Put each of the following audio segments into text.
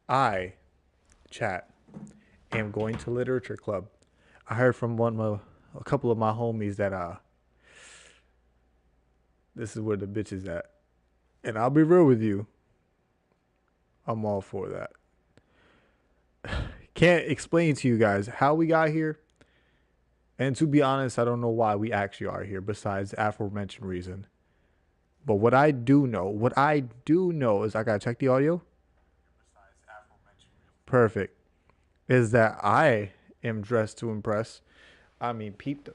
I, chat, am going to literature club. I heard from a couple of my homies that this is where the bitch is at, and I'll be real with you. I'm all for that. Can't explain to you guys how we got here, and to be honest, I don't know why we actually are here. Besides the aforementioned reason, but what I do know is I gotta check the audio. Perfect. Is that I am dressed to impress. I mean, peep the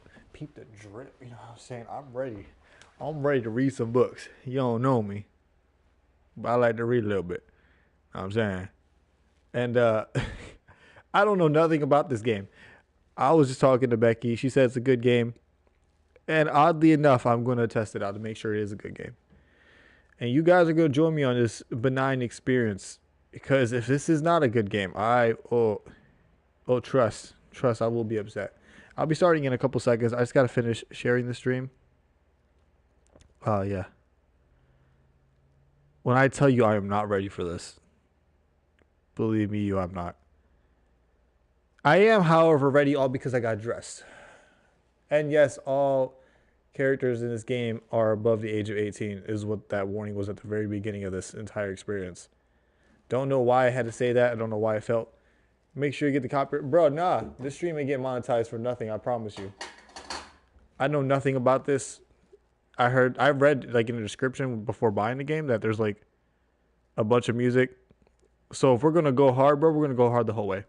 drip. You know what I'm saying? I'm ready. I'm ready to read some books. You don't know me, but I like to read a little bit. You know what I'm saying, and I don't know nothing about this game. I was just talking to Becky. She said it's a good game, and oddly enough, I'm going to test it out to make sure it is a good game. And you guys are going to join me on this benign experience because if this is not a good game, trust, I will be upset. I'll be starting in a couple seconds. I just got to finish sharing the stream. Yeah. When I tell you I am not ready for this, believe me, I'm not. I am, however, ready all because I got dressed. And yes, all characters in this game are above the age of 18 is what that warning was at the very beginning of this entire experience. Don't know why I had to say that. I don't know why I felt. Make sure you get the copyright. Bro, nah. This stream ain't getting monetized for nothing. I promise you. I know nothing about this. I read like in the description before buying the game that there's like a bunch of music. So if we're going to go hard, bro, we're going to go hard the whole way.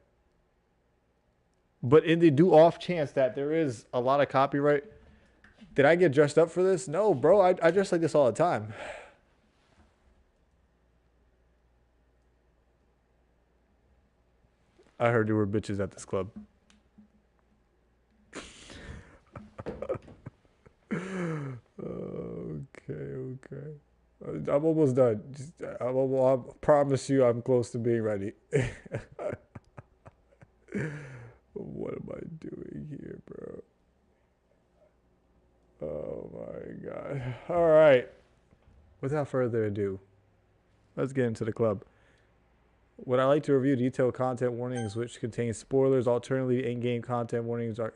But in the off chance that there is a lot of copyright, did I get dressed up for this? No, bro. I dress like this all the time. I heard there were bitches at this club. Okay. I'm almost done. I promise you I'm close to being ready. What am I doing here, bro? Oh my god. All right. Without further ado, let's get into the club. Would I like to review detailed content warnings which contain spoilers? Alternatively, in-game content warnings are...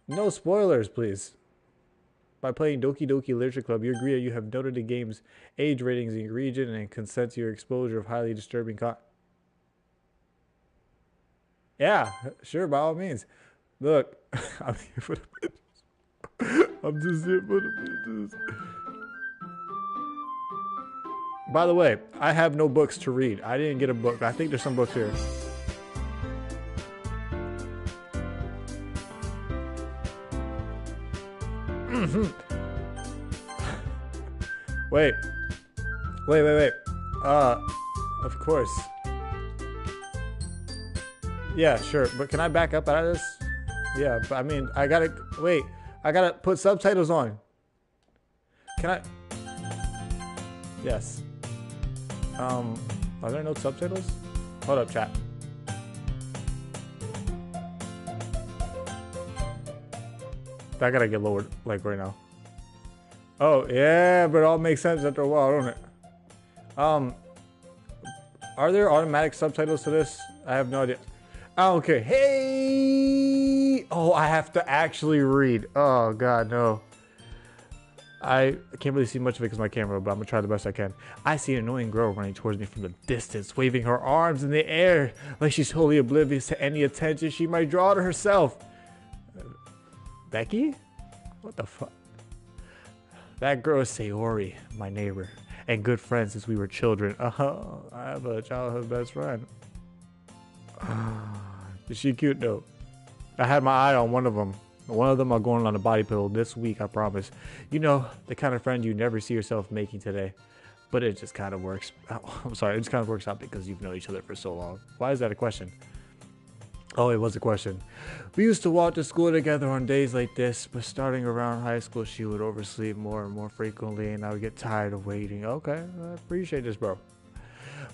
No spoilers, please. By playing Doki Doki Literature Club, you agree that you have noted the game's age ratings in your region and consent to your exposure of highly disturbing content. Yeah, sure, by all means. Look, I'm here for the bitches. I'm just here for the bitches. By the way, I have no books to read. I didn't get a book. I think there's some books here. Wait. Of course. Yeah, sure. But can I back up out of this? Yeah, but I mean, I gotta put subtitles on. Can I? Yes. Are there no subtitles? Hold up, chat. That gotta get lowered, like right now. Oh, yeah, but it all makes sense after a while, don't it? Are there automatic subtitles to this? I have no idea. Oh, okay. Hey! Oh, I have to actually read. Oh, God, no. I can't really see much of it because of my camera, but I'm going to try the best I can. I see an annoying girl running towards me from the distance, waving her arms in the air like she's wholly oblivious to any attention she might draw to herself. Becky? What the fuck? That girl is Sayori, my neighbor, and good friends since we were children. I have a childhood best friend. Is she cute though? I had my eye on one of them. One of them are going on a body pillow this week, I promise. You know, the kind of friend you never see yourself making today. But it just kind of works. Oh, I'm sorry, it just kind of works out because you've known each other for so long. Why is that a question? Oh, it was a question. We used to walk to school together on days like this, but starting around high school, she would oversleep more and more frequently, and I would get tired of waiting. Okay, I appreciate this, bro.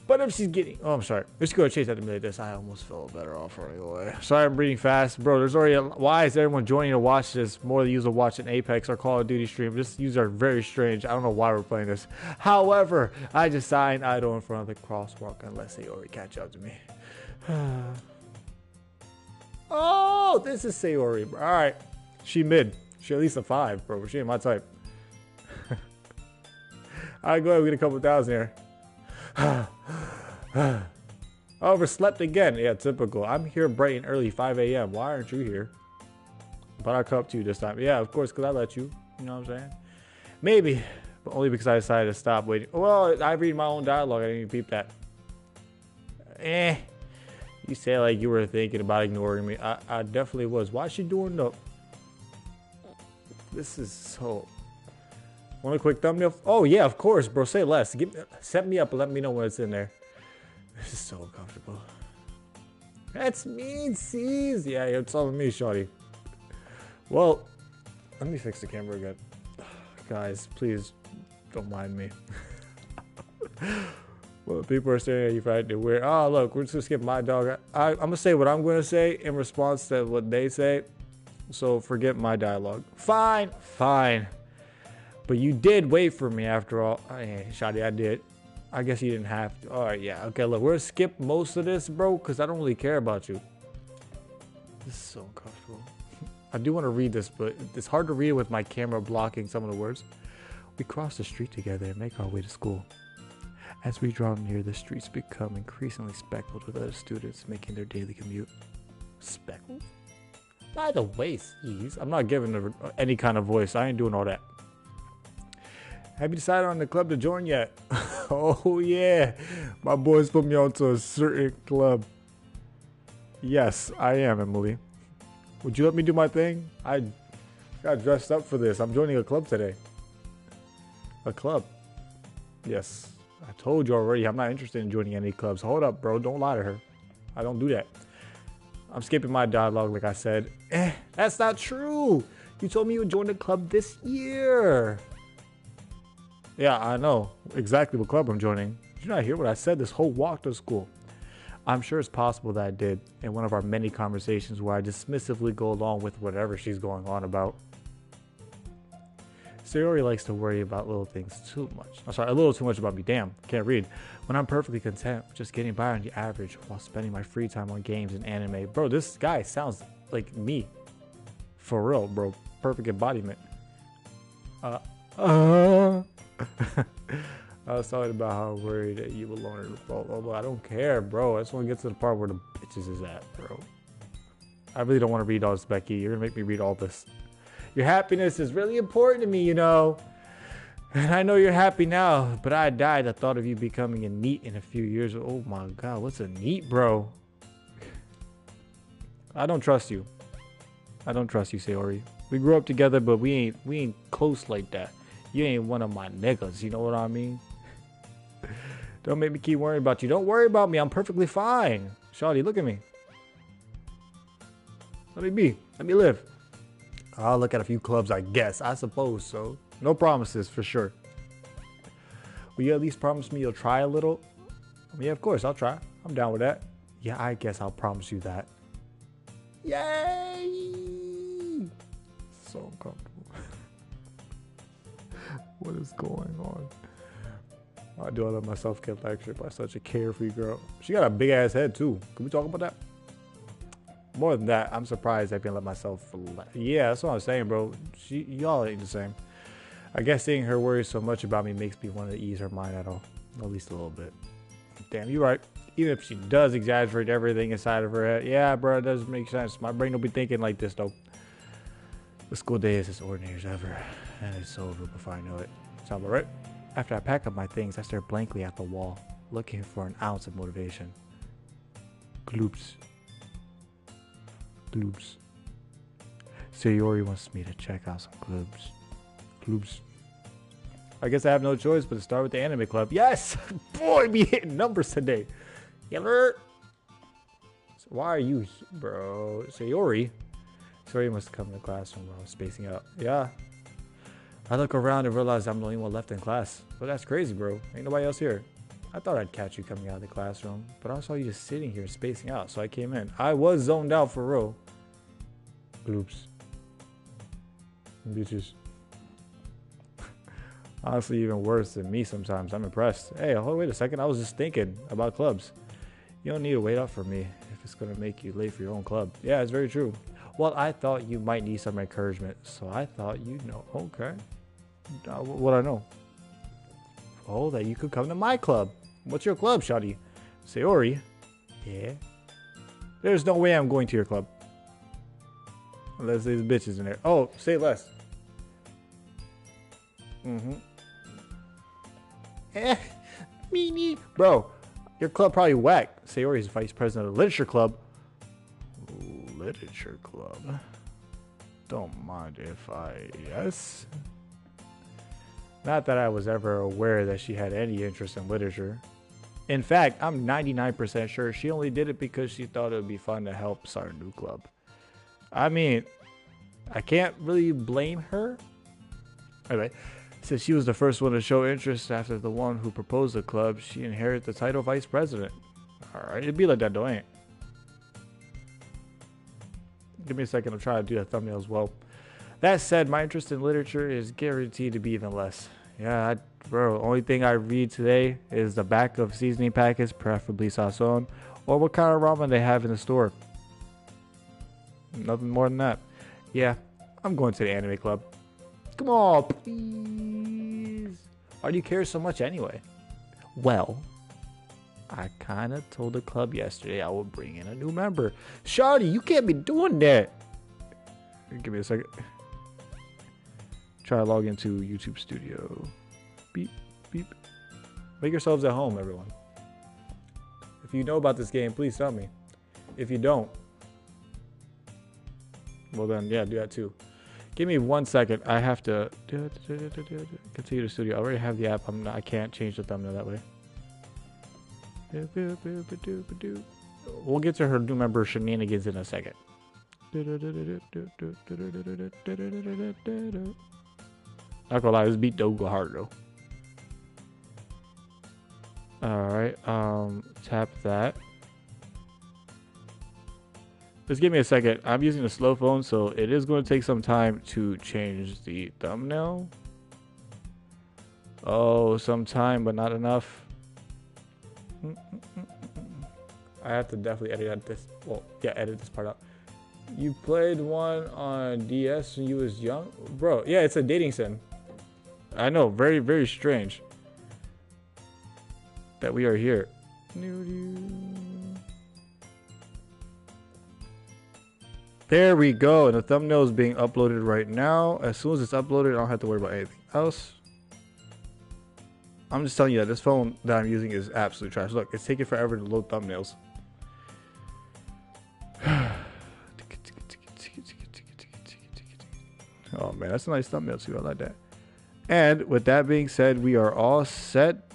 But if she's getting, oh, I'm sorry. Let's go chase at the minute. This I almost felt better off running away. Sorry, I'm reading fast, bro. There's already. Why is everyone joining to watch this more than usual watching Apex or Call of Duty stream? This users are very strange. I don't know why we're playing this. However, I just signed idle in front of the crosswalk unless they already catch up to me. Oh, this is Sayori. All right, she mid. She at least a 5, bro. She ain't my type. All right, go ahead. We get a couple thousand here. Overslept again. Yeah, typical. I'm here bright and early, 5 a.m. Why aren't you here? But I'll come up to you this time. Yeah, of course, because I let you. You know what I'm saying? Maybe, but only because I decided to stop waiting. Well, I read my own dialogue. I didn't even peep that. You say like you were thinking about ignoring me. I definitely was. Why is she doing the... This is so... Want a quick thumbnail? Oh, yeah, of course, bro. Say less. Set me up and let me know when it's in there. This is so uncomfortable. That's mean, C's. Yeah, you're telling me, shawty. Well, let me fix the camera again. Guys, please don't mind me. Well, people are staring at you right there. Weird. Oh, look, we're just going to skip my dog. I'm going to say what I'm going to say in response to what they say. So forget my dialogue. Fine, fine. But you did wait for me after all. Hey, shawty, I did. I guess you didn't have to. All right, yeah. Okay, look, we're going to skip most of this, bro, because I don't really care about you. This is so uncomfortable. I do want to read this, but it's hard to read with my camera blocking some of the words. We cross the street together and make our way to school. As we draw near, the streets become increasingly speckled with other students making their daily commute. Speckled? By the way, C's, I'm not giving any kind of voice. I ain't doing all that. Have you decided on the club to join yet? Oh, yeah. My boys put me onto a certain club. Yes, I am, Emily. Would you let me do my thing? I got dressed up for this. I'm joining a club today. A club? Yes. I told you already. I'm not interested in joining any clubs. Hold up, bro. Don't lie to her. I don't do that. I'm skipping my dialogue like I said. That's not true. You told me you would join the club this year. Yeah, I know exactly what club I'm joining. Did you not hear what I said this whole walk to school? I'm sure it's possible that I did in one of our many conversations where I dismissively go along with whatever she's going on about. Sayori likes to worry about little things too much. I'm sorry, a little too much about me. Damn, can't read. When I'm perfectly content with just getting by on the average while spending my free time on games and anime. Bro, this guy sounds like me. For real, bro. Perfect embodiment. I was talking about how worried that you alone are the fault. Although I don't care, bro. I just want to get to the part where the bitches is at, bro. I really don't want to read all this, Becky. You're going to make me read all this. Your happiness is really important to me, you know. And I know you're happy now, but I died at the thought of you becoming a NEET in a few years. Oh my God, what's a NEET, bro? I don't trust you. I don't trust you, Sayori. We grew up together, but we ain't close like that. You ain't one of my niggas, you know what I mean? Don't make me keep worrying about you. Don't worry about me. I'm perfectly fine. Shawty, look at me. Let me be. Let me live. I'll look at a few clubs, I guess. I suppose so. No promises, for sure. Will you at least promise me you'll try a little? Yeah, of course, I'll try. I'm down with that. Yeah, I guess I'll promise you that. Yay! So uncomfortable. What is going on? Why do I let myself get lectured by such a carefree girl? She got a big ass head too. Can we talk about that? More than that, I'm surprised I can let myself. Yeah, that's what I'm saying, bro. Y'all ain't the same. I guess seeing her worry so much about me makes me want to ease her mind at least a little bit. Damn, you're right. Even if she does exaggerate everything inside of her head, yeah, bro, it does make sense. My brain don't be thinking like this though. The school day is as ordinary as ever, and it's over before I know it. Sound about right? After I pack up my things, I stare blankly at the wall, looking for an ounce of motivation. Gloops. Gloops. Sayori wants me to check out some clubs. Gloops. I guess I have no choice but to start with the anime club. Yes! Boy, be hitting numbers today. Yeller. So why are you here, bro? Sayori? Sayori must have come to the classroom while I was spacing out. Yeah. I look around and realize I'm the only one left in class. But that's crazy, bro. Ain't nobody else here. I thought I'd catch you coming out of the classroom, but I saw you just sitting here spacing out, so I came in. I was zoned out for real. Oops. Bitches. Honestly, even worse than me sometimes. I'm impressed. Hey, hold on, wait a second. I was just thinking about clubs. You don't need to wait up for me if it's going to make you late for your own club. Yeah, it's very true. Well, I thought you might need some encouragement, so I thought you'd know. Okay. What I know? Oh, that you could come to my club. What's your club, Shawty? Sayori? Yeah. There's no way I'm going to your club. Unless there's bitches in there. Oh, say less. Me. Bro, your club probably whack. Sayori's vice president of the literature club. Literature club. Don't mind if I... Yes? Not that I was ever aware that she had any interest in literature. In fact, I'm 99% sure she only did it because she thought it would be fun to help start a new club. I mean, I can't really blame her. Anyway, since she was the first one to show interest after the one who proposed the club, she inherited the title vice president. Alright, it'd be like that though, ain't it? Give me a second, I'm trying to do that thumbnail as well. That said, my interest in literature is guaranteed to be even less. Yeah, bro, only thing I read today is the back of seasoning packets, preferably sazon, or what kind of ramen they have in the store. Nothing more than that. Yeah, I'm going to the anime club. Come on, please. Why do you care so much anyway? Well, I kind of told the club yesterday I would bring in a new member. Shawty, you can't be doing that. Give me a second. Try to log into YouTube Studio. Beep, beep. Make yourselves at home, everyone. If you know about this game, please tell me. If you don't, well then, yeah, do that too. Give me 1 second. I have to continue the studio. I already have the app. I can't change the thumbnail that way. We'll get to her new member shenanigans in a second. Not gonna lie, this beat don't go hard though. Alright, tap that. Just give me a second. I'm using a slow phone, so it is going to take some time to change the thumbnail. Oh, some time, but not enough. I have to definitely edit this. Well, yeah, edit this part out. You played one on DS when you was young? Bro, yeah, it's a dating sim. I know, very, very strange that we are here. There we go, and the thumbnail is being uploaded right now. As soon as it's uploaded, I don't have to worry about anything else. I'm just telling you that this phone that I'm using is absolute trash. Look, it's taking forever to load thumbnails. Oh man, that's a nice thumbnail too. I like that. And with that being said, we are all set.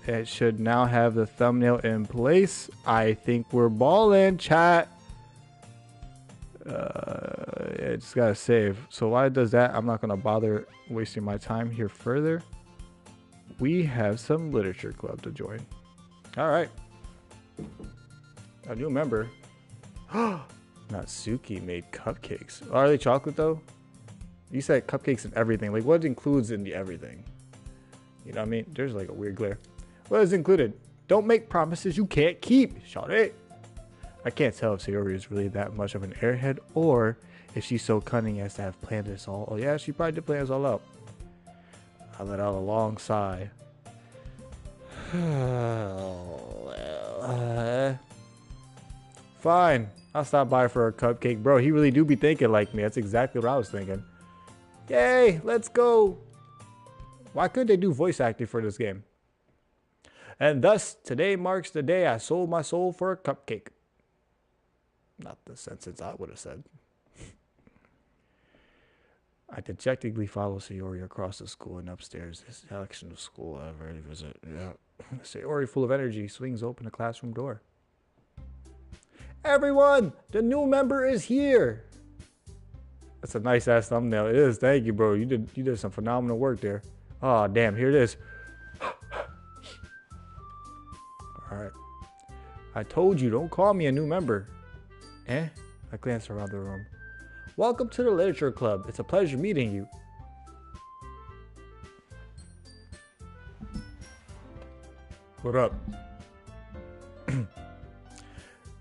It should now have the thumbnail in place. I think we're balling, chat. I just gotta save. So while it does that, I'm not gonna bother wasting my time here further. We have some literature club to join. All right, a new member. Natsuki made cupcakes. Are they chocolate though? You said cupcakes and everything. Like what includes in the everything? You know what I mean? There's like a weird glare. What is included? Don't make promises you can't keep. Shout it. I can't tell if Sayori is really that much of an airhead or if she's so cunning as to have planned this all. Oh yeah, she probably did plan this all out. I let out a long sigh. Fine. I'll stop by for a cupcake. Bro, he really do be thinking like me. That's exactly what I was thinking. Yay, let's go. Why couldn't they do voice acting for this game? And thus, today marks the day I sold my soul for a cupcake. Not the sentence I would have said. I dejectedly follow Sayori across the school and upstairs. This section of school I rarely visit. Yeah. Sayori, full of energy, swings open the classroom door. Everyone, the new member is here. That's a nice ass thumbnail. It is. Thank you, bro. You did some phenomenal work there. Oh damn, here it is. Alright. I told you, don't call me a new member. Eh? I glanced around the room. Welcome to the Literature Club. It's a pleasure meeting you. What up?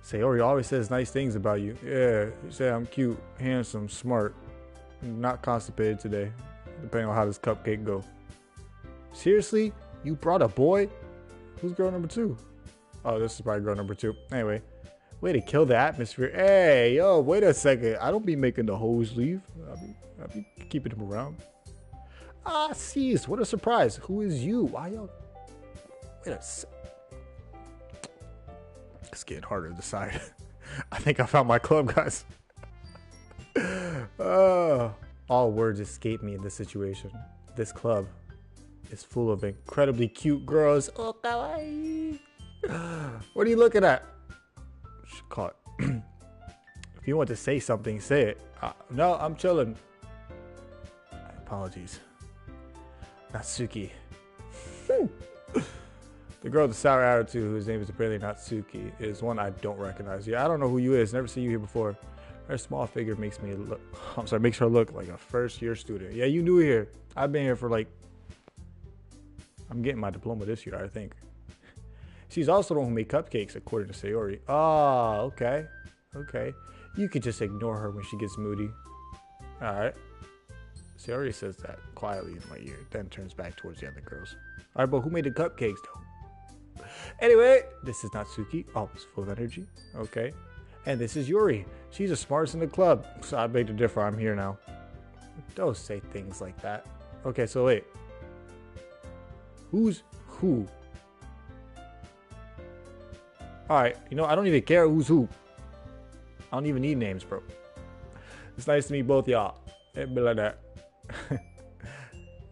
Sayori always says nice things about you. Yeah, you say I'm cute, handsome, smart. Not constipated today, depending on how this cupcake go. Seriously? You brought a boy? Who's girl number 2? Oh, this is probably girl number 2. Anyway, way to kill the atmosphere. Hey, yo, wait a second. I don't be making the hoes leave. I'll be keeping them around. Ah, cease. What a surprise. Who is you? Why y'all? Wait a sec. It's getting harder to decide. I think I found my club, guys. All words escape me in this situation. This club is full of incredibly cute girls. Oh, kawaii. What are you looking at? Caught. If you want to say something, say it. No, I'm chilling. Apologies. Natsuki. The girl with the sour attitude, whose name is apparently Natsuki, is one I don't recognize. Yeah, I don't know who you is. Never seen you here before. Her small figure makes her look like a first-year student. Yeah, you new here. I've been here for I'm getting my diploma this year, I think. She's also the one who made cupcakes, according to Sayori. Ah, okay. Okay. You could just ignore her when she gets moody. Alright. Sayori says that quietly in my ear, then turns back towards the other girls. Alright, but who made the cupcakes, though? Anyway, this is Natsuki, always full of energy. Okay. And this is Yuri. She's the smartest in the club. So I beg to differ. I'm here now. Don't say things like that. Okay, so wait. Who's who? Alright, you know, I don't even care who's who. I don't even need names, bro. It's nice to meet both y'all. It'd be like that.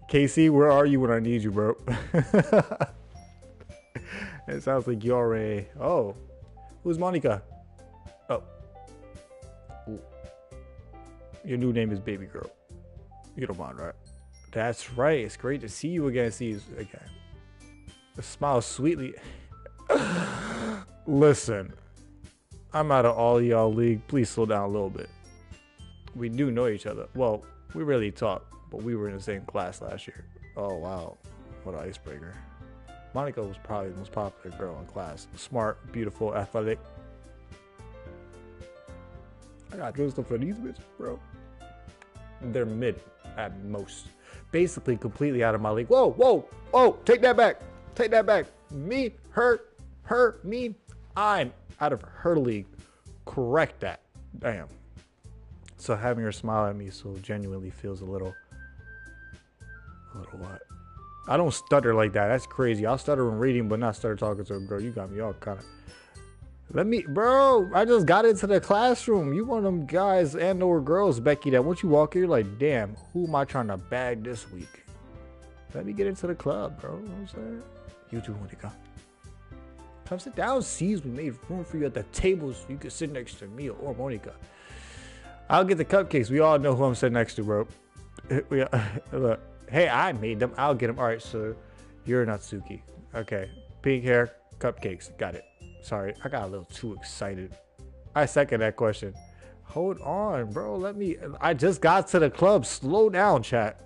Casey, where are you when I need you, bro? It sounds like you're Oh. Who's Monica? Oh. Ooh. Your new name is Baby Girl. You don't mind, right? That's right. It's great to see you again. See you again. Smile sweetly. Listen. I'm out of all y'all league. Please slow down a little bit. We do know each other. Well, we rarely talk, but we were in the same class last year. Oh, wow. What an icebreaker. Monica was probably the most popular girl in class. Smart, beautiful, athletic. I got good stuff for these bitches, bro. They're mid at most. Basically completely out of my league. Whoa, whoa, whoa, take that back. Take that back. Me, her, me. I'm out of her league. Correct that. Damn. So having her smile at me so genuinely feels a little what? I don't stutter like that. That's crazy. I'll stutter when reading, but not stutter talking to a girl. You got me all kind of. Bro, I just got into the classroom. You one of them guys and or girls, Becky, that once you walk in, you're like, damn, who am I trying to bag this week? Let me get into the club, bro. You know what I'm saying? You too, Monica. Come sit down, C's. We made room for you at the table so you could sit next to me or Monica. I'll get the cupcakes. We all know who I'm sitting next to, bro. Look. Hey, I made them. I'll get them. All right, so you're Natsuki. Okay. Pink hair, cupcakes. Got it. Sorry, I got a little too excited. I second that question. Hold on, bro. I just got to the club. Slow down, chat.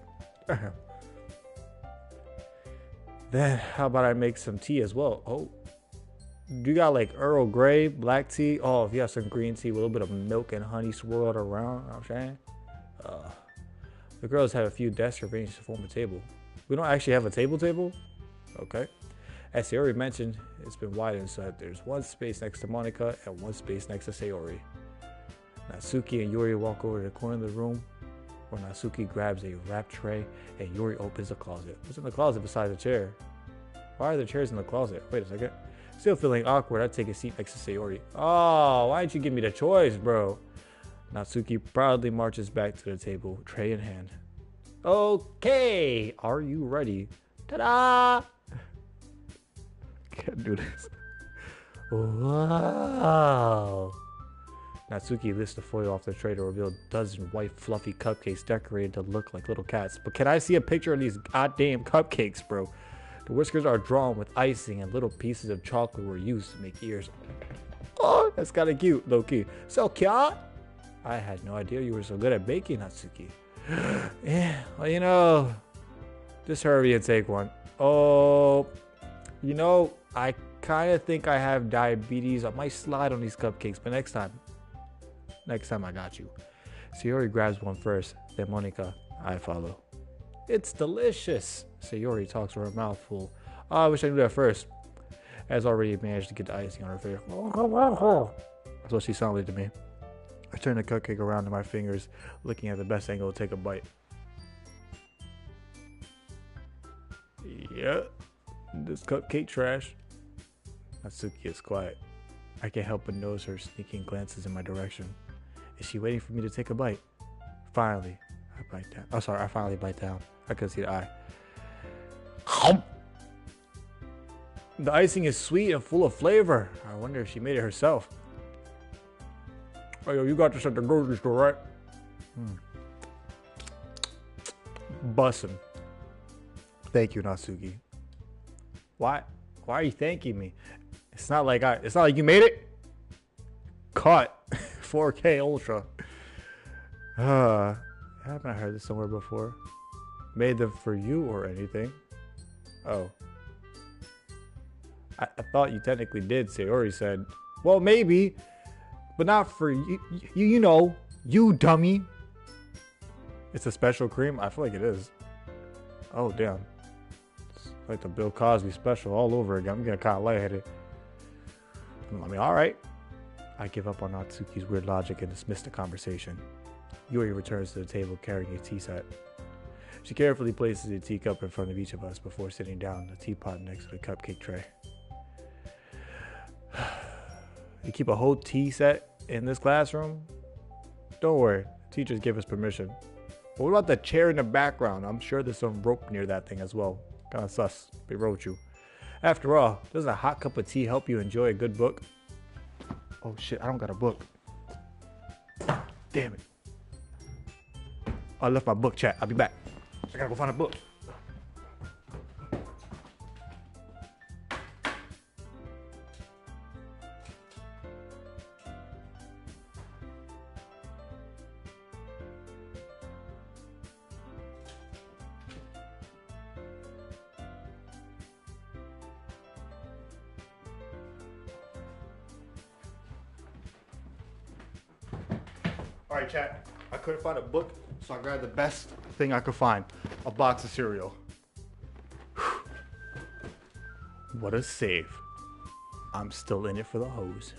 Then, how about I make some tea as well? Oh. You got like Earl Grey, black tea. Oh, if you have some green tea with a little bit of milk and honey swirled around. You know what I'm saying? The girls have a few desks arranged to form a table. We don't actually have a table? Okay. As Sayori mentioned, it's been widened so that there's one space next to Monica and one space next to Sayori. Natsuki and Yuri walk over to the corner of the room where Natsuki grabs a wrap tray and Yuri opens the closet. What's in the closet beside the chair? Why are there chairs in the closet? Wait a second. Still feeling awkward, I take a seat next to Sayori. Oh, why didn't you give me the choice, bro? Natsuki proudly marches back to the table, tray in hand. Okay, are you ready? Ta-da! Can't do this. Wow. Natsuki lifts the foil off the tray to reveal a dozen white fluffy cupcakes decorated to look like little cats. But can I see a picture of these goddamn cupcakes, bro? The whiskers are drawn with icing and little pieces of chocolate were used to make ears. Oh, that's kind of cute, low-key. So cute. I had no idea you were so good at baking, Natsuki. Yeah, well, you know, just hurry and take one. Oh, you know, I kind of think I have diabetes. I might slide on these cupcakes, but next time I got you. Sayori grabs one first, then Monica. I follow. It's delicious. Sayori talks with her mouth full. Oh, I wish I knew that first. Has already managed to get the icing on her face. That's what she sounded to me. I turn the cupcake around in my fingers, looking at the best angle to take a bite. Yeah, this cupcake trash. Natsuki is quiet. I can't help but notice her sneaking glances in my direction. Is she waiting for me to take a bite? Finally, I bite down. Oh, sorry, I finally bite down. I couldn't see the eye. The icing is sweet and full of flavor. I wonder if she made it herself. Oh, yo, you got this at the grocery store, right? Bussin'. Thank you, Natsuki. Why are you thanking me? It's not like you made it. Cut. 4K Ultra. Haven't I heard this somewhere before? Made them for you or anything? Oh. I thought you technically did, Sayori said. Well, maybe, but not for you. You know, you dummy. It's a special cream? I feel like it is. Oh, damn. It's like the Bill Cosby special all over again. I'm getting kind of lightheaded. I mean, all right. I give up on Natsuki's weird logic and dismiss the conversation. Yuri returns to the table carrying a tea set. She carefully places a teacup in front of each of us before sitting down the teapot next to the cupcake tray. You keep a whole tea set in this classroom? Don't worry, teachers give us permission. But what about the chair in the background? I'm sure there's some rope near that thing as well. Kinda sus, they wrote you. After all, doesn't a hot cup of tea help you enjoy a good book? Oh shit, I don't got a book. Damn it. I left my book, chat. I'll be back. I gotta go find a book. All right, chat. I couldn't find a book, so I grabbed the best thing I could find, a box of cereal. What a save. I'm still in it for the hose.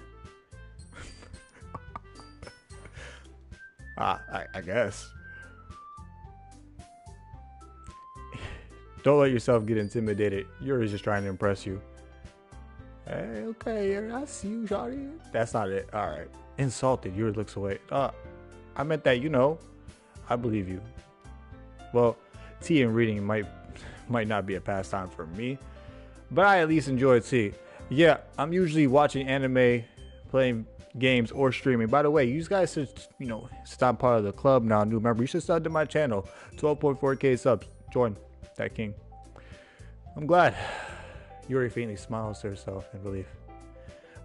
I guess. Don't let yourself get intimidated. Yuri's just trying to impress you. Hey, okay, I see you, shawty. That's not it. All right. Insulted, Yuri looks away. I meant that, you know, I believe you. Well, tea and reading might not be a pastime for me, but I at least enjoy tea. Yeah, I'm usually watching anime, playing games, or streaming. By the way, you guys should, you know, stop part of the club now, new member. You should sub to my channel, 12.4K subs. Join that king. I'm glad. Yuri faintly smiles to herself in relief.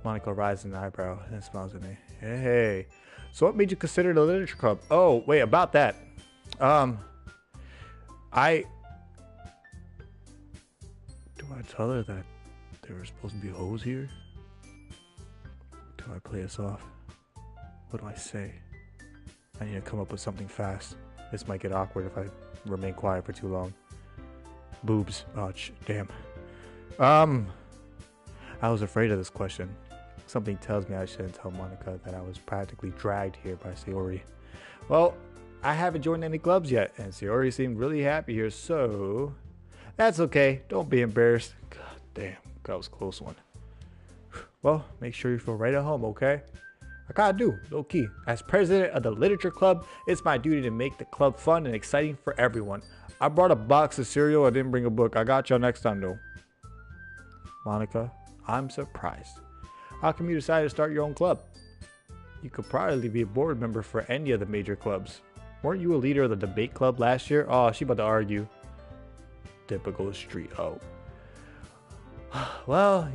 Monica rises an eyebrow and smiles at me. Hey. So what made you consider the literature club? Oh, wait, about that. Do I tell her that there were supposed to be hoes here? Do I play us off? What do I say? I need to come up with something fast. This might get awkward if I remain quiet for too long. Boobs. Oh, damn. I was afraid of this question. Something tells me I shouldn't tell Monica that I was practically dragged here by Sayori. Well, I haven't joined any clubs yet, and Sayori seemed really happy here, so that's okay. Don't be embarrassed. God damn, that was a close one. Well, make sure you feel right at home, okay? I kinda do, low key. As president of the literature club, it's my duty to make the club fun and exciting for everyone. I brought a box of cereal. I didn't bring a book. I got y'all next time, though. Monica, I'm surprised. How come you decided to start your own club? You could probably be a board member for any of the major clubs. Weren't you a leader of the debate club last year? Oh, she about to argue. Typical street hoe. Well,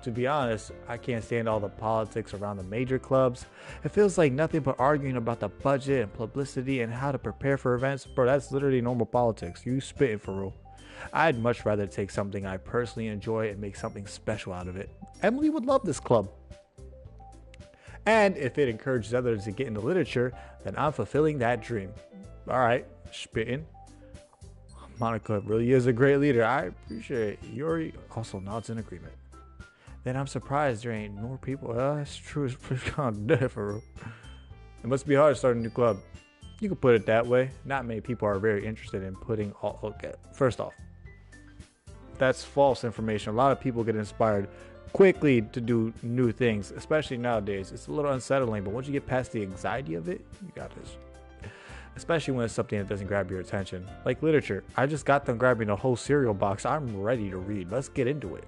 to be honest, I can't stand all the politics around the major clubs. It feels like nothing but arguing about the budget and publicity and how to prepare for events. Bro, that's literally normal politics. You spitting for real. I'd much rather take something I personally enjoy and make something special out of it. Emily would love this club. And if it encourages others to get into literature, then I'm fulfilling that dream. All right, spitting. Monica really is a great leader. I appreciate it. Yuri also nods in agreement. Then I'm surprised there ain't more people. That's true. It's pretty kind of different. It must be hard to start a new club. You could put it that way. Not many people are very interested in putting all. Okay, first off, that's false information. A lot of people get inspired quickly to do new things, especially nowadays. It's a little unsettling, but once you get past the anxiety of it, you got this. Especially when it's something that doesn't grab your attention. Like literature. I just got done grabbing a whole cereal box. I'm ready to read. Let's get into it.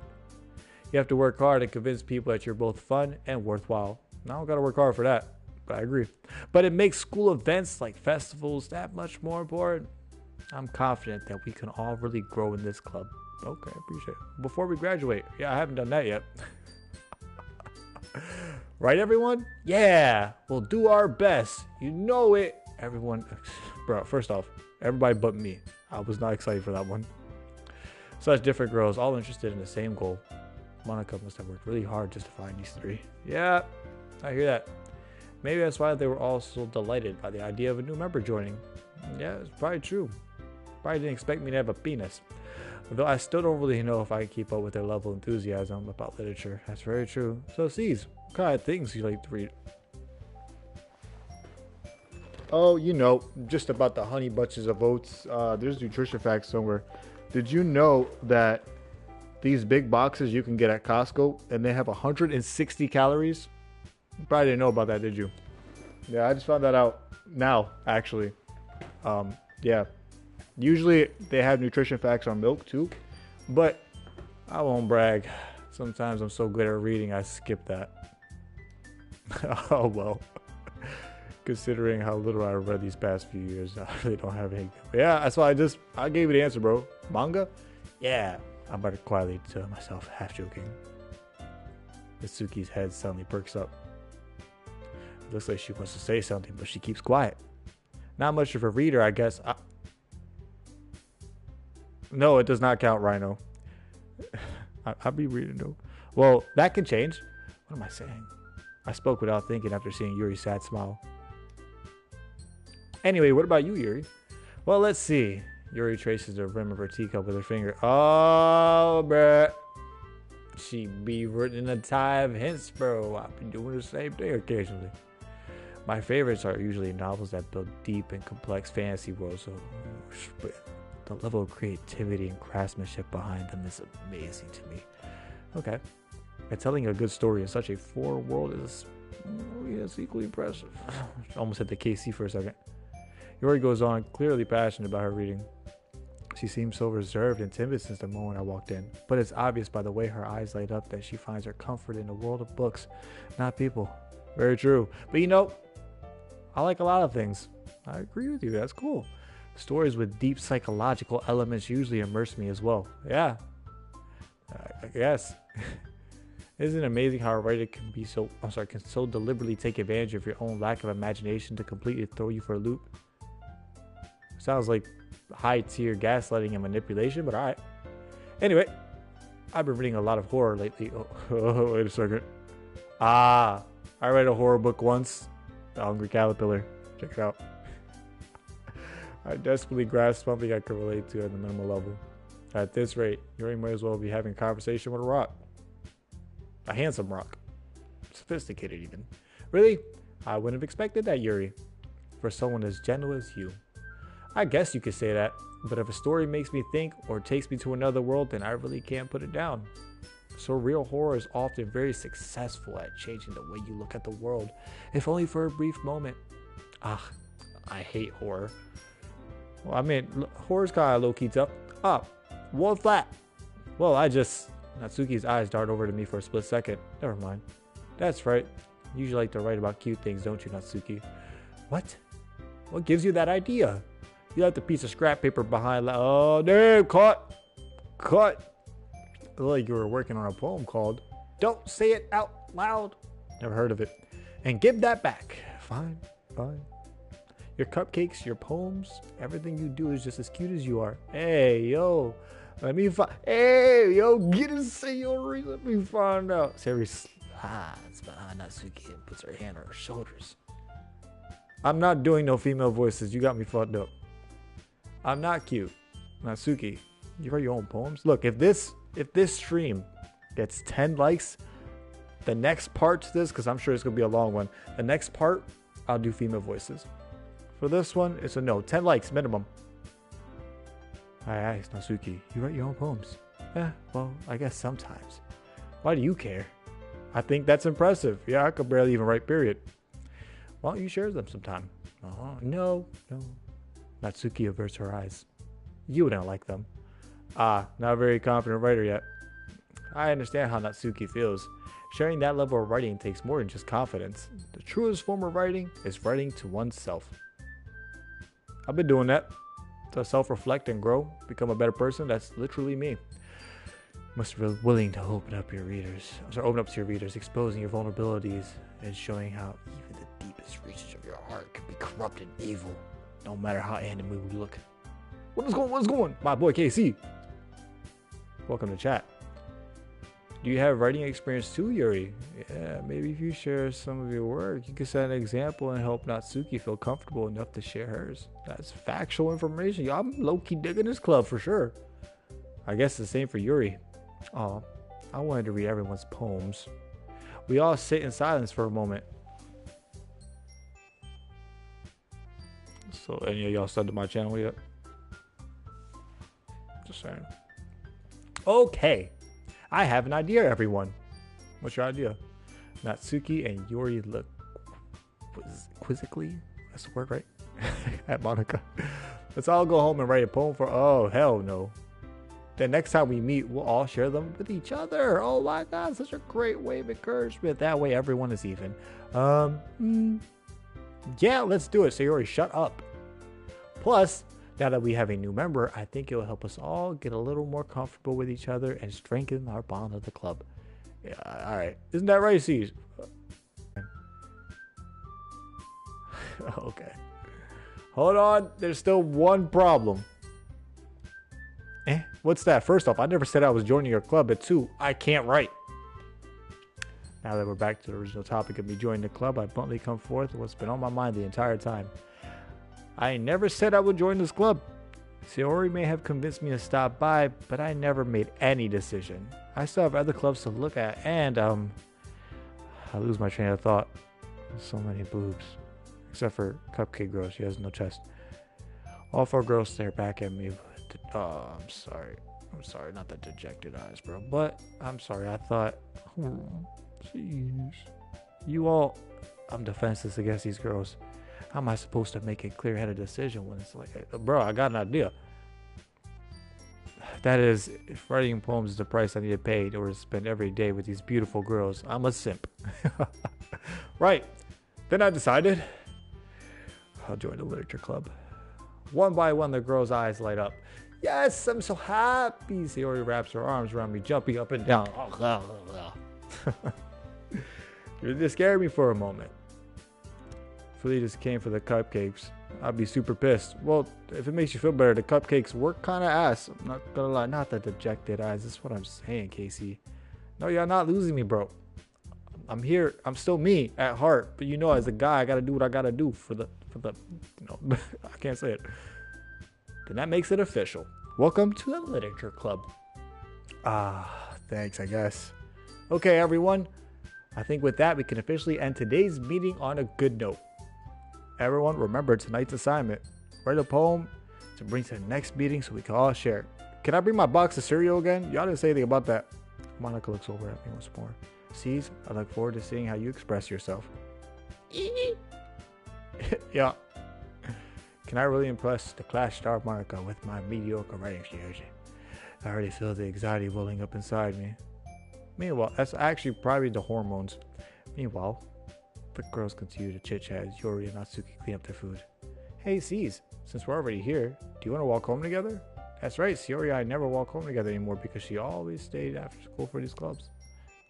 You have to work hard and convince people that you're both fun and worthwhile. I don't gotta work hard for that, but I agree. But it makes school events like festivals that much more important. I'm confident that we can all really grow in this club. Okay, I appreciate it. Before we graduate. Yeah, I haven't done that yet. Right, everyone? Yeah, we'll do our best. You know it. Everyone, bro, first off, everybody but me. I was not excited for that one. Such different girls, all interested in the same goal. Monica must have worked really hard just to find these three. Yeah, I hear that. Maybe that's why they were all so delighted by the idea of a new member joining. Yeah, it's probably true. Probably didn't expect me to have a penis. Though I still don't really know if I can keep up with their level of enthusiasm about literature. That's very true. So, C's, what kind of things you like to read? Oh, just about the honey bunches of oats. There's nutrition facts somewhere. Did you know that these big boxes you can get at Costco and they have 160 calories? You probably didn't know about that, did you? Yeah, I just found that out now, actually. Yeah. Usually they have nutrition facts on milk too, but I won't brag. Sometimes I'm so good at reading, I skip that. Oh, well. Considering how little I read these past few years, I really don't have any. Yeah, that's why I gave you the answer, bro. Manga? Yeah. I'm about to quietly tell myself, half joking. Mitsuki's head suddenly perks up. It looks like she wants to say something, but she keeps quiet. Not much of a reader, I guess. No, it does not count, Rhino. I'll be reading, though. Well, that can change. What am I saying? I spoke without thinking after seeing Yuri's sad smile. Anyway, what about you, Yuri? Well, let's see. Yuri traces the rim of her teacup with her finger. Oh, bruh. She be written in a tie of hints, bro. I've been doing the same thing occasionally. My favorites are usually novels that build deep and complex fantasy worlds. So, the level of creativity and craftsmanship behind them is amazing to me. Okay. And telling a good story in such a foreign world is equally impressive. Almost hit the KC for a second. Yuri goes on, clearly passionate about her reading. She seems so reserved and timid since the moment I walked in, but it's obvious by the way her eyes light up that she finds her comfort in the world of books, not people. Very true. But I like a lot of things. I agree with you. That's cool. Stories with deep psychological elements usually immerse me as well. Yeah. I guess. Isn't it amazing how a writer can so deliberately take advantage of your own lack of imagination to completely throw you for a loop? Sounds like high-tier gaslighting and manipulation, but alright. Anyway, I've been reading a lot of horror lately. Oh, wait a second. I read a horror book once. The Hungry Caterpillar. Check it out. I desperately grasped something I could relate to at the minimal level. At this rate, Yuri might as well be having a conversation with a rock. A handsome rock. Sophisticated even. Really? I wouldn't have expected that, Yuri. For someone as gentle as you. I guess you could say that, but if a story makes me think or takes me to another world, then I really can't put it down. Surreal horror is often very successful at changing the way you look at the world, if only for a brief moment. I hate horror. Well, I mean, horror's kind of low-key tough. One flat. Well, Natsuki's eyes dart over to me for a split second. Never mind. That's right. You usually like to write about cute things, don't you, Natsuki? What? What gives you that idea? You left a piece of scrap paper behind. Oh, damn, cut. like you were working on a poem called Don't Say It Out Loud. Never heard of it. And give that back. Fine, fine. Your cupcakes, your poems, everything you do is just as cute as you are. Hey, yo. Let me find. Hey, yo, get it, Sayori. Let me find out. Sayori slides behind Natsuki and puts her hand on her shoulders. I'm not doing no female voices. You got me fucked up. I'm not cute. Natsuki, you write your own poems? Look, if this stream gets 10 likes, the next part to this, because I'm sure it's going to be a long one, the next part, I'll do female voices. For this one, it's a no. 10 likes minimum. I asked Natsuki, you write your own poems? Well, I guess sometimes. Why do you care? I think that's impressive. Yeah, I could barely even write, period. Why don't you share them sometime? No. Natsuki averts her eyes. You wouldn't like them. Not a very confident writer yet. I understand how Natsuki feels. Sharing that level of writing takes more than just confidence. The truest form of writing is writing to oneself. I've been doing that. To self-reflect and grow, become a better person, that's literally me. Must be willing to open up to your readers, exposing your vulnerabilities, and showing how even the deepest reaches of your heart can be corrupt and evil, no matter how anime we look. What's going? My boy KC. Welcome to chat. Do you have writing experience too, Yuri? Yeah, maybe if you share some of your work, you could set an example and help Natsuki feel comfortable enough to share hers. That's factual information. Yo, I'm low-key digging this club for sure. I guess the same for Yuri. Oh, I wanted to read everyone's poems. We all sit in silence for a moment. So, any of y'all subbed to my channel yet? Just saying. Okay. I have an idea, everyone. What's your idea? Natsuki and Yuri look quizzically. That's the word, right? At Monica. Let's all go home and write a poem for. Oh, hell no. Then next time we meet, we'll all share them with each other. Oh my God, such a great way of encouragement. That way everyone is even. Yeah, let's do it. Sayori, shut up. Plus, now that we have a new member, I think it will help us all get a little more comfortable with each other and strengthen our bond of the club. Yeah, all right. Isn't that right, C's? Okay. Hold on. There's still one problem. What's that? First off, I never said I was joining your club. But two, I can't write. Now that we're back to the original topic of me joining the club, I bluntly come forth with what's been on my mind the entire time. I never said I would join this club. Sayori may have convinced me to stop by, but I never made any decision. I still have other clubs to look at, and I lose my train of thought. So many boobs. Except for Cupcake Girl, she has no chest. All four girls stare back at me. I'm sorry. Not the dejected eyes, bro. But I'm sorry. I thought, jeez. You all, I'm defenseless against these girls. How am I supposed to make a clear-headed decision when it's like, bro, I got an idea. That is, if writing poems is the price I need to pay or to spend every day with these beautiful girls, I'm a simp. Right. Then I decided I'll join the literature club. One by one, the girls' eyes light up. Yes, I'm so happy. Sayori wraps her arms around me, jumping up and down. You just scared me for a moment. If they just came for the cupcakes, I'd be super pissed. Well, if it makes you feel better, the cupcakes were kind of ass. I'm not gonna lie, not the dejected eyes. That's what I'm saying, Casey. No, y'all not losing me, bro. I'm here. I'm still me at heart. But you know, as a guy, I gotta do what I gotta do for the, you know, I can't say it. Then that makes it official. Welcome to the literature club. Thanks, I guess. Okay, everyone. I think with that, we can officially end today's meeting on a good note. Everyone, remember tonight's assignment. Write a poem to bring to the next meeting so we can all share. Can I bring my box of cereal again? Y'all didn't say anything about that. Monica looks over at me once more. Sees, I look forward to seeing how you express yourself. Yeah. Can I really impress the class star Monica with my mediocre writing skills? I already feel the anxiety welling up inside me. Meanwhile, that's actually probably the hormones. Meanwhile, the girls continue to chit-chat as Yuri and Natsuki clean up their food. Hey, C's, since we're already here, do you want to walk home together? That's right, Siori and I never walk home together anymore because she always stayed after school for these clubs.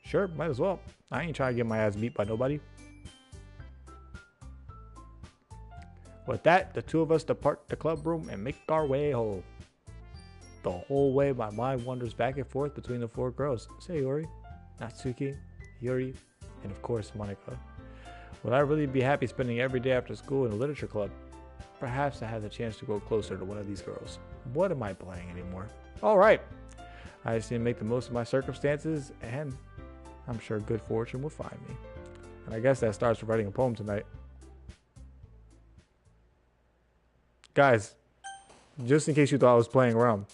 Sure, might as well. I ain't trying to get my ass beat by nobody. With that, the two of us depart the club room and make our way home. The whole way, my mind wanders back and forth between the four girls. Sayori, Natsuki, Yuri, and of course, Monica. Would I really be happy spending every day after school in a literature club? Perhaps I had the chance to go closer to one of these girls. What am I playing anymore? Alright. I just need to make the most of my circumstances, and I'm sure good fortune will find me. And I guess that starts with writing a poem tonight. Guys, just in case you thought I was playing around,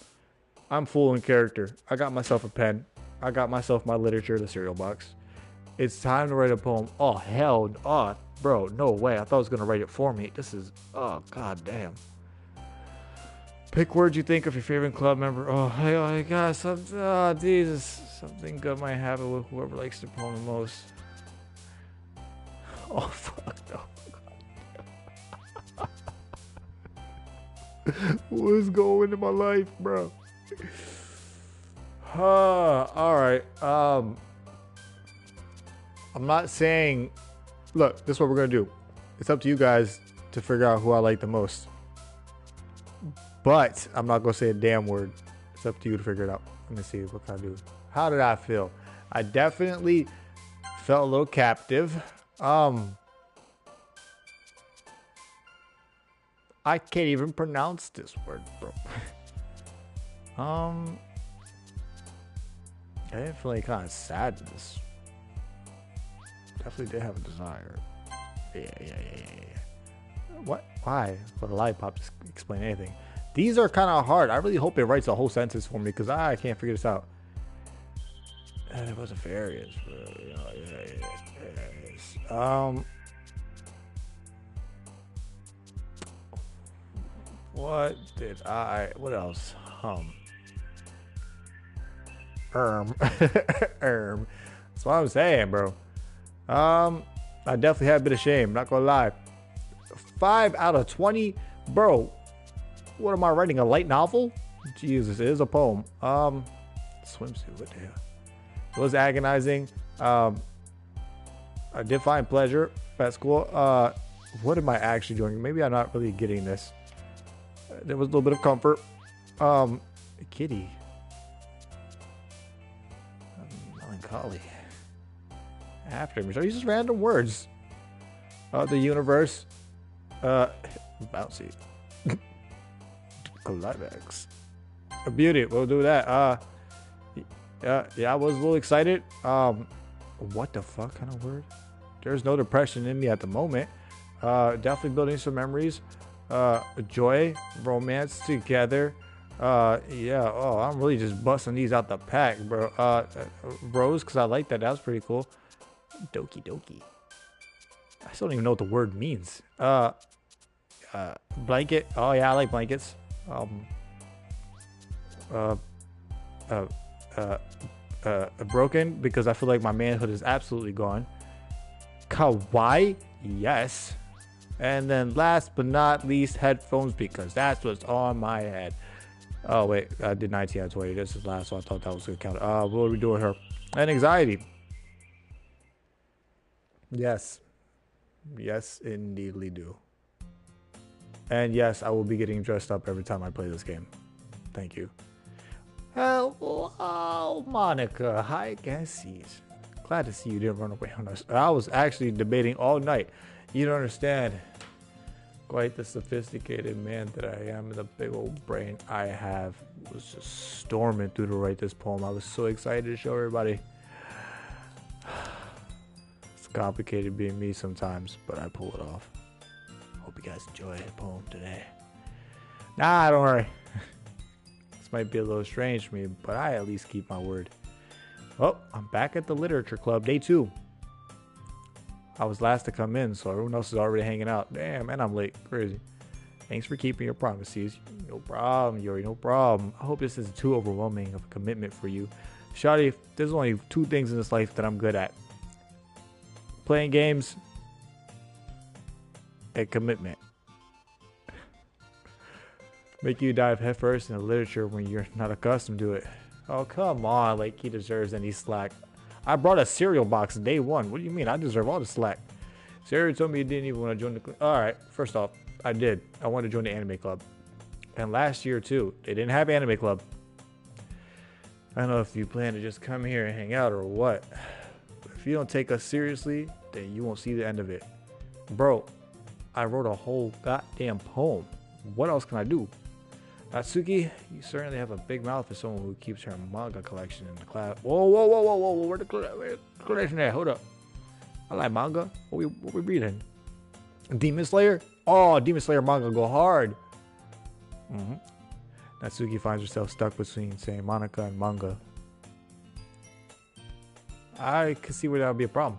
I'm full in character. I got myself a pen. I got myself my literature, the cereal box. It's time to write a poem. Oh, hell. Oh, bro, no way. I thought I was going to write it for me. This is, oh, god damn. Pick words you think of your favorite club member. Oh, hey, oh, God, Jesus. Something good might happen with whoever likes the poem the most. Oh, fuck no. What's going into my life, bro? Alright. I'm not saying... Look, this is what we're going to do. It's up to you guys to figure out who I like the most. But I'm not going to say a damn word. It's up to you to figure it out. Let me see. What can I do? How did I feel? I definitely felt a little captive. I can't even pronounce this word, bro. I didn't feel any kind of sadness. Definitely did have a desire. Yeah. What? Why? Would a lollipop just explain anything? These are kind of hard. I really hope it writes a whole sentence for me because I can't figure this out. And it was a variance. What did I? What else? That's what I'm saying, bro. I definitely had a bit of shame. Not gonna lie. 5 out of 20, bro. What am I writing? A light novel? Jesus, it is a poem. Swimsuit. What the hell? It was agonizing. I did find pleasure at school. What am I actually doing? Maybe I'm not really getting this. There was a little bit of comfort. Kitty. Melancholy. After me. So these just random words. The universe. Bouncy. Climax. A beauty. We'll do that. Yeah, I was a little excited. What the fuck kind of word? There's no depression in me at the moment. Definitely building some memories. Joy, romance together. Yeah. Oh, I'm really just busting these out the pack, bro. Rose, because I like that. That was pretty cool. Doki Doki. I still don't even know what the word means. Blanket. Oh yeah, I like blankets. Broken because I feel like my manhood is absolutely gone. Kawaii, yes. And then last but not least, headphones because that's what's on my head. Oh wait, I did 19 out of 20. This is last, so I thought that was gonna count. What are we doing here? And anxiety. Yes, indeedly do. And yes, I will be getting dressed up every time I play this game. Thank you. Hello, Monica. Hi, guessies. Glad to see you didn't run away on us. I was actually debating all night. You don't understand. Quite the sophisticated man that I am, and the big old brain I have was just storming through to write this poem. I was so excited to show everybody. It's complicated being me sometimes, but I pull it off. Hope you guys enjoy the poem today. Nah, don't worry. This might be a little strange for me, but I at least keep my word. Oh, I'm back at the literature club, day 2. I was last to come in, so everyone else is already hanging out. Damn, and I'm late. Crazy. Thanks for keeping your promises. No problem, Yuri, no problem. I hope this isn't too overwhelming of a commitment for you. Shawty, there's only 2 things in this life that I'm good at. Playing games and commitment. Make you dive headfirst in the literature when you're not accustomed to it. Oh, come on. Like, he deserves any slack. I brought a cereal box day one. What do you mean? I deserve all the slack. Sarah told me you didn't even want to join the club. Alright, first off, I did. I wanted to join the anime club. And last year, too, they didn't have anime club. I don't know if you plan to just come here and hang out or what. But if you don't take us seriously, then you won't see the end of it. Bro, I wrote a whole goddamn poem. What else can I do? Natsuki, you certainly have a big mouth for someone who keeps her manga collection in the class. Whoa, whoa, whoa, whoa, whoa, where the collection at? Hold up. I like manga. What we reading? Demon Slayer? Oh, Demon Slayer manga go hard. Natsuki finds herself stuck between saying Monica and manga. I can see where that would be a problem.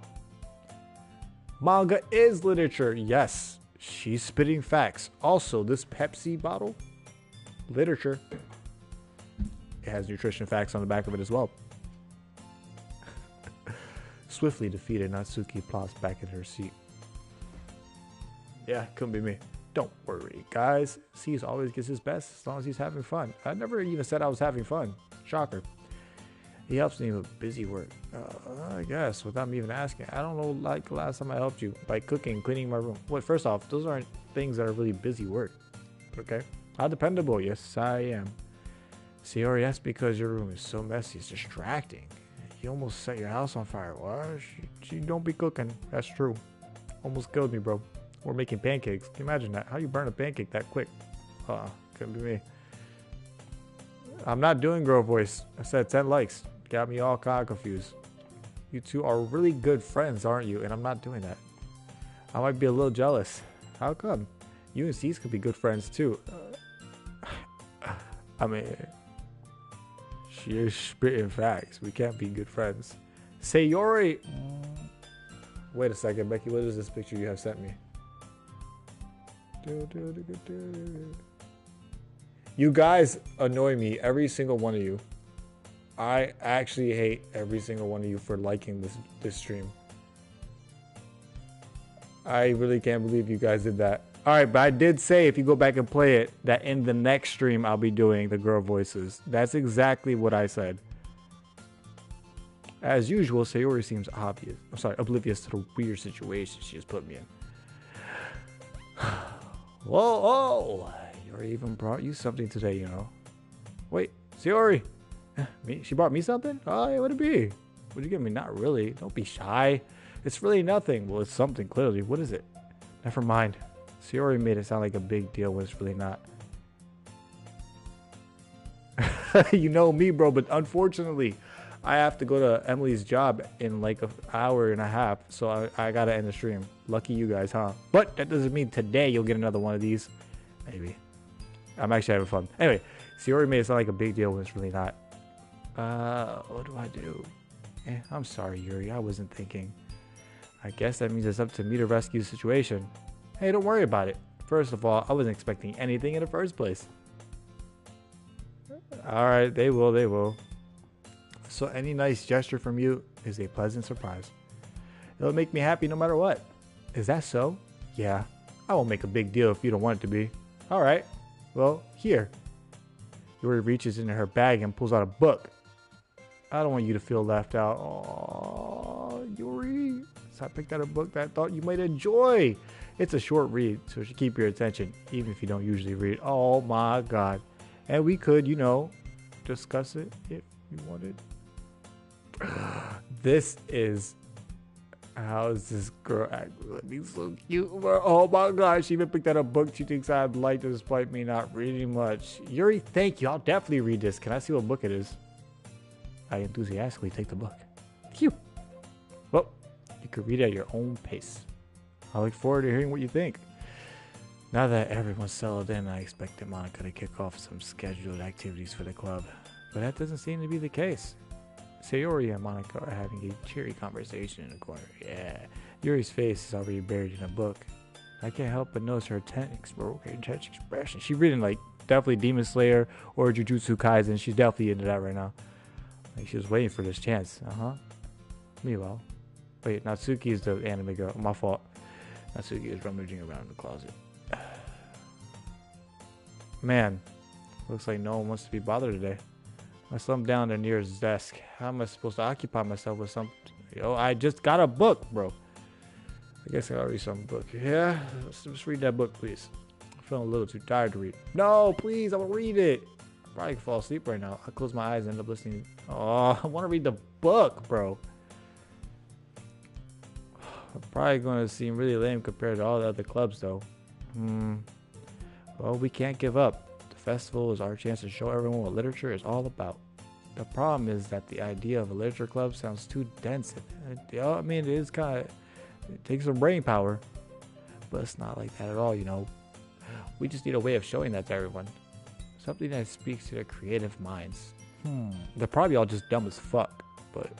Manga is literature, yes. She's spitting facts. Also, this Pepsi bottle, literature. It has nutrition facts on the back of it as well. Swiftly defeated, Natsuki plops back in her seat. Yeah, couldn't be me. Don't worry, guys. Cease always gets his best as long as he's having fun. I never even said I was having fun. Shocker. He helps me with busy work. I guess, without me even asking. I don't know, like the last time I helped you by cooking, cleaning my room. Well, first off, those aren't things that are really busy work. Okay? How dependable? Yes, I am. Sayori, that's because your room is so messy. It's distracting. You almost set your house on fire. What? She don't be cooking. That's true. Almost killed me, bro. We're making pancakes. Can you imagine that? How you burn a pancake that quick? Couldn't be me. I'm not doing girl voice. I said 10 likes. Got me all kind of confused. You two are really good friends, aren't you? And I'm not doing that. I might be a little jealous. How come? You and Cease could be good friends too. I mean, she is spitting facts. We can't be good friends. Sayori. Wait a second, Becky. What is this picture you have sent me? You guys annoy me, every single one of you. I actually hate every single one of you for liking this stream. I really can't believe you guys did that. Alright, but I did say if you go back and play it, that in the next stream I'll be doing the girl voices. That's exactly what I said. As usual, Sayori seems oblivious to the weird situation she has put me in. Whoa, Yuri even brought you something today, you know. Wait, Sayori. Me? She brought me something? Oh, yeah, what'd it be? What'd you give me? Not really. Don't be shy. It's really nothing. Well, it's something, clearly. What is it? Never mind. Sayori made it sound like a big deal when it's really not. You know me, bro, but unfortunately, I have to go to Emily's job in like an hour and a half, so I gotta end the stream. Lucky you guys, huh? But that doesn't mean today you'll get another one of these. Maybe. I'm actually having fun. Anyway, Sayori made it sound like a big deal when it's really not. What do I do? I'm sorry, Yuri. I wasn't thinking. I guess that means it's up to me to rescue the situation. Hey, don't worry about it. First of all, I wasn't expecting anything in the first place. Alright, they will. So any nice gesture from you is a pleasant surprise. It'll make me happy no matter what. Is that so? Yeah. I won't make a big deal if you don't want it to be. Alright. Well, here. Yuri reaches into her bag and pulls out a book. I don't want you to feel left out. Aww, Yuri. So I picked out a book that I thought you might enjoy. It's a short read, so it should keep your attention, even if you don't usually read. Oh my god. And we could, you know, discuss it if you wanted. This is... How is this girl acting so cute? Oh my gosh, she even picked out a book she thinks I'd like despite me not reading much. Yuri, thank you. I'll definitely read this. Can I see what book it is? I enthusiastically take the book. Cute. Well, you can read it at your own pace. I look forward to hearing what you think. Now that everyone's settled in, I expected Monica to kick off some scheduled activities for the club. But that doesn't seem to be the case. Sayori and Monica are having a cheery conversation in the corner. Yeah, Yuri's face is already buried in a book. I can't help but notice her intense expression. She's reading like definitely Demon Slayer or Jujutsu Kaisen. She's definitely into that right now. Like she was waiting for this chance. Meanwhile, wait, Natsuki is the anime girl. My fault. Natsuki is rummaging around in the closet. Man, Looks like no one wants to be bothered today. I slumped down there near his desk. How am I supposed to occupy myself with something? Yo, I just got a book, bro. I guess I gotta read some book. Yeah, let's just read that book, please. I'm feeling a little too tired to read. No, please, I will read it. I probably could fall asleep right now. I close my eyes and end up listening. Oh, I want to read the book, bro. I'm probably going to seem really lame compared to all the other clubs, though. Well, we can't give up. The festival is our chance to show everyone what literature is all about. The problem is that the idea of a literature club sounds too dense. I mean, it is kind of... It takes some brain power. But it's not like that at all, you know. We just need a way of showing that to everyone. Something that speaks to their creative minds. They're probably all just dumb as fuck. But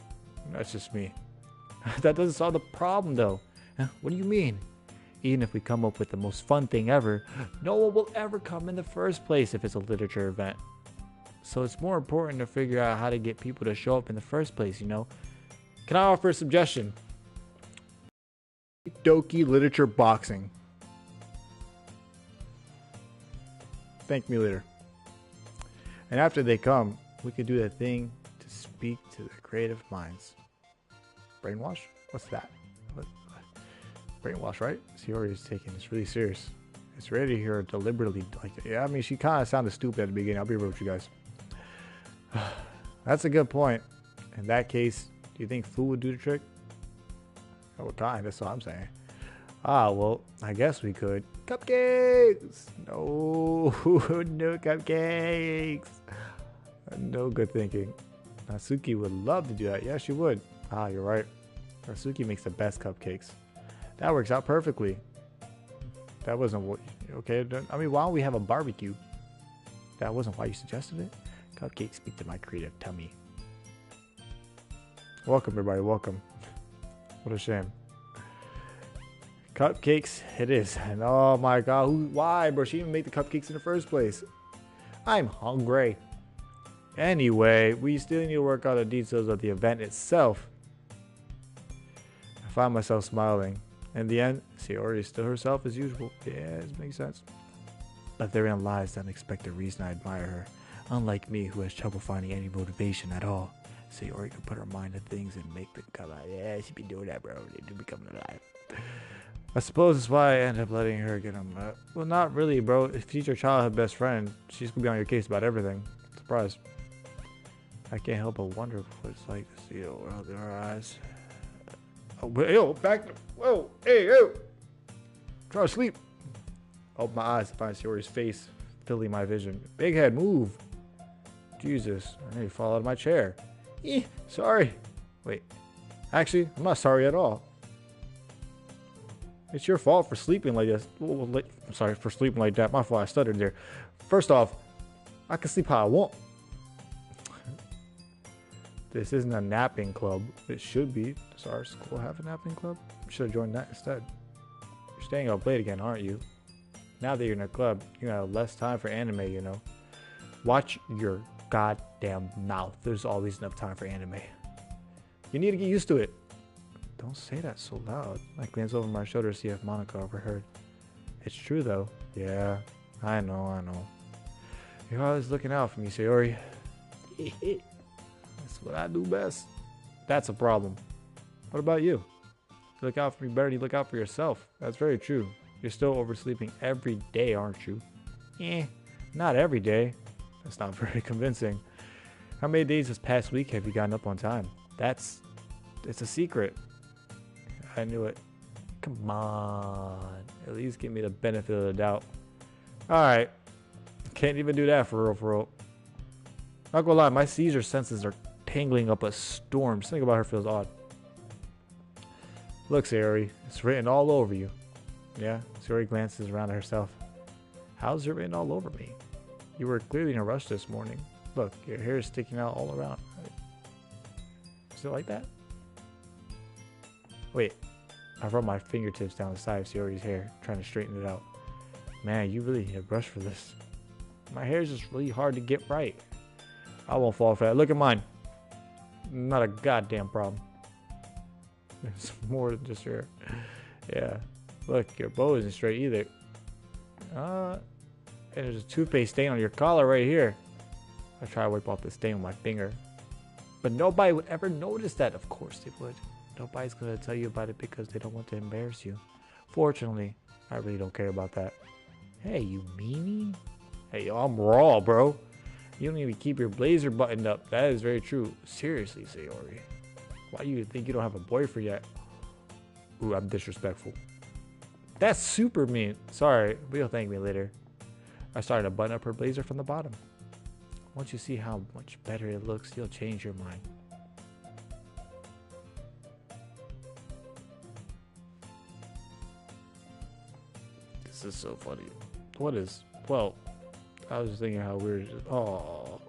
that's just me. That doesn't solve the problem, though. What do you mean? Even if we come up with the most fun thing ever, no one will ever come in the first place if it's a literature event. So it's more important to figure out how to get people to show up in the first place, you know? Can I offer a suggestion? Doki literature boxing. Thank me later. And after they come, we could do that thing to speak to their creative minds. Brainwash? What's that? What? Brainwash, right? Sayori is taking this really serious. It's ready to hear her deliberately like it. Yeah, I mean, she kind of sounded stupid at the beginning. I'll be real with you guys. That's a good point. In that case, do you think food would do the trick? Oh, kind. That's what I'm saying. Well, I guess we could. Cupcakes! No, no cupcakes. No good thinking. Natsuki would love to do that. Yeah, she would. You're right. Natsuki makes the best cupcakes. That works out perfectly. That wasn't what... Okay, I mean, why don't we have a barbecue? That wasn't why you suggested it? Cupcakes speak to my creative tummy. Welcome, everybody. Welcome. What a shame. Cupcakes, it is. And oh my god, why, bro? She even made the cupcakes in the first place. I'm hungry. Anyway, we still need to work out the details of the event itself. I find myself smiling. In the end, Sayori is still herself as usual. Yeah, it makes sense. But therein lies the unexpected reason I admire her. Unlike me, who has trouble finding any motivation at all, Sayori can put her mind to things and make them come out. Yeah, she be doing that, bro. They do be coming alive. I suppose that's why I end up letting her get them. Well, not really, bro. If she's your childhood best friend, she's gonna be on your case about everything. Surprise. I can't help but wonder what it's like to see the world in her eyes. Oh, yo, back. Whoa, hey, yo. Try to sleep. Open my eyes to find Sayori's face filling my vision. Big head, move. Jesus, I need to fall out of my chair. Sorry. Wait. Actually, I'm not sorry at all. It's your fault for sleeping like this. I'm sorry for sleeping like that. My fault. I stuttered there. First off, I can sleep how I want. This isn't a napping club. It should be. Does our school have a napping club? Should have joined that instead. You're staying up late again, aren't you? Now that you're in a club, you have less time for anime, you know. Watch your goddamn mouth. There's always enough time for anime. You need to get used to it. Don't say that so loud. I glance over my shoulder to see if Monica overheard. It's true, though. Yeah, I know. You're always looking out for me, Sayori. That's what I do best. That's a problem. What about you? You look out for me better than you look out for yourself. That's very true. You're still oversleeping every day, aren't you? Not every day. That's not very convincing. How many days this past week have you gotten up on time? It's a secret. I knew it. Come on. At least give me the benefit of the doubt. Alright. Can't even do that for real. Not gonna lie, my seizure senses are tangling up a storm. Something about her feels odd. Look, Sayori, it's written all over you. Yeah, Sayori glances around at herself. How's it written all over me? You were clearly in a rush this morning. Look, your hair is sticking out all around. Is it like that? Wait, I rub my fingertips down the side of Sayori's hair, trying to straighten it out. Man, you really need a brush for this. My hair is just really hard to get right. I won't fall for that. Look at mine. Not a goddamn problem. It's more than just your hair. Yeah. Look, your bow isn't straight either. And there's a toothpaste stain on your collar right here. I try to wipe off the stain with my finger. But nobody would ever notice that. Of course they would. Nobody's going to tell you about it because they don't want to embarrass you. Fortunately, I really don't care about that. Hey, you meanie? Hey, yo, I'm raw, bro. You don't even keep your blazer buttoned up. That is very true. Seriously, Sayori. Why do you think you don't have a boyfriend yet? Ooh, I'm disrespectful. That's super mean. Sorry, but you'll thank me later. I started to button up her blazer from the bottom. Once you see how much better it looks, you'll change your mind. This is so funny. What is? Well, I was just thinking how weird. Oh,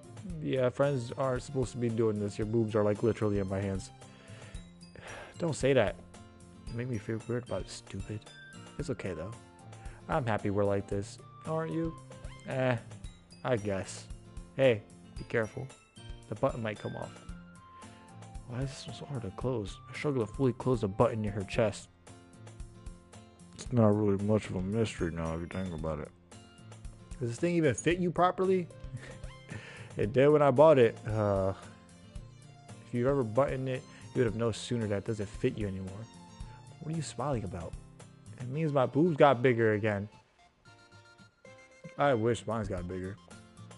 yeah, friends aren't supposed to be doing this. Your boobs are like literally in my hands. Don't say that. You make me feel weird about it, stupid. It's okay though. I'm happy we're like this. Aren't you? I guess. Hey, be careful. The button might come off. Why is this so hard to close? I struggle to fully close the button near her chest. It's not really much of a mystery now if you think about it. Does this thing even fit you properly? It did when I bought it. If you ever buttoned it, you would have known sooner that it doesn't fit you anymore. What are you smiling about? It means my boobs got bigger again. I wish mine's got bigger.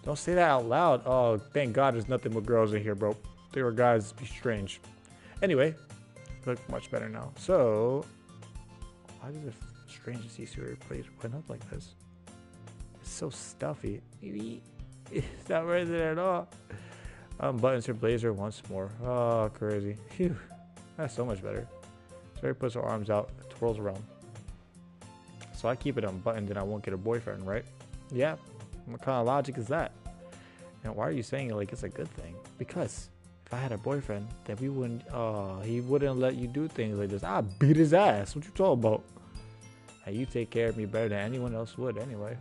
Don't say that out loud. Oh, thank God there's nothing but girls in here, bro. If they were guys, it'd be strange. Anyway, look much better now. So, why does it feel strange to see Sayori blazer put up like this? It's so stuffy. It's not right there at all. Buttons her blazer once more. Oh, crazy. Phew. That's so much better. Sayori puts her arms out, twirls around. So I keep it unbuttoned and I won't get a boyfriend, right? Yeah. What kind of logic is that? And why are you saying it like it's a good thing? Because if I had a boyfriend, then we wouldn't. He wouldn't let you do things like this. I'd beat his ass. What you talking about? Hey, you take care of me better than anyone else would anyway.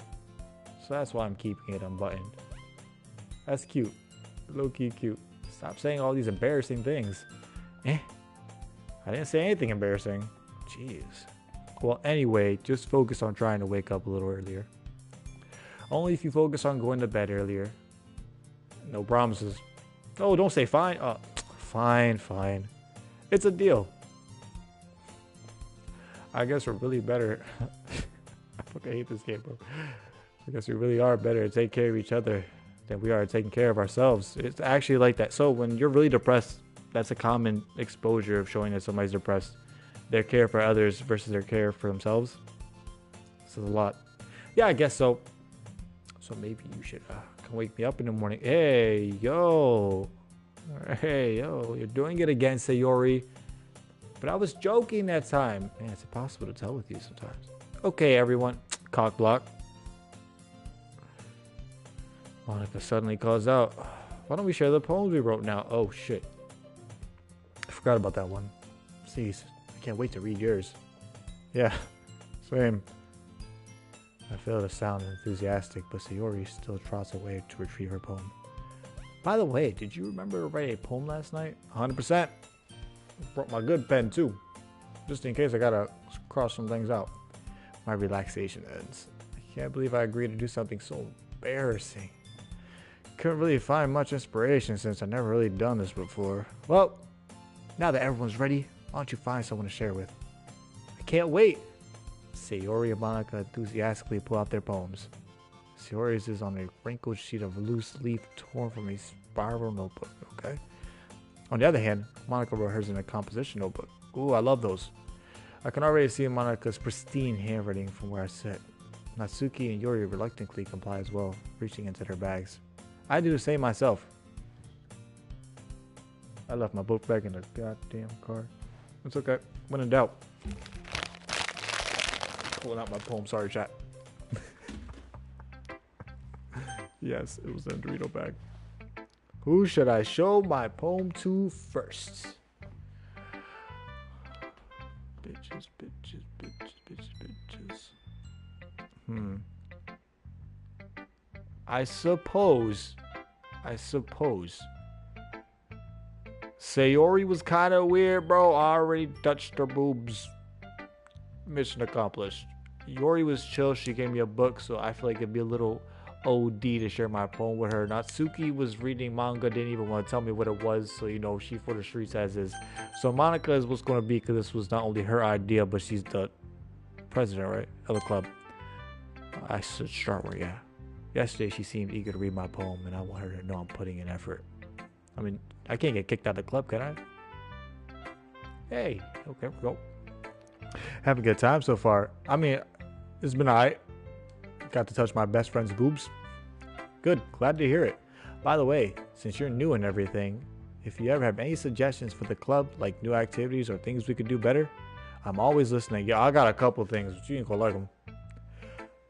So that's why I'm keeping it unbuttoned. That's cute. Low-key cute. Stop saying all these embarrassing things. I didn't say anything embarrassing. Jeez. Well, anyway, just focus on trying to wake up a little earlier. Only if you focus on going to bed earlier. No promises. Oh, don't say fine. Fine. It's a deal. I guess we're really better. I fucking hate this game, bro. I guess we really are better to take care of each other than we are taking care of ourselves. It's actually like that. So when you're really depressed, that's a common exposure of showing that somebody's depressed. Their care for others versus their care for themselves. This is a lot. Yeah, I guess so. So maybe you should come wake me up in the morning. Hey, yo. You're doing it again, Sayori. But I was joking that time. Man, it's impossible to tell with you sometimes. Okay, everyone. Cock block. Monica suddenly calls out. Why don't we share the poems we wrote now? Oh, shit. I forgot about that one. Jeez. I can't wait to read yours. Yeah. Same. I feel to sound enthusiastic, but Sayori still trots away to retrieve her poem. By the way, did you remember to write a poem last night? 100%. Brought my good pen too, just in case I gotta cross some things out. My relaxation ends. I can't believe I agreed to do something so embarrassing. Couldn't really find much inspiration since I've never really done this before. Well, now that everyone's ready, why don't you find someone to share with? I can't wait. Sayori and Monica enthusiastically pull out their poems. Sayori's is on a wrinkled sheet of loose leaf torn from a spiral notebook, okay? On the other hand, Monica wrote hers in a composition notebook. Ooh, I love those. I can already see Monica's pristine handwriting from where I sit. Natsuki and Yori reluctantly comply as well, reaching into their bags. I do the same myself. I left my book bag in the goddamn car. It's okay. When in doubt. Pulling out my poem. Sorry, chat. Yes, it was in the Dorito bag. Who should I show my poem to first? Bitches. I suppose. Sayori was kind of weird, bro. I already touched her boobs. Mission accomplished. Yori was chill. She gave me a book, so I feel like it'd be a little OD to share my poem with her. Natsuki was reading manga, didn't even want to tell me what it was, so she for the streets as is. So Monica is what's going to be, because this was not only her idea, but she's the president, right, of the club. I should start where, yeah. Yesterday she seemed eager to read my poem, and I want her to know I'm putting in effort. I mean, I can't get kicked out of the club, can I? Hey, okay, go. Having a good time so far. I mean, it's been alright. Got to touch my best friend's boobs. Good, glad to hear it. By the way, since you're new and everything, if you ever have any suggestions for the club, like new activities or things we could do better, I'm always listening. Yeah, I got a couple things, but you ain't gonna like them.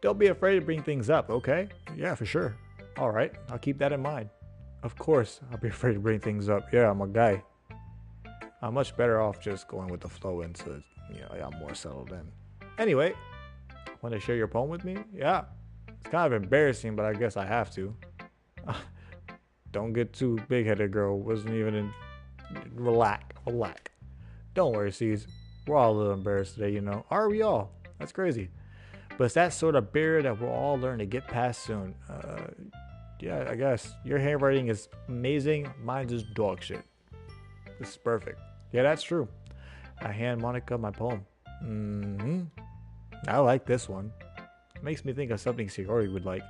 Don't be afraid to bring things up, okay? Yeah, for sure. Alright, I'll keep that in mind. Of course, I'll be afraid to bring things up. Yeah, I'm a guy. I'm much better off just going with the flow into, I'm more settled in. Anyway, want to share your poem with me? Yeah. It's kind of embarrassing, but I guess I have to. Don't get too big-headed, girl. Wasn't even in... Relax. Don't worry, C's. We're all a little embarrassed today, Are we all? That's crazy. But it's that sort of barrier that we'll all learn to get past soon. Yeah, I guess. Your handwriting is amazing. Mine's just dog shit. This is perfect. Yeah, that's true. I hand Monica my poem. I like this one. It makes me think of something Shiori would like.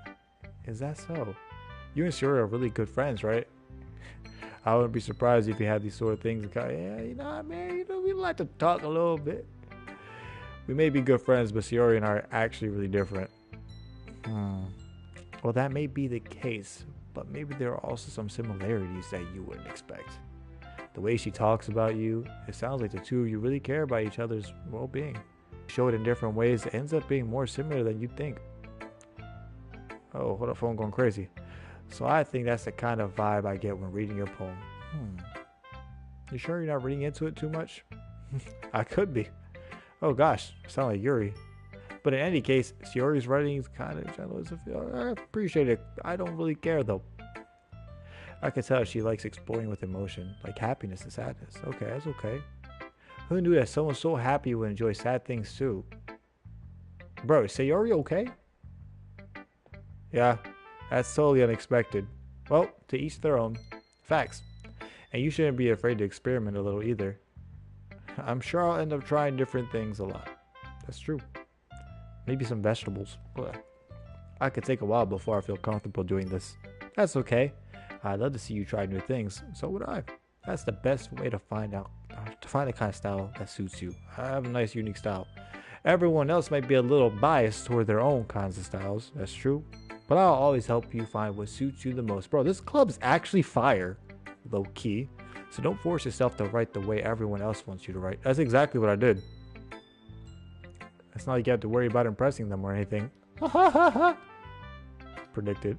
Is that so? You and Shiori are really good friends, right? I wouldn't be surprised if you had these sort of things. Yeah, man, we like to talk a little bit. We may be good friends, but Shiori and I are actually really different. Well, that may be the case, but maybe there are also some similarities that you wouldn't expect. The way she talks about you, it sounds like the two of you really care about each other's well-being. Show it in different ways, it ends up being more similar than you'd think. Oh, hold up, phone going crazy. So I think that's the kind of vibe I get when reading your poem. You sure you're not reading into it too much? I could be. Oh gosh, I sound like Yuri. But in any case, Shiori's writing is kind of jealous. I appreciate it. I don't really care though. I can tell she likes exploring with emotion, like happiness and sadness. Okay, that's okay. Who knew that someone so happy would enjoy sad things too? Bro, is Sayori okay? Yeah, that's totally unexpected. Well, to each their own. Facts. And you shouldn't be afraid to experiment a little either. I'm sure I'll end up trying different things a lot. That's true. Maybe some vegetables. I could take a while before I feel comfortable doing this. That's okay. I'd love to see you try new things. So would I. That's the best way to find the kind of style that suits you. I have a nice, unique style. Everyone else might be a little biased toward their own kinds of styles. That's true. But I'll always help you find what suits you the most. Bro, this club's actually fire. Low key. So don't force yourself to write the way everyone else wants you to write. That's exactly what I did. It's not like you have to worry about impressing them or anything. Predicted.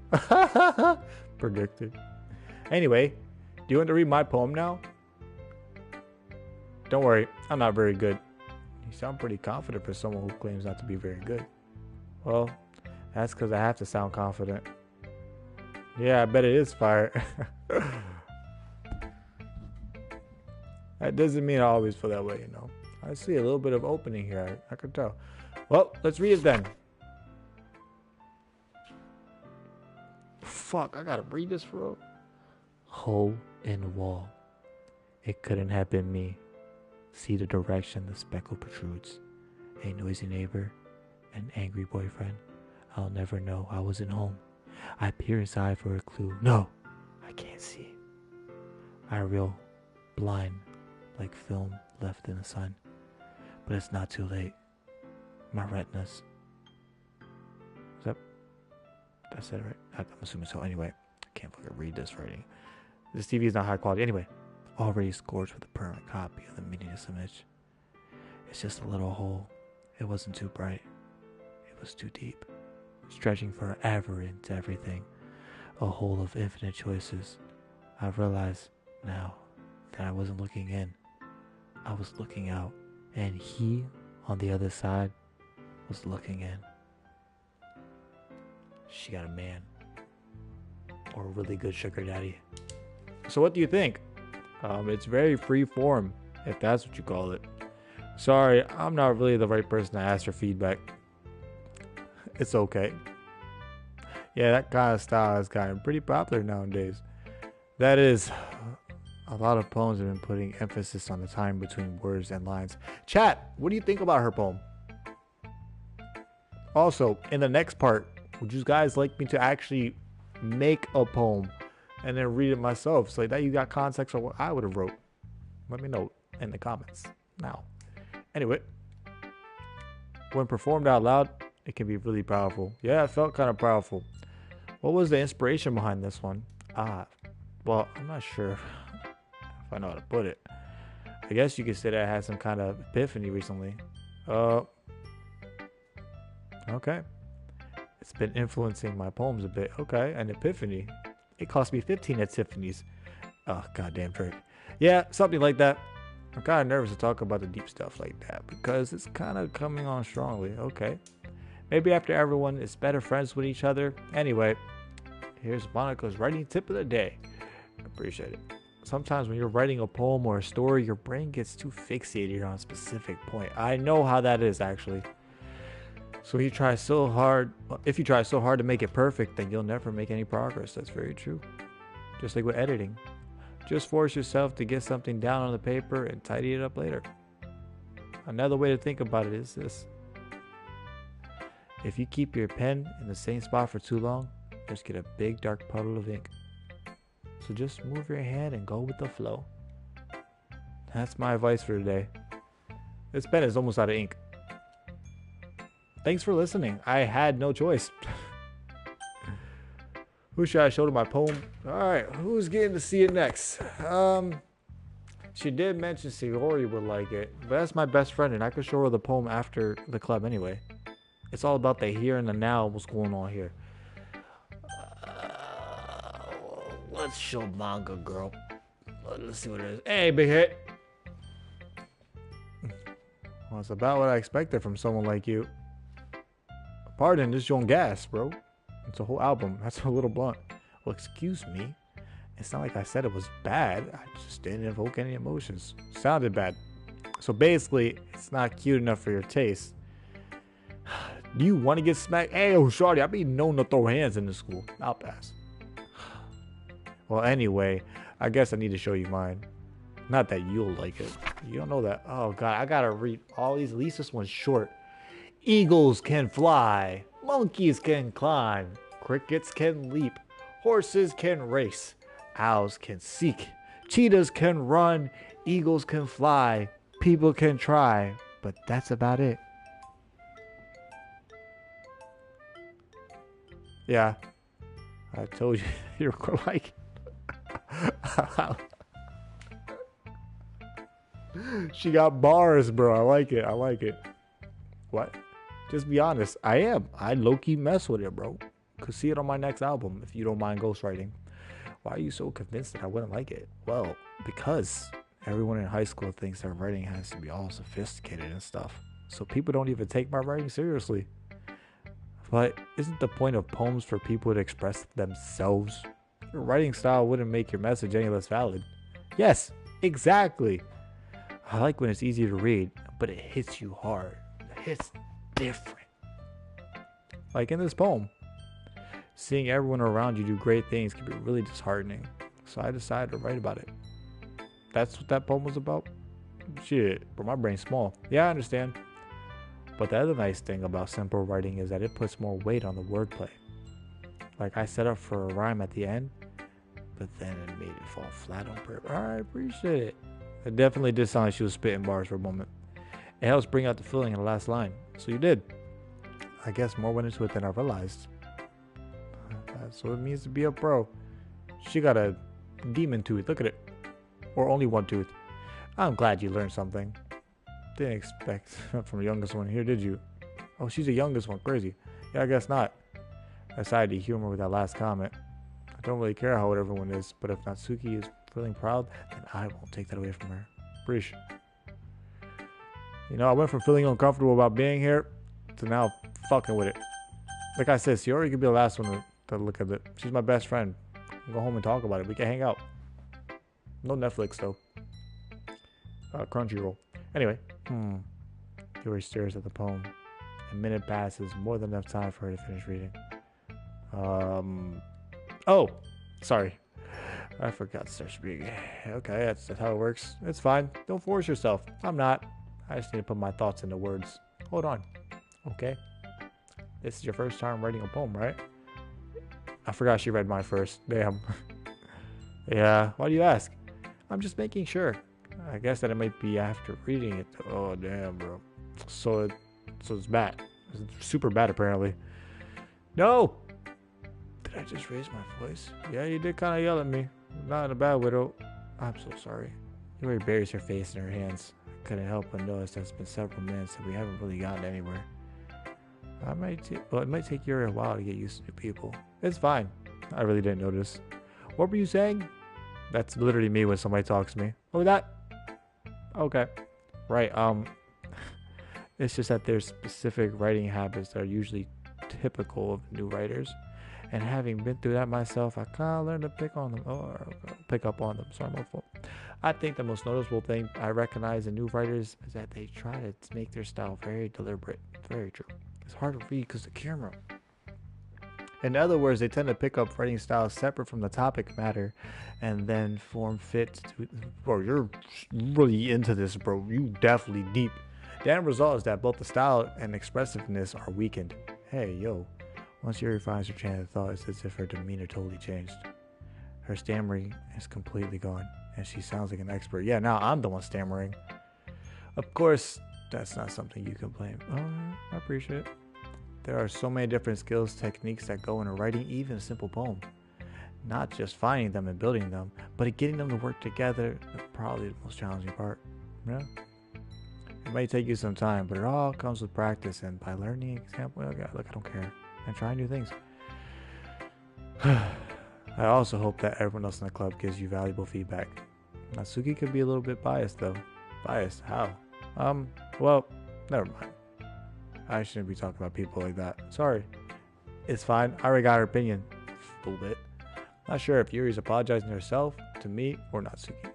Predicted. Anyway, do you want to read my poem now? Don't worry, I'm not very good. You sound pretty confident for someone who claims not to be very good. Well, that's because I have to sound confident. Yeah, I bet it is fire. That doesn't mean I always feel that way, I see a little bit of opening here. I can tell. Well, let's read it then. Fuck, I gotta read this, bro. Hole in the wall. It couldn't have been me. See the direction the speckle protrudes. A noisy neighbor, an angry boyfriend. I'll never know I wasn't home. I peer inside for a clue. No, I can't see. I reel blind like film left in the sun. But it's not too late. My retinas. That's it, right? I'm assuming so. Anyway, I can't fucking read this writing. This TV is not high quality. Anyway, already scorched with a permanent copy of the meaningless image. It's just a little hole. It wasn't too bright. It was too deep. Stretching forever into everything. A hole of infinite choices. I realize now that I wasn't looking in. I was looking out. And he, on the other side, was looking in. She got a man. Or a really good sugar daddy. So what do you think? It's very free form, if that's what you call it. Sorry, I'm not really the right person to ask for feedback. It's okay. Yeah, that kind of style has gotten pretty popular nowadays. That is, a lot of poems have been putting emphasis on the time between words and lines. Chat, what do you think about her poem? Also, in the next part, would you guys like me to actually make a poem and then read it myself so that you got context of what I would have wrote? Let me know in the comments now. Anyway, when performed out loud, it can be really powerful. Yeah, it felt kind of powerful. What was the inspiration behind this one? Well, I'm not sure if I know how to put it. I guess you could say that I had some kind of epiphany recently. Okay. It's been influencing my poems a bit. Okay, an epiphany. It cost me 15 at Tiffany's. Oh, goddamn trick. Yeah, something like that. I'm kind of nervous to talk about the deep stuff like that because it's kind of coming on strongly. Okay. Maybe after everyone is better friends with each other. Anyway, here's Monica's writing tip of the day. Appreciate it. Sometimes when you're writing a poem or a story, your brain gets too fixated on a specific point. I know how that is, actually. So you try so hard. If you try so hard to make it perfect, then you'll never make any progress. That's very true. Just like with editing. Just force yourself to get something down on the paper and tidy it up later. Another way to think about it is this. If you keep your pen in the same spot for too long, you just get a big dark puddle of ink. So just move your hand and go with the flow. That's my advice for today. This pen is almost out of ink. Thanks for listening. I had no choice. Who should I show to my poem? Alright, who's getting to see it next? She did mention Sayori would like it, but that's my best friend and I could show her the poem after the club anyway. It's all about the here and the now, what's going on here. Let's show manga, girl. Let's see what it is. Hey, big hit. Well, it's about what I expected from someone like you. Pardon, this is on gas, bro. It's a whole album. That's a little blunt. Well, excuse me. It's not like I said it was bad. I just didn't evoke any emotions. Sounded bad. So basically, it's not cute enough for your taste. Do you want to get smacked? Hey, oh, shorty, I be known to throw hands in the school. I'll pass. Well, anyway, I guess I need to show you mine. Not that you'll like it. You don't know that. Oh, God, I gotta read all these. At least this one's short. Eagles can fly. Monkeys can climb. Crickets can leap. Horses can race. Owls can seek. Cheetahs can run. Eagles can fly. People can try. But that's about it. Yeah. I told you you were like... She got bars, bro. I like it. I like it. What? Just be honest. I am. I low-key mess with it, bro. Could see it on my next album if you don't mind ghostwriting. Why are you so convinced that I wouldn't like it? Well, because everyone in high school thinks their writing has to be all sophisticated and stuff. So people don't even take my writing seriously. But isn't the point of poems for people to express themselves? Your writing style wouldn't make your message any less valid. Yes, exactly. I like when it's easy to read, but it hits you hard. It hits different. Like in this poem, seeing everyone around you do great things can be really disheartening. So I decided to write about it. That's what that poem was about? Shit, but my brain's small. Yeah, I understand. But the other nice thing about simple writing is that it puts more weight on the wordplay. Like I set up for a rhyme at the end, but then it made it fall flat on purpose. Alright, appreciate it. It definitely did sound like she was spitting bars for a moment. It helps bring out the feeling in the last line. So you did. I guess more went into it than I realized. That's what it means to be a pro. She got a demon tooth. Look at it. Or only one tooth. I'm glad you learned something. Didn't expect from the youngest one here, did you? Oh, she's the youngest one. Crazy. Yeah, I guess not. I decided to humor with that last comment. I don't really care how old everyone is, but if Natsuki is feeling proud, then I won't take that away from her. Preach. You know, I went from feeling uncomfortable about being here to now fucking with it. Like I said, Sayori could be the last one to look at it. She's my best friend. Go home and talk about it. We can hang out. No Netflix, though. Crunchyroll. Anyway. Yuri stares at the poem. A minute passes, more than enough time for her to finish reading. Oh, sorry. I forgot to start speaking. Okay, that's how it works. It's fine. Don't force yourself. I'm not. I just need to put my thoughts into words. Hold on. Okay. This is your first time writing a poem, right? I forgot she read mine first. Damn. Yeah, why do you ask? I'm just making sure. I guess that it might be after reading it. Oh, damn, bro. So it's bad. It's super bad, apparently. No! Did I just raise my voice? Yeah, you did kind of yell at me. Not in a bad way, though. I'm so sorry. Yuri buries her face in her hands. I couldn't help but notice that it's been several minutes and we haven't really gotten anywhere. It might take Yuri a while to get used to new people. It's fine. I really didn't notice. What were you saying? That's literally me when somebody talks to me. Oh, that? Okay. Right, it's just that there's specific writing habits that are usually typical of new writers. And having been through that myself, I kind of learned to pick up on them. Sorry, my fault. I think the most noticeable thing I recognize in new writers is that they try to make their style very deliberate. Very true. It's hard to read because of the camera. In other words, they tend to pick up writing styles separate from the topic matter and then form fit to... Bro, you're really into this, bro. You definitely deep. The end result is that both the style and expressiveness are weakened. Hey, yo. Once Yuri finds her train of thought, it's as if her demeanor totally changed. Her stammering is completely gone, and she sounds like an expert. Yeah, now I'm the one stammering. Of course, that's not something you can blame. Oh, I appreciate it. There are so many different skills, techniques that go into writing even a simple poem. Not just finding them and building them, but getting them to work together is probably the most challenging part. Yeah. It might take you some time, but it all comes with practice and by learning example. Look, I don't care. And trying new things. I also hope that everyone else in the club gives you valuable feedback. Natsuki could be a little bit biased though. Biased? How? Well, never mind. I shouldn't be talking about people like that. Sorry. It's fine. I already got her opinion. A little bit. Not sure if Yuri's apologizing to herself, to me, or Natsuki.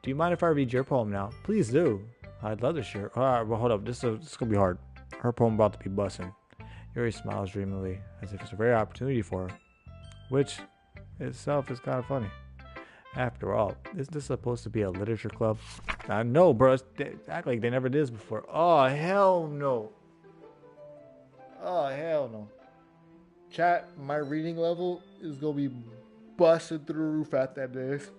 Do you mind if I read your poem now? Please do. I'd love to share. Alright, well, hold up. This is gonna be hard. Her poem about to be bussin'. Yuri smiles dreamily, as if it's a rare opportunity for her. Which, itself, is kind of funny. After all, isn't this supposed to be a literature club? I know, bro. They act like they never did this before. Oh, hell no. Oh, hell no. Chat, my reading level is going to be busted through the roof at that days.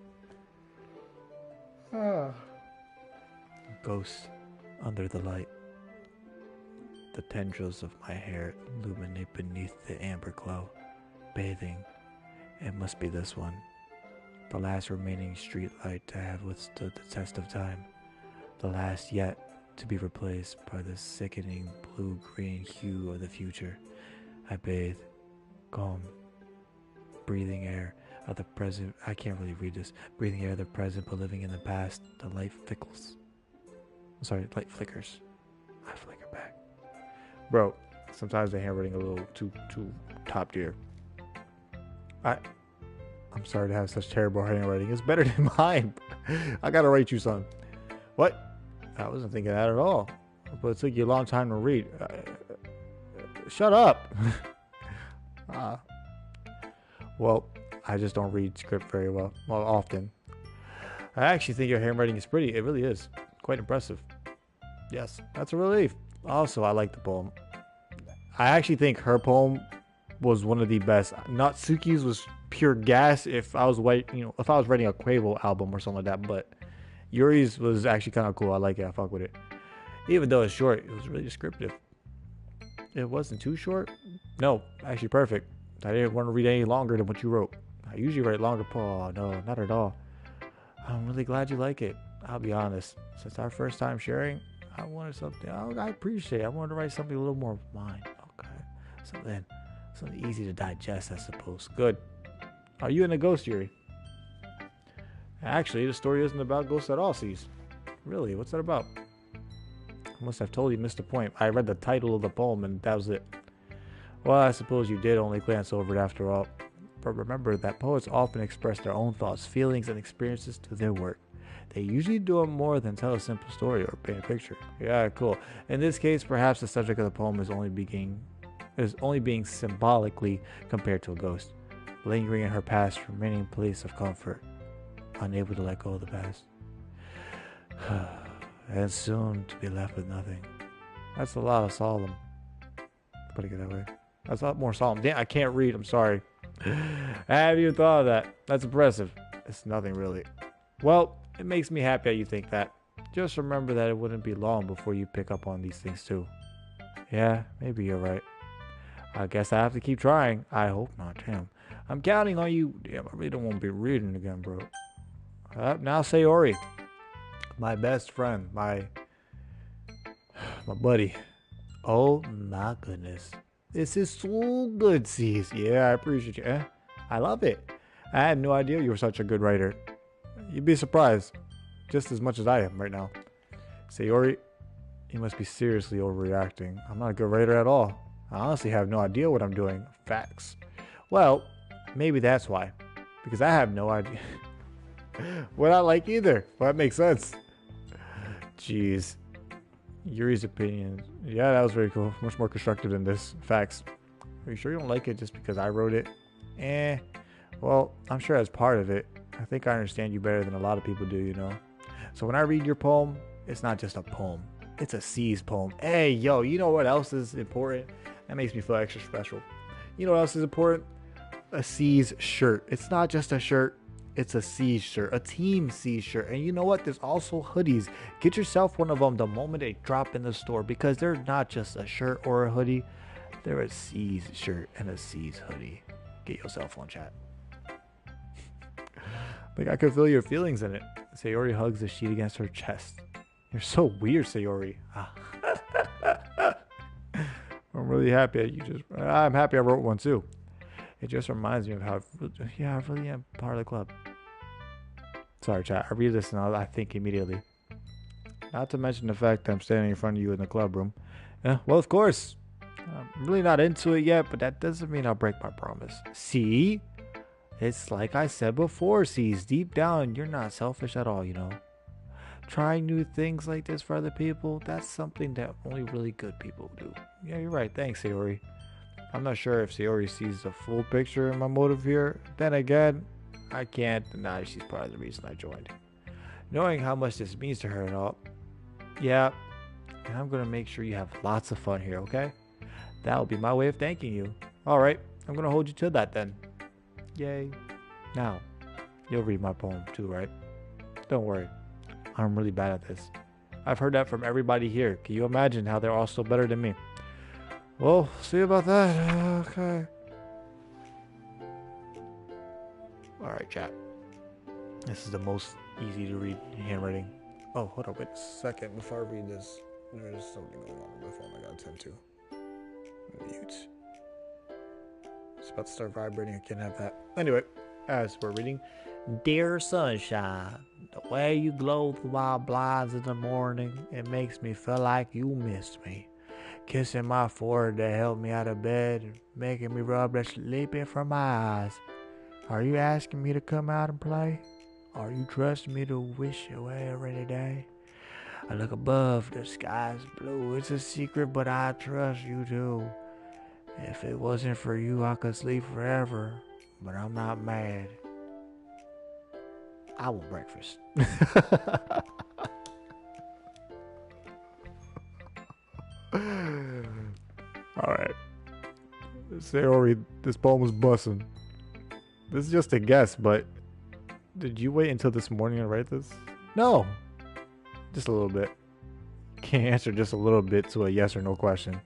Ghost under the light. The tendrils of my hair illuminate beneath the amber glow. Bathing. It must be this one. The last remaining street light to have withstood the test of time. The last yet to be replaced by the sickening blue-green hue of the future. I bathe. Calm. Breathing air of the present. I can't really read this. Breathing air of the present but living in the past. The light flickers. Light flickers. I flicker back. Bro, sometimes the handwriting a little too top tier. I'm sorry to have such terrible handwriting. It's better than mine. I gotta write you some. What? I wasn't thinking that at all. But it took you a long time to read. Shut up. Well, I just don't read script very well often. I actually think your handwriting is pretty. It really is. Quite impressive. Yes, that's a relief. Also, I like the poem. I actually think her poem was one of the best. Natsuki's was pure gas if I was writing a Quavo album or something like that, but Yuri's was actually kind of cool. I like it. I fuck with it. Even though it's short, it was really descriptive. It wasn't too short. No, actually perfect. I didn't want to read any longer than what you wrote. I usually write longer. Oh, no, not at all. I'm really glad you like it. I'll be honest. Since our first time sharing, I wanted something. I appreciate it. I wanted to write something a little more of mine. Okay. Something easy to digest, I suppose. Good. Are you in a ghost, Yuri? Actually, the story isn't about ghosts at all, Cease. Really? What's that about? I must have totally missed the point. I read the title of the poem and that was it. Well, I suppose you did only glance over it after all. But remember that poets often express their own thoughts, feelings, and experiences to their work. They usually do it more than tell a simple story or paint a picture. Yeah, cool. In this case, perhaps the subject of the poem is only beginning is only being symbolically compared to a ghost, lingering in her past, remaining place of comfort, unable to let go of the past. And soon to be left with nothing. That's a lot of solemn. Putting it that way. That's a lot more solemn. Damn, I can't read. I'm sorry. I haven't even thought of that. That's impressive. It's nothing really. Well, it makes me happy that you think that. Just remember that it wouldn't be long before you pick up on these things too. Yeah, maybe you're right. I guess I have to keep trying. I hope not. Damn. I'm counting on you. Damn, I really don't want to be reading again, bro. Now Sayori. My best friend. My buddy. Oh my goodness. This is so good, C's. Yeah, I appreciate you. I love it. I had no idea you were such a good writer. You'd be surprised. Just as much as I am right now. Sayori, you must be seriously overreacting. I'm not a good writer at all. I honestly have no idea what I'm doing. Facts. Well, maybe that's why. Because I have no idea what I like either. Well, that makes sense. Jeez. Yuri's opinion. Yeah, that was very cool. Much more constructive than this. Facts. Are you sure you don't like it just because I wrote it? Well, I'm sure as part of it. I think I understand you better than a lot of people do, you know? So when I read your poem, it's not just a poem. It's a C's poem. Hey, yo, you know what else is important? That makes me feel extra special. You know what else is important? A C's shirt. It's not just a shirt. It's a C's shirt. A team C's shirt. And you know what? There's also hoodies. Get yourself one of them the moment they drop in the store because they're not just a shirt or a hoodie. They're a C's shirt and a C's hoodie. Get yourself one, chat. Like I could feel your feelings in it. Sayori hugs the sheet against her chest. You're so weird, Sayori. I'm really happy I'm happy I wrote one too. It just reminds me of how, I really am part of the club. Sorry, chat. I read this and I think immediately. Not to mention the fact that I'm standing in front of you in the club room. Yeah, well, of course. I'm really not into it yet, but that doesn't mean I'll break my promise. See? It's like I said before, C's. Deep down, you're not selfish at all, you know? Trying new things like this for other people, that's something that only really good people do. Yeah, you're right. Thanks, Sayori. I'm not sure if Sayori sees the full picture in my motive here. Then again, I can't deny she's part of the reason I joined. Knowing how much this means to her and all. Yeah, and I'm going to make sure you have lots of fun here, okay? That'll be my way of thanking you. Alright, I'm going to hold you to that then. Yay. Now, you'll read my poem too, right? Don't worry. I'm really bad at this. I've heard that from everybody here. Can you imagine how they're all still better than me? Well, see about that. Okay. Alright, chat. This is the most easy to read handwriting. Oh, hold on, wait a second. Before I read this, there's something going on with my phone I gotta attend to. Mute. It's about to start vibrating. I can't have that. Anyway, as we're reading, Dear sunshine, the way you glow through my blinds in the morning, it makes me feel like you missed me. Kissing my forehead to help me out of bed, making me rub the sleeping from my eyes. Are you asking me to come out and play? Are you trusting me to wish away a rainy day? I look above, the sky's blue. It's a secret, but I trust you too. If it wasn't for you, I could sleep forever, but I'm not mad. I want breakfast. Alright. Sayori, this poem was bussin'. This is just a guess, but did you wait until this morning to write this? No. Just a little bit. Can't answer just a little bit to a yes or no question.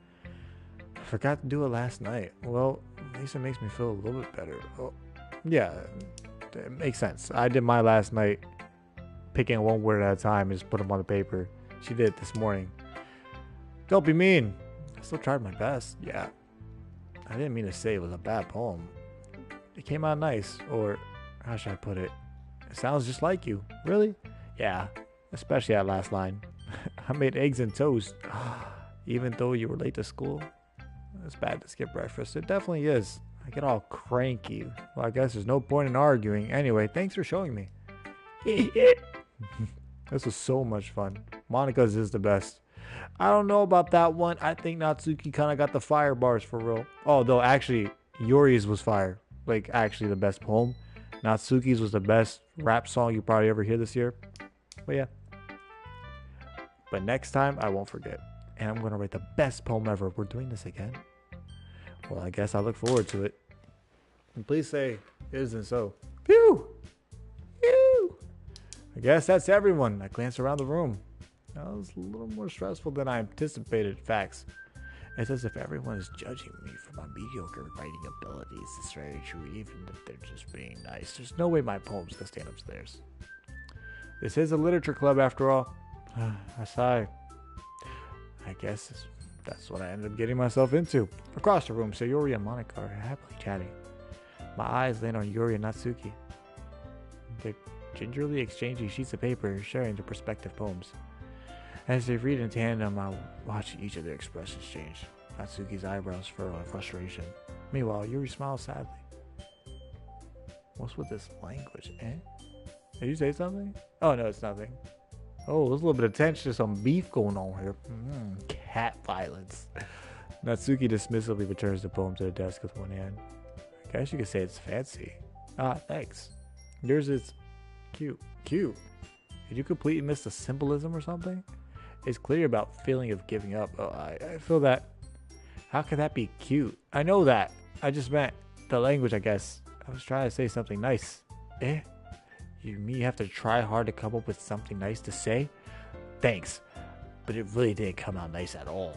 I forgot to do it last night. Well, at least it makes me feel a little bit better. Oh, yeah, it makes sense. I did mine last night, picking one word at a time and just put them on the paper. She did it this morning. Don't be mean. I still tried my best. Yeah. I didn't mean to say it was a bad poem. It came out nice, or how should I put it? It sounds just like you. Really? Yeah, especially that last line. I made eggs and toast, even though you were late to school. It's bad to skip breakfast. It definitely is. I get all cranky. Well, I guess there's no point in arguing. Anyway, thanks for showing me. This was so much fun. Monica's is the best. I don't know about that one. I think Natsuki kind of got the fire bars for real. Oh, though actually, Yuri's was fire. Like, actually, the best poem. Natsuki's was the best rap song you probably ever hear this year. But yeah. But next time, I won't forget. And I'm going to write the best poem ever. We're doing this again. Well, I guess I look forward to it. And please say it isn't so. Phew! Phew! I guess that's everyone. I glanced around the room. That was a little more stressful than I anticipated. Facts. It's as if everyone is judging me for my mediocre writing abilities. It's very true, even if they're just being nice. There's no way my poems can stand up to theirs. This is a literature club after all. I sigh. I guess that's what I ended up getting myself into. Across the room, Sayori and Monica are happily chatting. My eyes land on Yuri and Natsuki. They're gingerly exchanging sheets of paper, sharing their respective poems. As they read in tandem, I watch each of their expressions change. Natsuki's eyebrows furrow in frustration. Meanwhile, Yuri smiles sadly. What's with this language, eh? Did you say something? Oh, no, it's nothing. Oh, there's a little bit of tension, some beef going on here. Cat violence. Natsuki dismissively returns the poem to the desk with one hand. I guess you could say it's fancy. Ah, thanks. Yours is cute. Cute? Did you completely miss the symbolism or something? It's clear about feeling of giving up. Oh, I feel that. How could that be cute? I know that. I just meant the language, I guess. I was trying to say something nice. Eh? You mean you have to try hard to come up with something nice to say? Thanks. But it really didn't come out nice at all.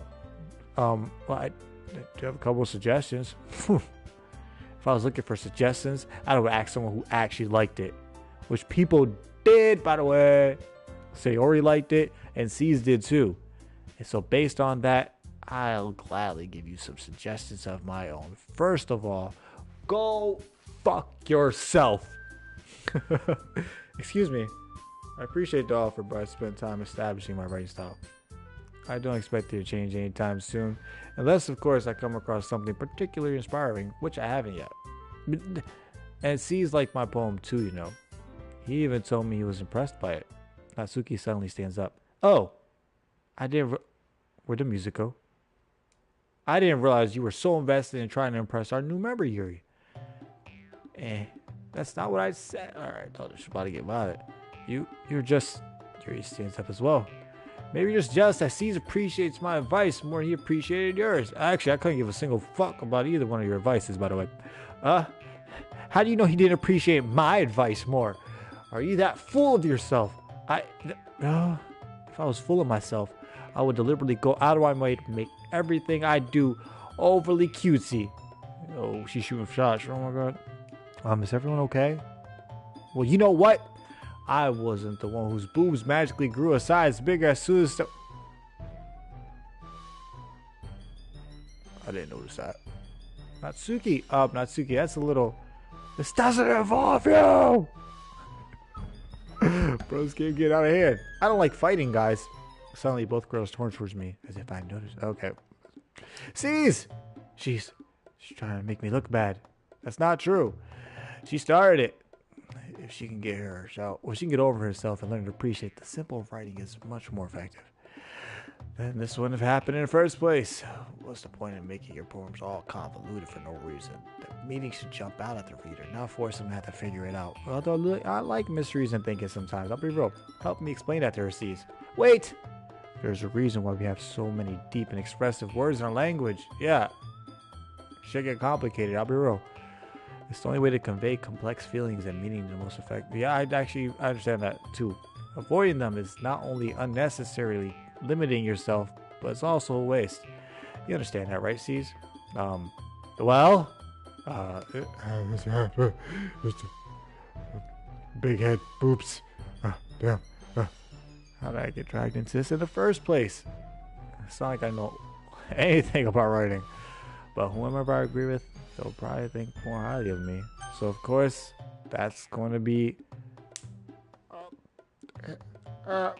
Well, I do have a couple of suggestions. If I was looking for suggestions, I would ask someone who actually liked it. Which people did, by the way. Sayori liked it, and C's did too. And so based on that, I'll gladly give you some suggestions of my own. First of all, go fuck yourself. Excuse me. I appreciate the offer, but I spent time establishing my writing style. I don't expect it to change anytime soon, unless, of course, I come across something particularly inspiring, which I haven't yet. And C's like my poem too, you know. He even told me he was impressed by it. Natsuki suddenly stands up. Oh, where'd the music go? I didn't realize you were so invested in trying to impress our new member, Yuri. That's not what I said. Alright, I was about to get mad at it. You're just... Yuri stands up as well. Maybe you're just jealous that C's appreciates my advice more than he appreciated yours. Actually, I couldn't give a single fuck about either one of your advices, by the way. How do you know he didn't appreciate my advice more? Are you that full of yourself? If I was full of myself, I would deliberately go out of my way to make everything I do overly cutesy. Oh, she's shooting shots. Oh my god. Is everyone okay? Well, you know what? I wasn't the one whose boobs magically grew a size bigger as soon as I didn't notice that. Natsuki, that's a little... This doesn't involve you! Bros can't get out of hand. I don't like fighting, guys. Suddenly, both girls turn towards me, as if I noticed. Okay. Cease! She's trying to make me look bad. That's not true. She started it. If she can get she can get over herself and learn to appreciate the simple writing is much more effective. Then this wouldn't have happened in the first place. What's the point in making your poems all convoluted for no reason? The meaning should jump out at the reader, not force them to have to figure it out. Although I like mysteries and thinking sometimes. I'll be real. Help me explain that to her, C's. Wait! There's a reason why we have so many deep and expressive words in our language. Yeah. Should get complicated, I'll be real. It's the only way to convey complex feelings and meaning the most effective. Yeah, I understand that too. Avoiding them is not only unnecessarily limiting yourself, but it's also a waste. You understand that, right, C's? Well? Big head, boobs. Damn. How did I get dragged into this in the first place? It's not like I know anything about writing. But whoever I agree with, they'll probably think more highly of me. So, of course, that's going to be... goddamn.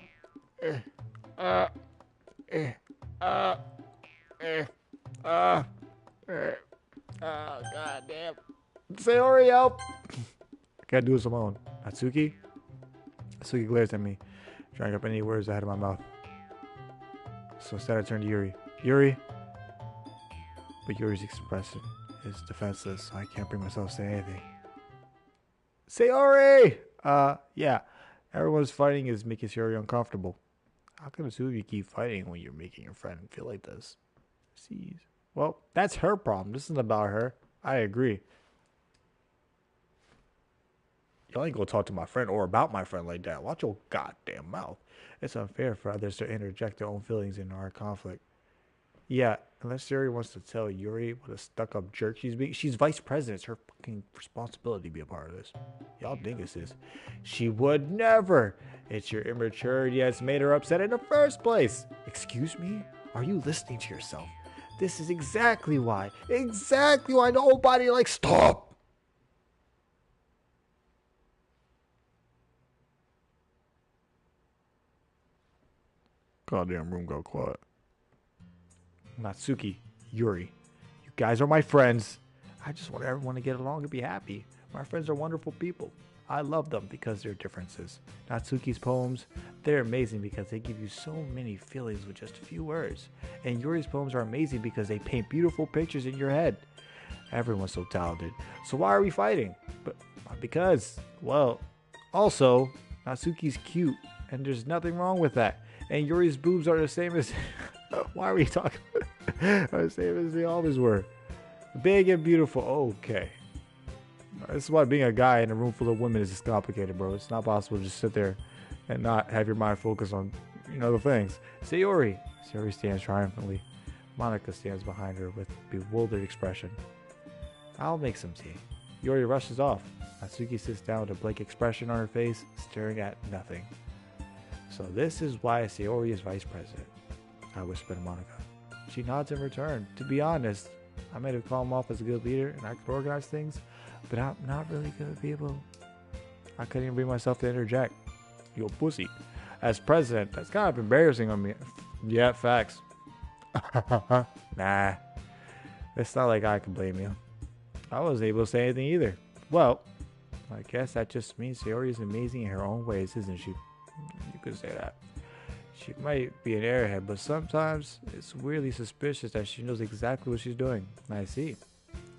Sayori, help! I gotta do this alone. Natsuki? Natsuki glares at me, drawing up any words out of my mouth. So instead I turned to Yuri. Yuri? But Yuri's expression is defenseless, so I can't bring myself to say anything. Sayori! Yeah. Everyone's fighting is making Sayori uncomfortable. How can the two of you keep fighting when you're making your friend feel like this? See, well, that's her problem. This isn't about her. I agree. Y'all ain't gonna talk to my friend or about my friend like that. Watch your goddamn mouth. It's unfair for others to interject their own feelings in our conflict. Yeah, unless Yuri wants to tell Yuri what a stuck-up jerk she's being. She's vice president. It's her fucking responsibility to be a part of this. Y'all dinguses. She would never. It's your immaturity that's made her upset in the first place. Excuse me? Are you listening to yourself? This is exactly why nobody likes. Stop! Goddamn room got quiet. Natsuki, Yuri, you guys are my friends. I just want everyone to get along and be happy. My friends are wonderful people. I love them because of their differences. Natsuki's poems, they're amazing because they give you so many feelings with just a few words. And Yuri's poems are amazing because they paint beautiful pictures in your head. Everyone's so talented. So why are we fighting? But because, well, also, Natsuki's cute, and there's nothing wrong with that. And Yuri's boobs are the same as... Why are we talking? Are the same as they always were. Big and beautiful. Okay. This is why being a guy in a room full of women is just complicated, bro. It's not possible to just sit there and not have your mind focus on, the things. Sayori. Sayori stands triumphantly. Monica stands behind her with bewildered expression. I'll make some tea. Yuri rushes off. Natsuki sits down with a blank expression on her face, staring at nothing. So this is why Sayori is vice president, I whisper to Monica. She nods in return. To be honest, I might have called him off as a good leader and I could organize things, but I'm not really good people. I couldn't even bring myself to interject. You pussy. As president, that's kind of embarrassing on me. Yeah, facts. Nah. It's not like I can blame you. I wasn't able to say anything either. Well, I guess that just means Sayori is amazing in her own ways, isn't she? You could say that. She might be an airhead, but sometimes it's weirdly suspicious that she knows exactly what she's doing. I see.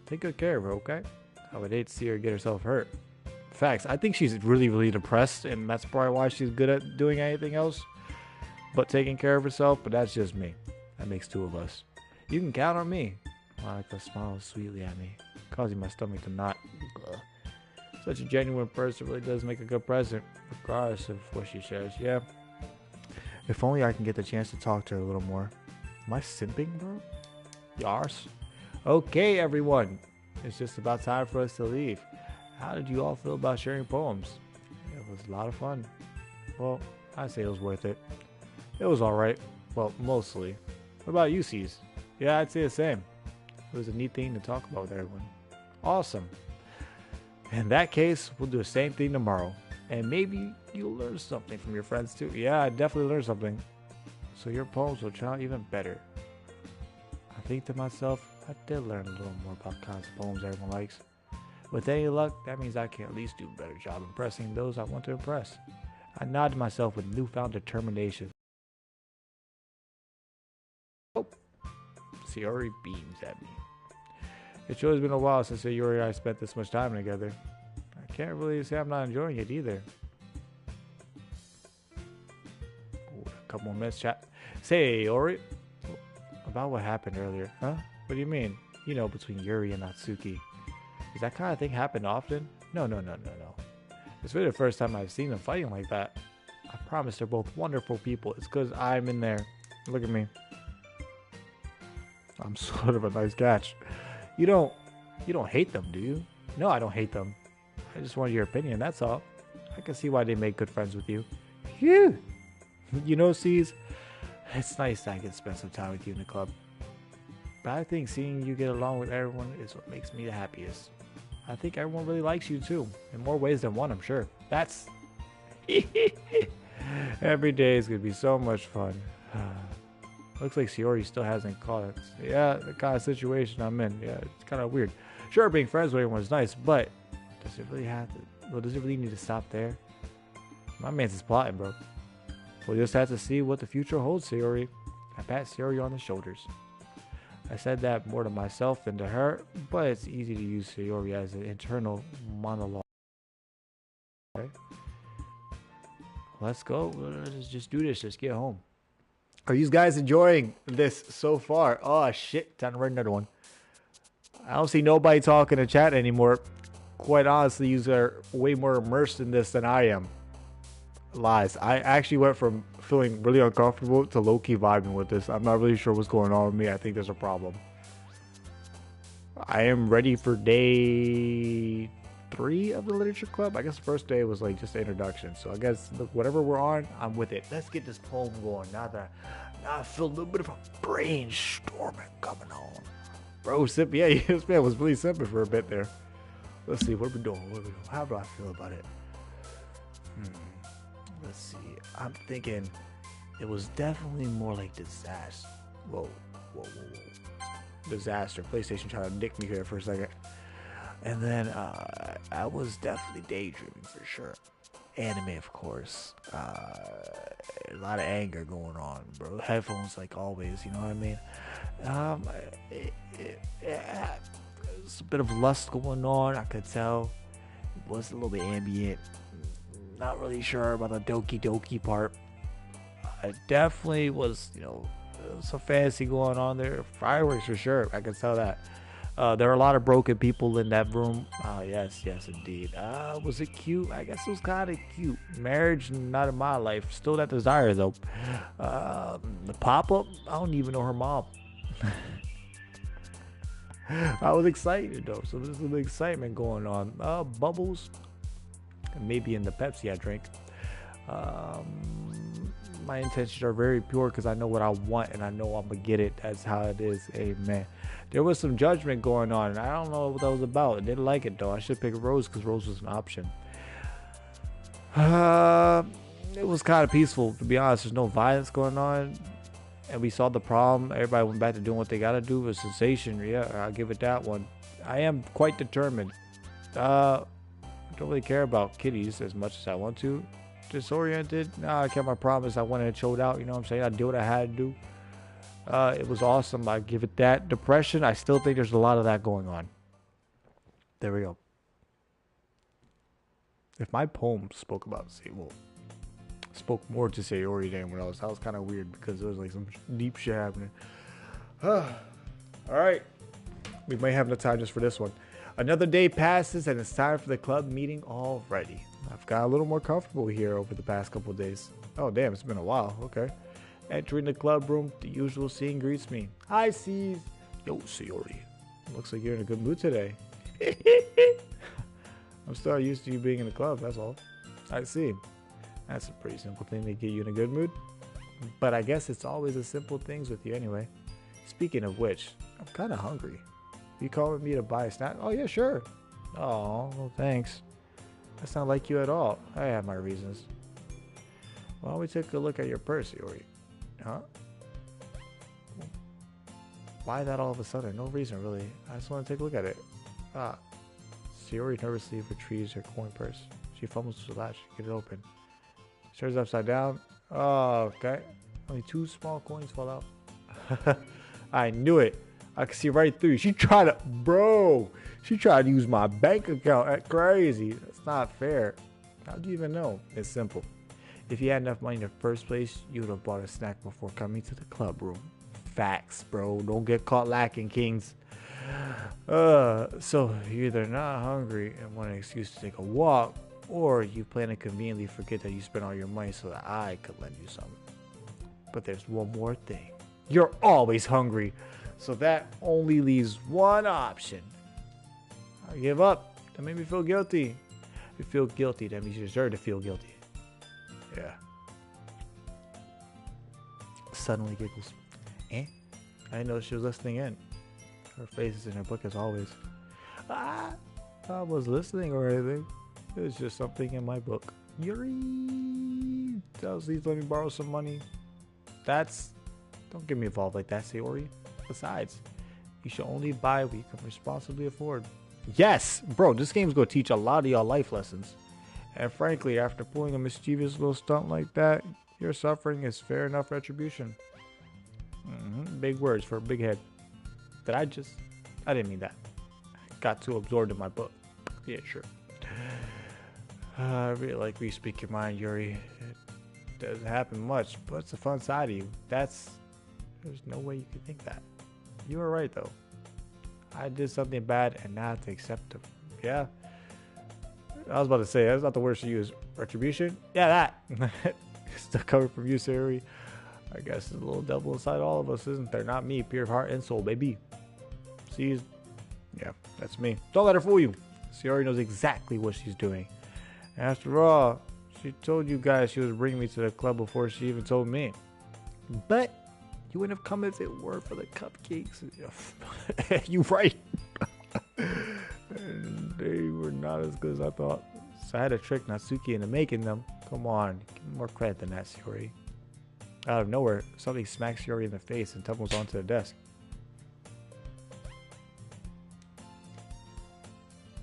Take good care of her, okay? I would hate to see her get herself hurt. Facts. I think she's really, really depressed, and that's probably why she's good at doing anything else but taking care of herself, but that's just me. That makes two of us. You can count on me. Monica smiles sweetly at me, causing my stomach to knot. Ugh. Such a genuine person really does make a good president, regardless of what she says. Yeah. If only I can get the chance to talk to her a little more. Am I simping, bro? Yars? Okay, everyone. It's just about time for us to leave. How did you all feel about sharing poems? It was a lot of fun. Well, I'd say it was worth it. It was alright. Well, mostly. What about you, C's? Yeah, I'd say the same. It was a neat thing to talk about with everyone. Awesome. In that case, we'll do the same thing tomorrow. And maybe you'll learn something from your friends too. Yeah, I definitely learned something. So your poems will turn out even better. I think to myself, I did learn a little more about kinds of poems everyone likes. With any luck, that means I can at least do a better job impressing those I want to impress. I nod to myself with newfound determination. Oh, Sayori beams at me. It's always been a while since Sayori and I spent this much time together. I can't really say I'm not enjoying it either. Ooh, a couple more minutes, chat. Sayori, about what happened earlier, huh? What do you mean? Between Yuri and Natsuki. Does that kind of thing happen often? No. It's really the first time I've seen them fighting like that. I promise they're both wonderful people. It's because I'm in there. Look at me. I'm sort of a nice catch. You don't hate them, do you? No, I don't hate them. I just wanted your opinion, that's all. I can see why they make good friends with you. Phew! C's, it's nice that I can spend some time with you in the club. But I think seeing you get along with everyone is what makes me the happiest. I think everyone really likes you too, in more ways than one, I'm sure. That's... Every day is going to be so much fun. Looks like Sayori still hasn't caught it. Yeah, the kind of situation I'm in. Yeah, it's kind of weird. Sure, being friends with everyone is nice, but does it really have to? Well, does it really need to stop there? My man's is plotting, bro. We'll just have to see what the future holds, Sayori. I pat Sayori on the shoulders. I said that more to myself than to her, but it's easy to use Sayori as an internal monologue. Okay? Let's go. Let's just do this. Let's get home. Are you guys enjoying this so far? Oh, shit. Time to write another one. I don't see nobody talking in chat anymore. Quite honestly, you are way more immersed in this than I am. Lies. I actually went from feeling really uncomfortable to low-key vibing with this. I'm not really sure what's going on with me. I think there's a problem. I am ready for day 3 of the literature club. I guess the first day was like just the introduction. So I guess whatever we're on, I'm with it. Let's get this poem going. Now I feel a little bit of a brainstorming coming on. Bro, sip. Yeah, this man was really sipping for a bit there. Let's see. What are we doing? How do I feel about it? Let's see. I'm thinking it was definitely more like disaster. Whoa. Disaster. PlayStation trying to nick me here for a second. And then I was definitely daydreaming for sure. Anime, of course. A lot of anger going on, bro. Headphones, like always, you know what I mean? There's a bit of lust going on, I could tell. It was a little bit ambient. Not really sure about the Doki Doki part. I definitely was, some fantasy going on there. Fireworks for sure, I could tell that. There are a lot of broken people in that room. Yes, indeed. Was it cute? I guess it was kind of cute. Marriage, not in my life. Still that desire, though. The pop-up, I don't even know her mom. I was excited, though. So there's some excitement going on. Bubbles. Maybe in the Pepsi I drink. My intentions are very pure because I know what I want and I know I'm going to get it. That's how it is. Amen. There was some judgment going on. And I don't know what that was about. I didn't like it, though. I should pick Rose because Rose was an option. It was kind of peaceful, to be honest. There's no violence going on. And we saw the problem. Everybody went back to doing what they got to do. It was sensation. Yeah, I'll give it that one. I am quite determined. I don't really care about kitties as much as I want to. Disoriented. Nah, I kept my promise. I went and chilled out. You know what I'm saying? I did what I had to do. It was awesome. I give it that. Depression, I still think there's a lot of that going on. There we go. If my poem spoke spoke more to Sayori than anyone else, that was kind of weird because there was like some deep shit happening. All right. We might have enough time just for this one. Another day passes and it's time for the club meeting already. I've got a little more comfortable here over the past couple of days. Oh, damn, it's been a while. Okay. Entering the club room, the usual scene greets me. Hi, C's. Yo, Sayori. Looks like you're in a good mood today. I'm still used to you being in the club, that's all. I see. That's a pretty simple thing to get you in a good mood. But I guess it's always the simple things with you anyway. Speaking of which, I'm kind of hungry. You calling me to buy a snack? Oh, yeah, sure. Oh, well, thanks. That's not like you at all. I have my reasons. Why don't we take a look at your purse, Sayori? Huh? Why that all of a sudden? No reason, really. I just want to take a look at it. Sayori nervously retrieves her coin purse. She fumbles with the latch. Get it open. She turns it upside down. Oh, okay. Only 2 small coins fall out. I knew it. I could see right through. She tried to use my bank account. That's crazy. That's not fair. How do you even know? It's simple. If you had enough money in the first place, you would have bought a snack before coming to the club room. Facts, bro. Don't get caught lacking, kings. So you're either not hungry and want an excuse to take a walk, or you plan to conveniently forget that you spent all your money so that I could lend you some. But there's one more thing. You're always hungry. So that only leaves one option. I give up. That made me feel guilty. If you feel guilty, that means you deserve to feel guilty. Yeah. Suddenly giggles. I didn't know she was listening in. Her face is in her book as always. I was listening or anything. It was just something in my book. Yuri! Please let me borrow some money. Don't get me involved like that, Sayori. Besides, you should only buy what you can responsibly afford. Yes! Bro, this game's gonna teach a lot of y'all life lessons. And frankly, after pulling a mischievous little stunt like that, your suffering is fair enough retribution. big words for a big head. I didn't mean that. Got too absorbed in my book. Yeah, sure. I really like we speak your mind, Yuri. It doesn't happen much, but it's a fun side of you. There's no way you could think that. You were right, though. I did something bad and now I have to accept it. Yeah. I was about to say, that's not the word to use. Retribution? Yeah, that. Still covered from you, Sayori. I guess there's a little devil inside all of us, isn't there? Not me, pure of heart and soul, baby. See, yeah, that's me. Don't let her fool you. Sayori knows exactly what she's doing. After all, she told you guys she was bringing me to the club before she even told me. But you wouldn't have come if it were for the cupcakes. You right. And they were not as good as I thought. So I had to trick Natsuki into making them. Come on, give me more credit than that, Sayori. Out of nowhere, something smacks Sayori in the face and tumbles onto the desk.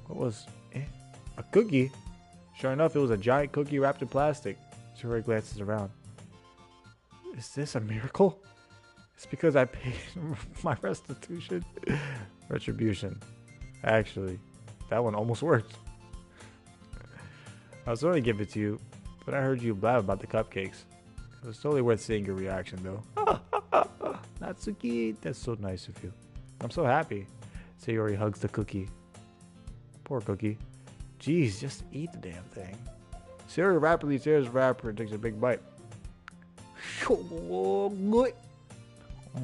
What was a cookie? Sure enough, it was a giant cookie wrapped in plastic. Sayori glances around. Is this a miracle? It's because I paid my restitution. Retribution. Actually, that one almost worked. I was going to give it to you, but I heard you blab about the cupcakes. It was totally worth seeing your reaction, though. Natsuki, that's so nice of you. I'm so happy. Sayori hugs the cookie. Poor cookie. Jeez, just eat the damn thing. Sayori rapidly tears the wrapper and takes a big bite.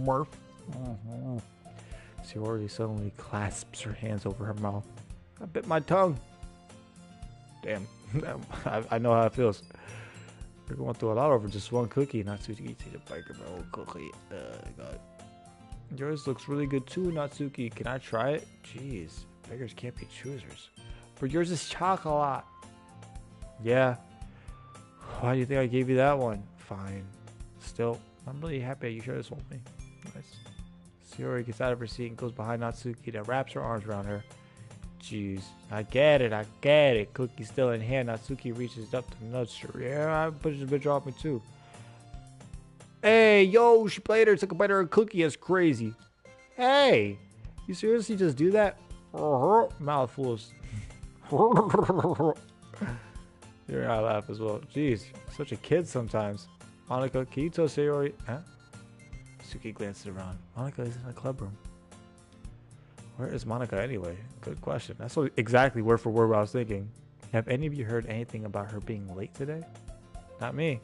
Murph. Sayori suddenly clasps her hands over her mouth. I bit my tongue. Damn. I know how it feels. We're going through a lot over just one cookie. Natsuki takes a bite of my old cookie. God. Yours looks really good too, Natsuki. Can I try it? Jeez. Beggars can't be choosers. But yours is chocolate. Yeah. Why do you think I gave you that one? Fine. Still, I'm really happy you shared this with me. Nice. Sayori gets out of her seat and goes behind Natsuki that wraps her arms around her. Jeez. I get it. Cookie's still in hand. Natsuki reaches up to nudge her. Yeah, I pushed this bitch off me too. Hey, yo, she played her. Took a bite of her cookie. That's crazy. Hey, you seriously just do that? Mouthfuls. You're gonna laugh as well. Jeez, such a kid sometimes. Monica, can you tell Sayori? Huh? Suki glances around. Monica is in the club room. Where is Monica anyway? Good question. That's exactly word for word what I was thinking. Have any of you heard anything about her being late today? Not me.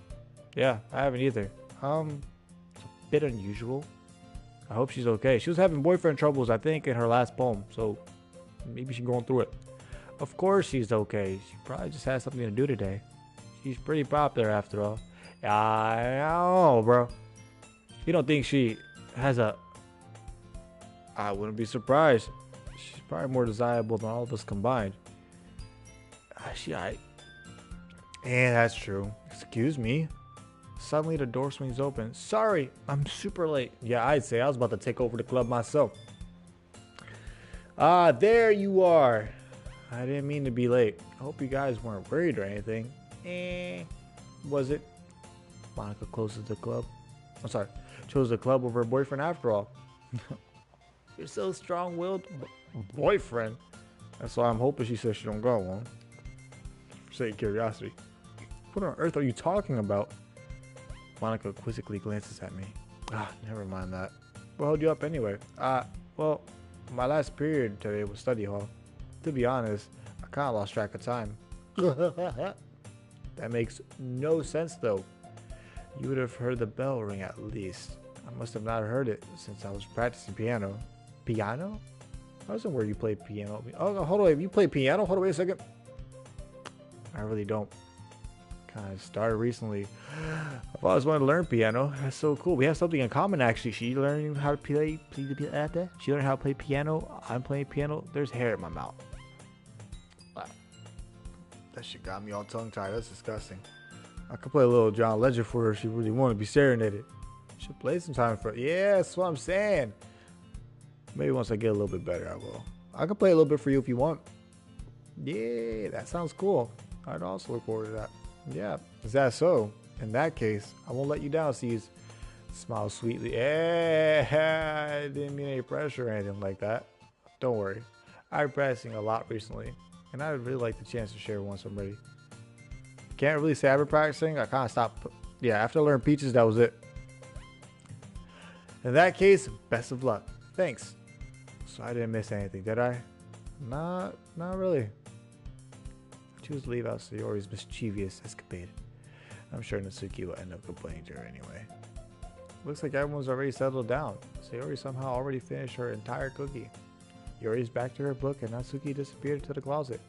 Yeah, I haven't either. It's a bit unusual. I hope she's okay. She was having boyfriend troubles, I think, in her last poem. So maybe she's going through it. Of course she's okay. She probably just has something to do today. She's pretty popular after all. I know, bro. You don't think she has a... I wouldn't be surprised. She's probably more desirable than all of us combined. Yeah, that's true. Excuse me. Suddenly the door swings open. Sorry, I'm super late. Yeah, I'd say I was about to take over the club myself. Ah, there you are. I didn't mean to be late. I hope you guys weren't worried or anything. Was it? Monica closes the club. I'm sorry. Chose the club over her boyfriend after all. You're so strong-willed. Boyfriend? That's why I'm hoping she says she don't got one. For sake of curiosity. What on earth are you talking about? Monica quizzically glances at me. Never mind that. What held you up anyway? Well, my last period today was study hall. To be honest, I kind of lost track of time. That makes no sense though. You would have heard the bell ring at least. I must have not heard it since I was practicing piano. Piano? I wasn't where you play piano. Oh, no, hold on. You play piano? Hold on, wait a second. I really don't. Kind of started recently. I've always wanted to learn piano. That's so cool. We have something in common actually. She learning how to play. She learned how to play piano. I'm playing piano. There's hair in my mouth. That shit got me all tongue-tied. That's disgusting. I could play a little John Legend for her if she really wanted to be serenaded. Should play some time for her. Yeah, that's what I'm saying. Maybe once I get a little bit better, I will. I can play a little bit for you if you want. Yeah, that sounds cool. I'd also look forward to that. Yeah, is that so? In that case, I won't let you down, C's. Smile sweetly. I didn't mean any pressure or anything like that. Don't worry. I've been practicing a lot recently, and I would really like the chance to share once I'm ready. Can't really say I've been practicing. I kind of stopped. Yeah, after I learned Peaches, that was it. In that case, best of luck. Thanks. So I didn't miss anything, did I? Not really. I choose to leave out Sayori's mischievous escapade. I'm sure Natsuki will end up complaining to her anyway. Looks like everyone's already settled down. Sayori somehow already finished her entire cookie. Yori's back to her book and Natsuki disappeared into the closet.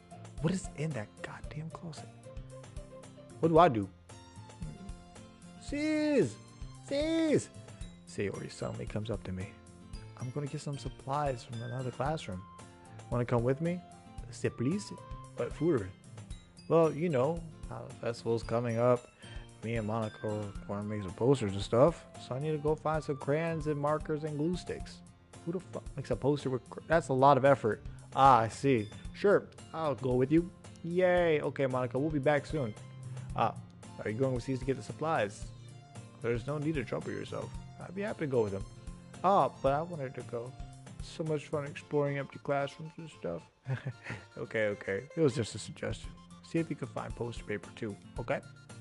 What is in that goddamn closet? What do I do? Seize! Sayori suddenly comes up to me. I'm gonna get some supplies from another classroom. Wanna come with me? C'est please? But for? Well, you know how the festival's coming up. Me and Monica are going to make some posters and stuff. So I need to go find some crayons and markers and glue sticks. Who the fuck makes a poster with... That's a lot of effort. Ah, I see. Sure, I'll go with you. Yay. Okay, Monica, we'll be back soon. Are you going with C's to get the supplies? There's no need to trouble yourself. I'd be happy to go with him. But I wanted to go. So much fun exploring empty classrooms and stuff. Okay. It was just a suggestion. See if you can find poster paper too, okay?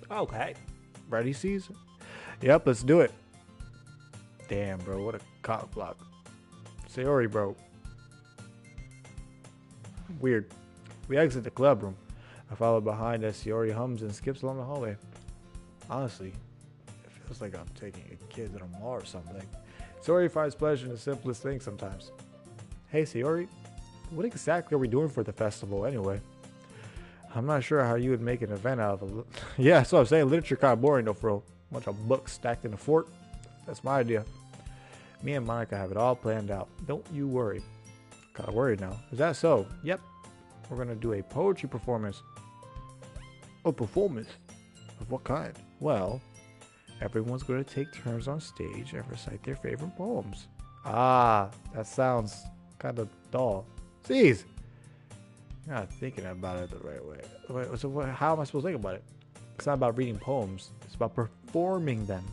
Okay. Ready, C's? Yep, let's do it. Damn, bro, what a cock block. Sayori, bro. Weird. We exit the club room. I follow behind as Sayori hums and skips along the hallway. Honestly, it feels like I'm taking a kid to the mall or something. Sayori finds pleasure in the simplest things sometimes. Hey, Sayori, what exactly are we doing for the festival anyway? I'm not sure how you would make an event out of it. Yeah, that's what I'm saying. Literature kind of boring though, for a bunch of books stacked in a fort. That's my idea. Me and Monica have it all planned out. Don't you worry. Kind of worried now. Is that so? Yep. We're going to do a poetry performance. A performance? Of what kind? Well, everyone's going to take turns on stage and recite their favorite poems. Ah, that sounds kind of dull. Jeez. You're not thinking about it the right way. Wait, so how am I supposed to think about it? It's not about reading poems. It's about performing them.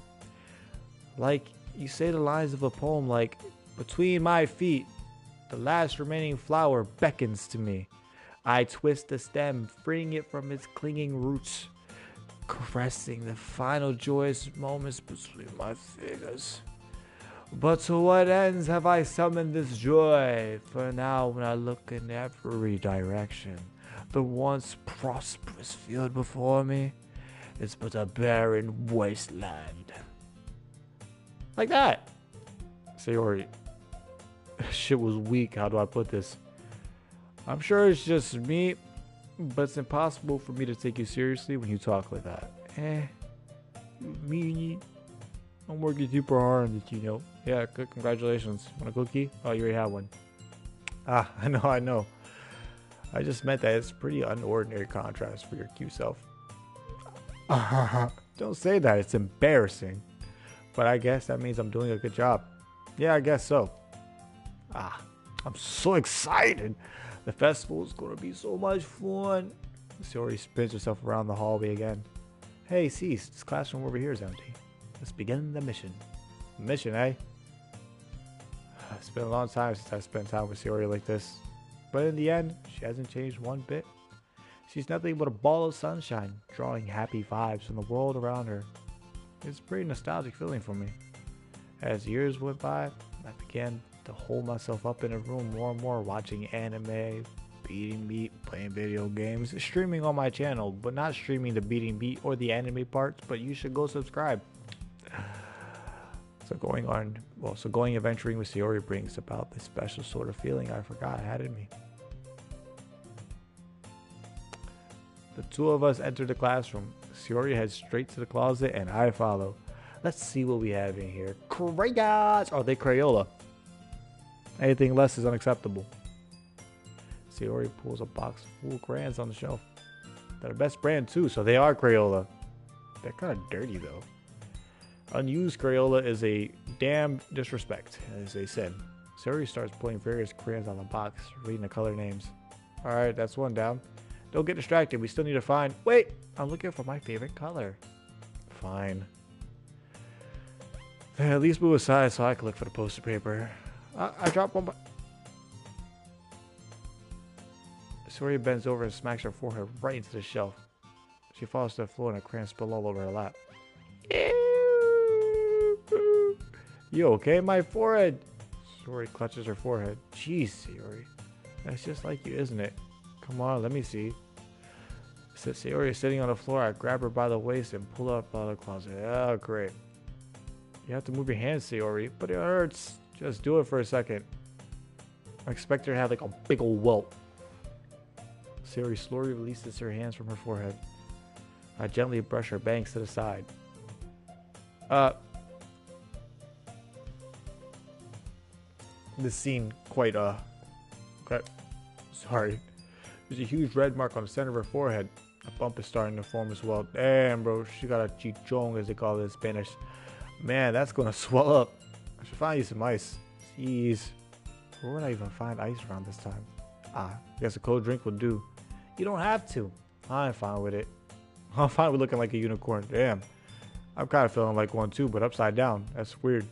Like, you say the lines of a poem like, between my feet, the last remaining flower beckons to me. I twist the stem, freeing it from its clinging roots, caressing the final joyous moments between my fingers. But to what ends have I summoned this joy? For now, when I look in every direction, the once prosperous field before me is but a barren wasteland. Like that. Sayori, shit was weak. How do I put this? I'm sure it's just me, but it's impossible for me to take you seriously when you talk like that. Me, I'm working super hard on it, you know. Yeah, good. Congratulations. Want a cookie? Oh, you already have one. I know. I just meant that it's pretty unordinary contrast for your cute self. Don't say that. It's embarrassing. But I guess that means I'm doing a good job. Yeah, I guess so. I'm so excited. The festival is going to be so much fun. Sayori spins herself around the hallway again. Hey, cease. This classroom over here is empty. Let's begin the mission. Mission, eh? It's been a long time since I spent time with Sayori like this. But in the end, she hasn't changed one bit. She's nothing but a ball of sunshine, drawing happy vibes from the world around her. It's a pretty nostalgic feeling for me. As years went by, I began to hold myself up in a room more and more, watching anime, beating meat, playing video games, streaming on my channel, but not streaming the beating meat or the anime parts, but you should go subscribe. So going adventuring with Sayori brings about this special sort of feeling I forgot I had in me. The two of us enter the classroom. Sayori heads straight to the closet and I follow. Let's see what we have in here. Crayons! Are they Crayola? Anything less is unacceptable. Sayori pulls a box full of crayons on the shelf. They're the best brand too, so they are Crayola. They're kind of dirty though. Unused Crayola is a damn disrespect, as they said. Sayori starts pulling various crayons on the box, reading the color names. Alright, that's one down. Don't get distracted, we still need to find... Wait! I'm looking for my favorite color. Fine. At least move aside so I can look for the poster paper. I dropped one. Soria bends over and smacks her forehead right into the shelf. She falls to the floor and a crayon spill all over her lap. You okay? My forehead. Sayori clutches her forehead. Jeez, Sayori. That's just like you, isn't it? Come on, let me see. Since Sayori is sitting on the floor, I grab her by the waist and pull her up out of the closet. Oh, great. You have to move your hands, Sayori, but it hurts. Just do it for a second. I expect her to have like a big old welt. Sayori slowly releases her hands from her forehead. I gently brush her bangs to the side. This scene quite sorry. There's a huge red mark on the center of her forehead. A bump is starting to form as well. Damn, bro, she got a chichong, as they call it in Spanish. Man, that's gonna swell up. I should find you some ice. Jeez. Where would I even find ice around this time? I guess a cold drink will do. You don't have to. I'm fine with it. I'm fine with looking like a unicorn. Damn. I'm kind of feeling like one too, but upside down. That's weird.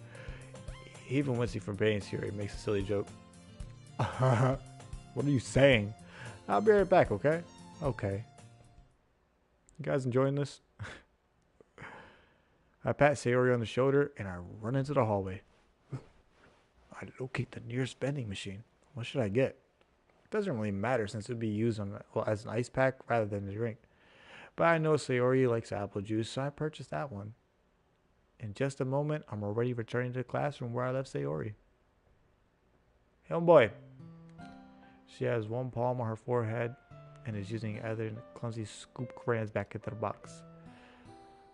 Even wincing from pain here, he makes a silly joke. What are you saying? I'll be right back, okay? Okay. You guys enjoying this? I pat Sayori on the shoulder and I run into the hallway. I locate the nearest vending machine. What should I get? It doesn't really matter since it would be used as an ice pack rather than a drink. But I know Sayori likes apple juice, so I purchased that one. In just a moment, I'm already returning to the classroom where I left Sayori. Hey, homeboy. She has one palm on her forehead and is using other clumsy scoop crayons back into the box.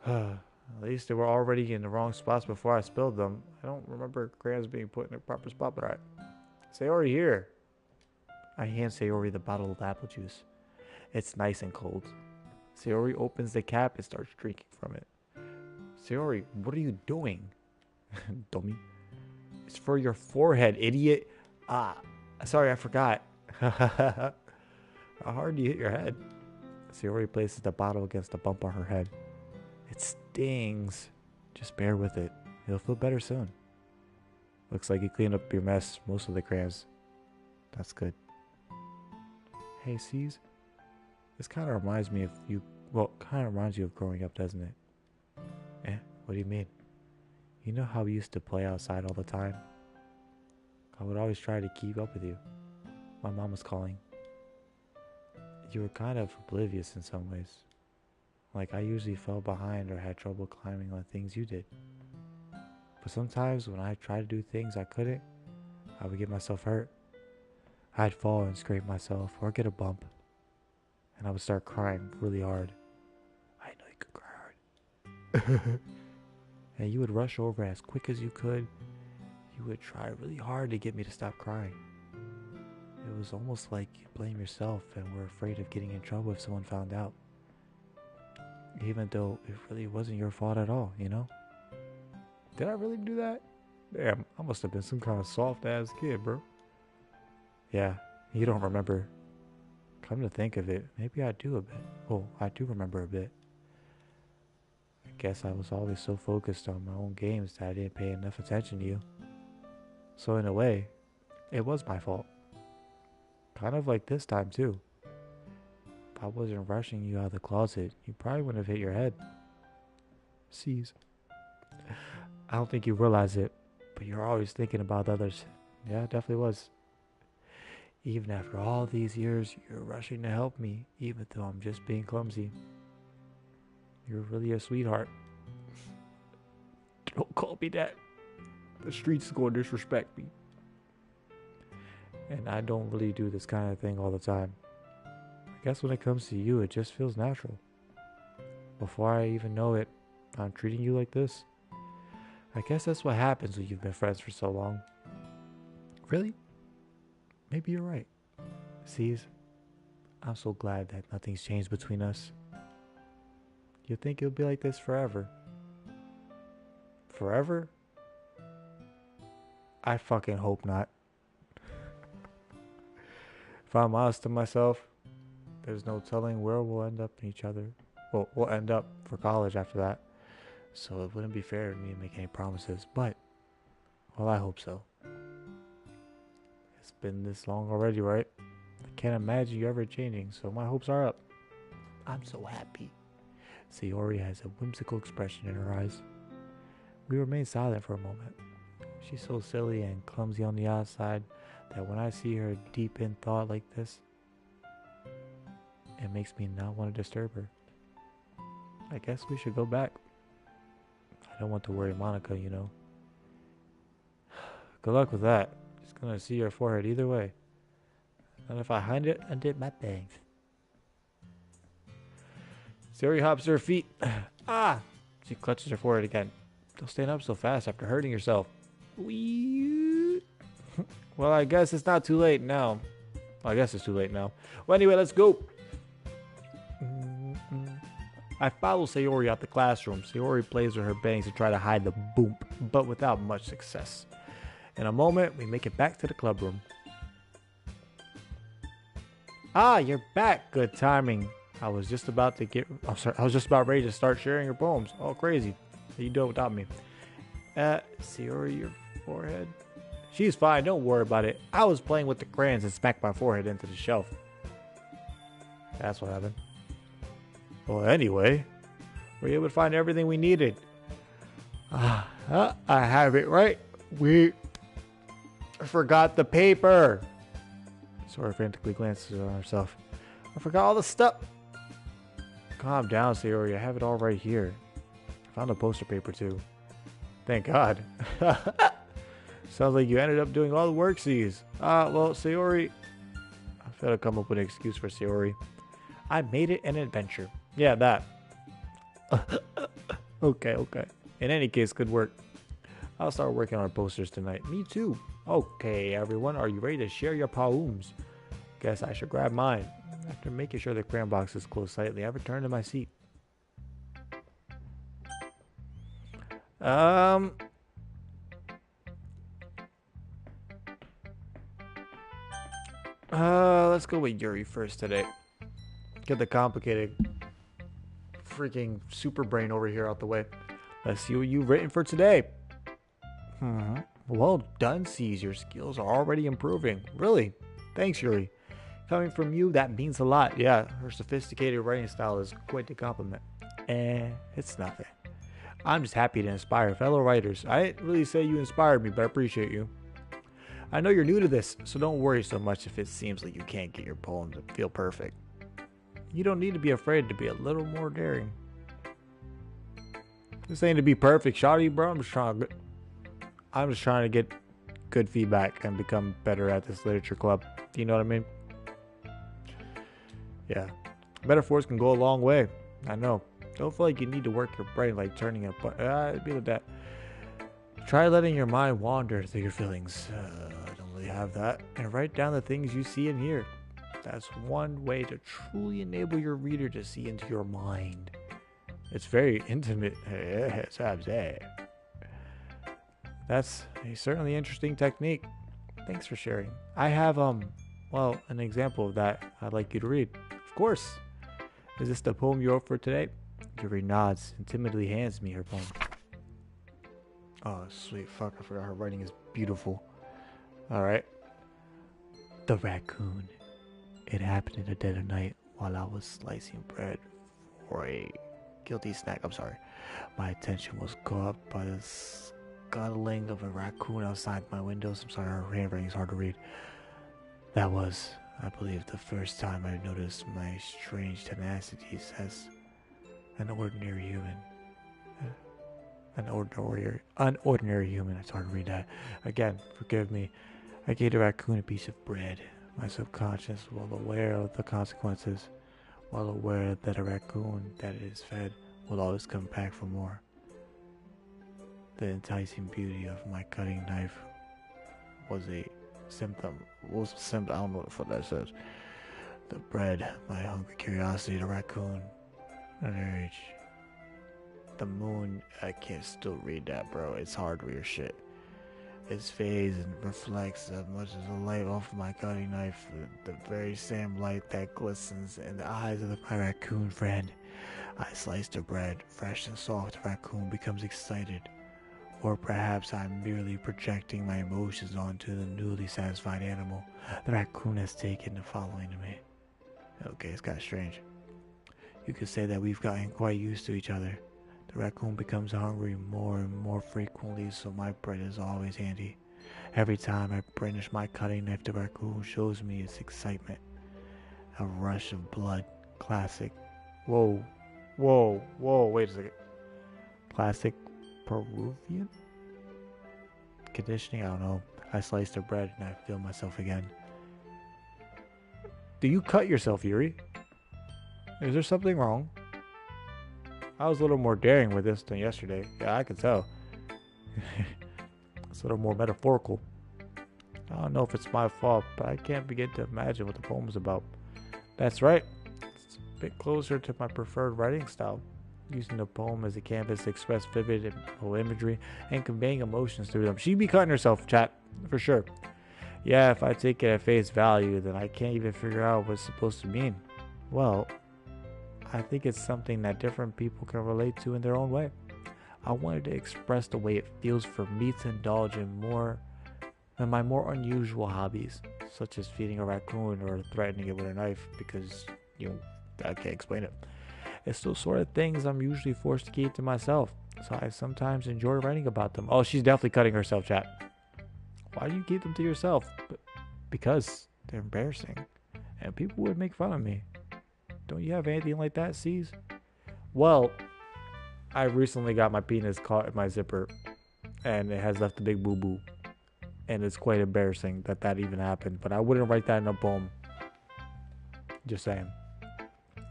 At least they were already in the wrong spots before I spilled them. I don't remember crayons being put in the proper spot, but Sayori here. I hand Sayori the bottle of apple juice. It's nice and cold. Sayori opens the cap and starts drinking from it. Sayori, what are you doing? Dummy. It's for your forehead, idiot. Sorry, I forgot. How hard do you hit your head? Sayori places the bottle against the bump on her head. It stings. Just bear with it. You'll feel better soon. Looks like you cleaned up your mess, most of the crayons. That's good. Hey, C's. This kind of reminds me of you. Well, kind of reminds you of growing up, doesn't it? What do you mean? You know how we used to play outside all the time? I would always try to keep up with you. My mom was calling. You were kind of oblivious in some ways. Like I usually fell behind or had trouble climbing on things you did. But sometimes when I tried to do things I couldn't, I would get myself hurt. I'd fall and scrape myself or get a bump. And I would start crying really hard. I know you could cry hard. And you would rush over as quick as you could. You would try really hard to get me to stop crying. It was almost like you blame yourself and were afraid of getting in trouble if someone found out. Even though it really wasn't your fault at all, you know? Did I really do that? Damn, I must have been some kind of soft-ass kid, bro. Yeah, you don't remember. Come to think of it, maybe I do a bit. Oh, I do remember a bit. I guess I was always so focused on my own games that I didn't pay enough attention to you. So in a way, it was my fault. Kind of like this time too. If I wasn't rushing you out of the closet, you probably wouldn't have hit your head. C's. I don't think you realize it, but you're always thinking about others. Yeah, it definitely was. Even after all these years, you're rushing to help me, even though I'm just being clumsy. You're really a sweetheart. Don't call me that. The streets is going to disrespect me. And I don't really do this kind of thing all the time. I guess when it comes to you, it just feels natural. Before I even know it, I'm treating you like this. I guess that's what happens when you've been friends for so long. Really? Maybe you're right. Sees, I'm so glad that nothing's changed between us. You think it'll be like this forever? Forever? I fucking hope not. If I'm honest to myself, there's no telling where we'll end up in each other. Well, we'll end up for college after that. so it wouldn't be fair of me to make any promises. But, well, I hope so. It's been this long already, right? I can't imagine you ever changing, so my hopes are up. I'm so happy. Sayori has a whimsical expression in her eyes. We remain silent for a moment. She's so silly and clumsy on the outside that when I see her deep in thought like this, it makes me not want to disturb her. I guess we should go back. I don't want to worry Monica, you know. Good luck with that. She's gonna see your forehead either way. And if I hide it, undip my bangs. Sayori hops to her feet. Ah! She clutches her forehead again. Don't stand up so fast after hurting yourself. Wee. Well, I guess it's not too late now. Well, I guess it's too late now. Well, anyway, let's go. I follow Sayori out the classroom. Sayori plays with her bangs to try to hide the boom, but without much success. In a moment, we make it back to the club room. Ah, you're back. Good timing. I was just about ready to start sharing your poems. Oh, crazy. How you doing without me? Sayori, your forehead? She's fine. Don't worry about it. I was playing with the crayons and smacked my forehead into the shelf. That's what happened. Well, anyway, we were able to find everything we needed. I have it right. We forgot the paper. Sayori frantically glances on herself. I forgot all the stuff. Calm down, Sayori. I have it all right here. I found the poster paper too. Thank God. Sounds like you ended up doing all the worksies. Well, Sayori, I've got to come up with an excuse for Sayori. I made it an adventure. Yeah, that. Okay. In any case, good work. I'll start working on our posters tonight. Me too. Okay, everyone, are you ready to share your poems? Guess I should grab mine. After making sure the crayon box is closed tightly, I return to my seat. Let's go with Yuri first today. Get the complicated freaking super brain over here out the way. Let's see what you've written for today. Well done, C's. Your skills are already improving. Really? Thanks, Yuri. Coming from you, that means a lot. Yeah, her sophisticated writing style is quite the compliment. It's nothing. I'm just happy to inspire fellow writers. I didn't really say you inspired me, but I appreciate you. I know you're new to this, so don't worry so much if it seems like you can't get your poem to feel perfect. You don't need to be afraid to be a little more daring. This ain't to be perfect, shawty, bro. I'm just trying to get good feedback and become better at this literature club. You know what I mean? Yeah. Metaphors can go a long way. I know. Don't feel like you need to work your brain like turning it, but it'd be like that. Try letting your mind wander through your feelings. I don't really have that. And write down the things you see and hear. That's one way to truly enable your reader to see into your mind. It's very intimate. That's a certainly interesting technique. Thanks for sharing. I have an example of that I'd like you to read. Of course. Is this the poem you wrote for today? Yuri nods and timidly hands me her poem. Oh, sweet fuck, I forgot her writing is beautiful. Alright. The raccoon. It happened in the dead of night while I was slicing bread for a guilty snack. I'm sorry. My attention was caught by the scuttling of a raccoon outside my windows. I'm sorry, her handwriting is hard to read. That was, I believe, the first time I noticed my strange tenacities as an ordinary human. Unordinary human. It's hard to read that. Again, forgive me. I gave the raccoon a piece of bread. My subconscious, while aware of the consequences, while aware that a raccoon that is fed will always come back for more. The enticing beauty of my cutting knife was a symptom. I don't know what the fuck that says. The bread, my hungry curiosity, the raccoon, an urge. The moon, I can't still read that, bro. It's hard to read your shit. It fades and reflects as much as the light off my cutting knife, the very same light that glistens in the eyes of my raccoon friend. I slice the bread, fresh and soft. The raccoon becomes excited. Or perhaps I'm merely projecting my emotions onto the newly satisfied animal. The raccoon has taken to following me. Okay, it's kind of strange. You could say that we've gotten quite used to each other. The raccoon becomes hungry more and more frequently, so my bread is always handy. Every time I brandish my cutting knife, the raccoon shows me its excitement. A rush of blood. Classic. Whoa. Whoa. Wait a second. Classic Peruvian? Conditioning? I don't know. I slice the bread and I feel myself again. Do you cut yourself, Yuri? Is there something wrong? I was a little more daring with this than yesterday. Yeah, I could tell. It's a little more metaphorical. I don't know if it's my fault, but I can't begin to imagine what the poem's about. That's right. It's a bit closer to my preferred writing style, using the poem as a canvas to express vivid imagery and conveying emotions through them. She'd be cutting herself, chat, for sure. Yeah, if I take it at face value, then I can't even figure out what it's supposed to mean. Well, I think it's something that different people can relate to in their own way. I wanted to express the way it feels for me to indulge in my more unusual hobbies, such as feeding a raccoon or threatening it with a knife because, I can't explain it. It's those sort of things I'm usually forced to keep to myself, so I sometimes enjoy writing about them. Oh, she's definitely cutting herself, chat. Why do you keep them to yourself? Because they're embarrassing, and people would make fun of me. Don't you have anything like that, C's? Well, I recently got my penis caught in my zipper, and it has left a big boo-boo. And it's quite embarrassing that even happened, but I wouldn't write that in a poem. Just saying.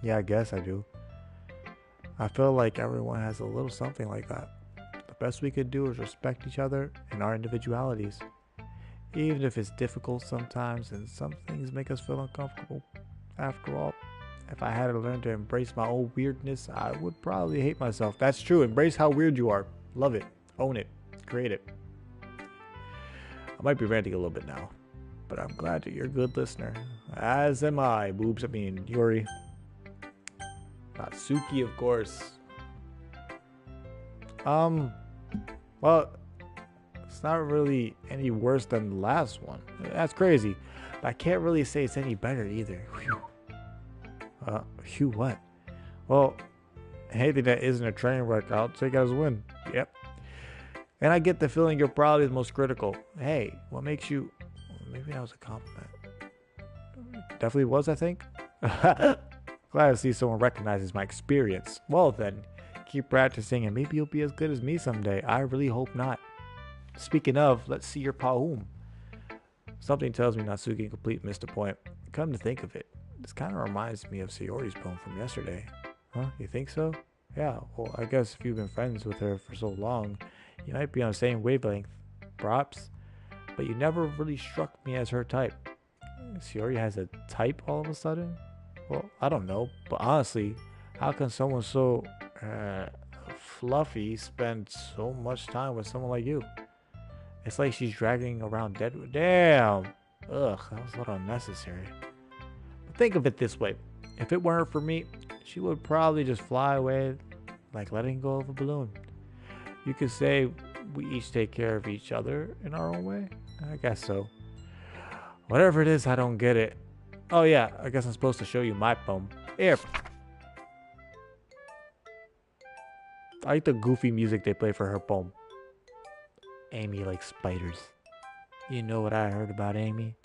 Yeah, I guess I do. I feel like everyone has a little something like that. The best we could do is respect each other and our individualities. Even if it's difficult sometimes and some things make us feel uncomfortable. After all, if I had to learn to embrace my own weirdness, I would probably hate myself. That's true. Embrace how weird you are. Love it. Own it. Create it. I might be ranting a little bit now, but I'm glad that you're a good listener. As am I, boobs. I mean, Yuri. Natsuki, of course. Well, it's not really any worse than the last one. That's crazy. But I can't really say it's any better either. Phew what? Well, anything that isn't a train wreck, I'll take as a win. Yep. And I get the feeling you're probably the most critical. Hey, what makes you... Maybe that was a compliment. Definitely was, I think. Glad to see someone recognizes my experience. Well then, keep practicing and maybe you'll be as good as me someday. I really hope not. Speaking of, let's see your poem. Something tells me Natsuki complete missed a point. Come to think of it, this kind of reminds me of Sayori's poem from yesterday. Huh? You think so? Yeah, well, I guess if you've been friends with her for so long, you might be on the same wavelength. Perhaps. But you never really struck me as her type. Sayori has a type all of a sudden? Well, I don't know. But honestly, how can someone so fluffy spend so much time with someone like you? It's like she's dragging around dead. Damn! Ugh, that was a little unnecessary. But think of it this way. If it weren't for me, she would probably just fly away like letting go of a balloon. You could say we each take care of each other in our own way. I guess so. Whatever it is, I don't get it. Oh yeah, I guess I'm supposed to show you my poem. Here. I like the goofy music they play for her poem. Amy likes spiders. You know what I heard about Amy?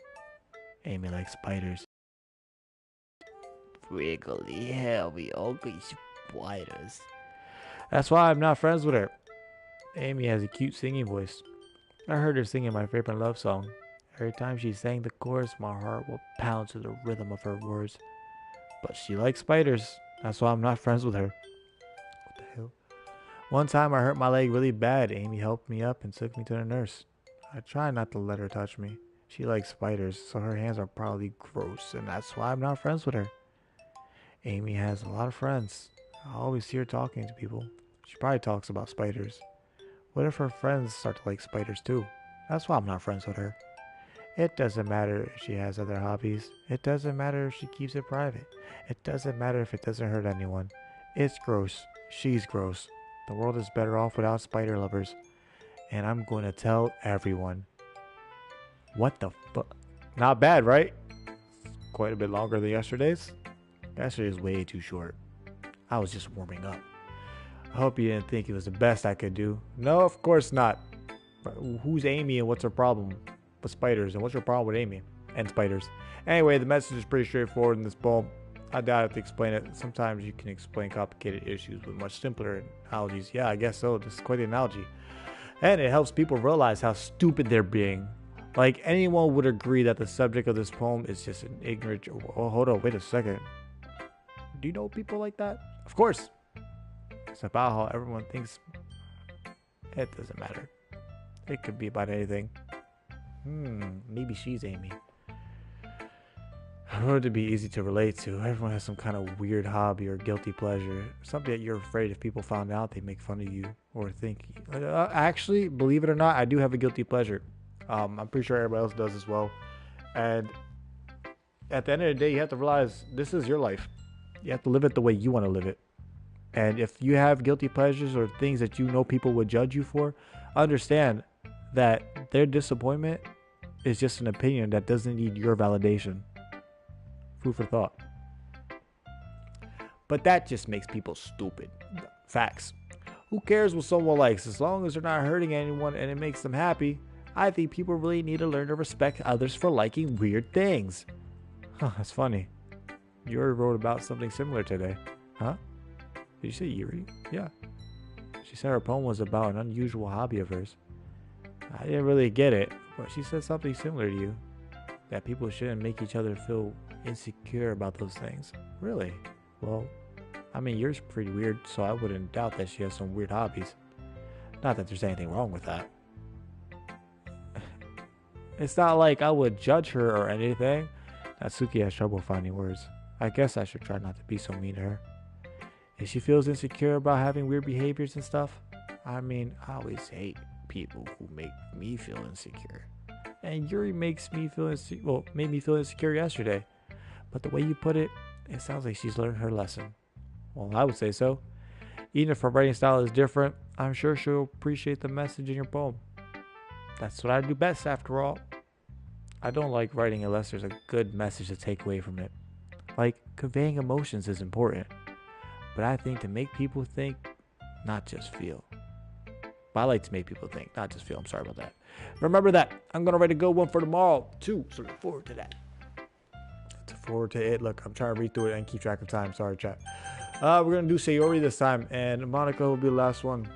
Amy likes spiders. Wriggly, hairy, ugly spiders. That's why I'm not friends with her. Amy has a cute singing voice. I heard her singing my favorite love song. Every time she sang the chorus, my heart would pound to the rhythm of her words. But she likes spiders. That's why I'm not friends with her. What the hell? One time I hurt my leg really bad. Amy helped me up and took me to the nurse. I try not to let her touch me. She likes spiders, so her hands are probably gross, and that's why I'm not friends with her. Amy has a lot of friends. I always see her talking to people. She probably talks about spiders. What if her friends start to like spiders too? That's why I'm not friends with her. It doesn't matter if she has other hobbies. It doesn't matter if she keeps it private. It doesn't matter if it doesn't hurt anyone. It's gross. She's gross. The world is better off without spider lovers. And I'm going to tell everyone. What the fuck? Not bad, right? Quite a bit longer than yesterday's. Yesterday's way too short. I was just warming up. I hope you didn't think it was the best I could do. No, of course not. But who's Amy and what's her problem with spiders? And what's her problem with Amy and spiders? Anyway, the message is pretty straightforward in this poem. I doubt I have to explain it. Sometimes you can explain complicated issues with much simpler analogies. Yeah, I guess so. This is quite the analogy. And it helps people realize how stupid they're being. Like, anyone would agree that the subject of this poem is just an ignorant... Oh, hold on, wait a second. Do you know people like that? Of course. It's about how everyone thinks. It doesn't matter. It could be about anything. Maybe she's Amy. I want it to be easy to relate to. Everyone has some kind of weird hobby or guilty pleasure. Something that you're afraid if people found out they make fun of you or think. Actually, believe it or not, I do have a guilty pleasure. I'm pretty sure everybody else does as well. And at the end of the day, you have to realize this is your life. You have to live it the way you want to live it. And if you have guilty pleasures or things that you know people would judge you for, understand that their disappointment is just an opinion that doesn't need your validation. Food for thought. But that just makes people stupid. Facts. Who cares what someone likes as long as they're not hurting anyone and it makes them happy? I think people really need to learn to respect others for liking weird things. Huh, that's funny. Yuri wrote about something similar today. Huh? Did you say Yuri? Yeah. She said her poem was about an unusual hobby of hers. I didn't really get it, but she said something similar to you. That people shouldn't make each other feel insecure about those things. Really? Well, I mean, yours pretty weird, so I wouldn't doubt that she has some weird hobbies. Not that there's anything wrong with that. It's not like I would judge her or anything. Natsuki has trouble finding words. I guess I should try not to be so mean to her. If she feels insecure about having weird behaviors and stuff, I mean, I always hate people who make me feel insecure. And Yuri makes me feel made me feel insecure yesterday. But the way you put it, it sounds like she's learned her lesson. Well, I would say so. Even if her writing style is different, I'm sure she'll appreciate the message in your poem. That's what I do best, after all. I don't like writing unless there's a good message to take away from it. Like, conveying emotions is important. But I think to make people think, not just feel. But I like to make people think, not just feel. I'm sorry about that. Remember that. I'm going to write a good one for tomorrow, too. So look forward to that. Look forward to it. Look, I'm trying to read through it and keep track of time. Sorry, chat. We're going to do Sayori this time. And Monica will be the last one.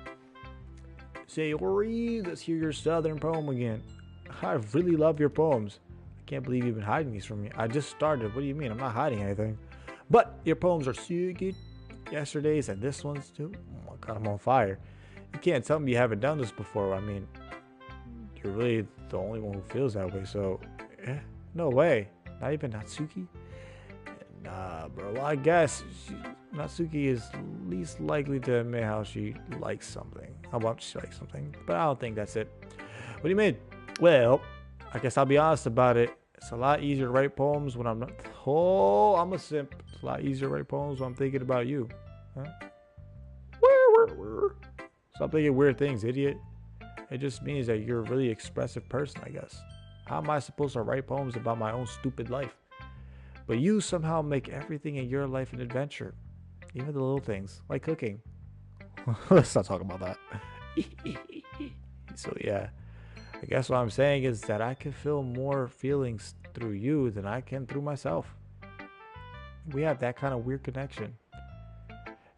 Sayori, let's hear your southern poem again. I really love your poems. I can't believe you've been hiding these from me. I just started. What do you mean? I'm not hiding anything. But your poems are so good. Yesterday's and this one's too. Oh my god, I'm on fire. You can't tell me you haven't done this before. I mean, you're really the only one who feels that way. So, no way. Not even Natsuki? Nah, bro. Well, I guess Natsuki is least likely to admit how she likes something. How about she likes something? But I don't think that's it. What do you mean? Well, I guess I'll be honest about it. It's a lot easier to write poems when I'm not... Oh, I'm a simp. It's a lot easier to write poems when I'm thinking about you. Huh? Stop thinking weird things, idiot. It just means that you're a really expressive person, I guess. How am I supposed to write poems about my own stupid life? But you somehow make everything in your life an adventure. Even the little things, like cooking. Let's not talk about that. So yeah, I guess what I'm saying is that I can feel more feelings through you than I can through myself. We have that kind of weird connection.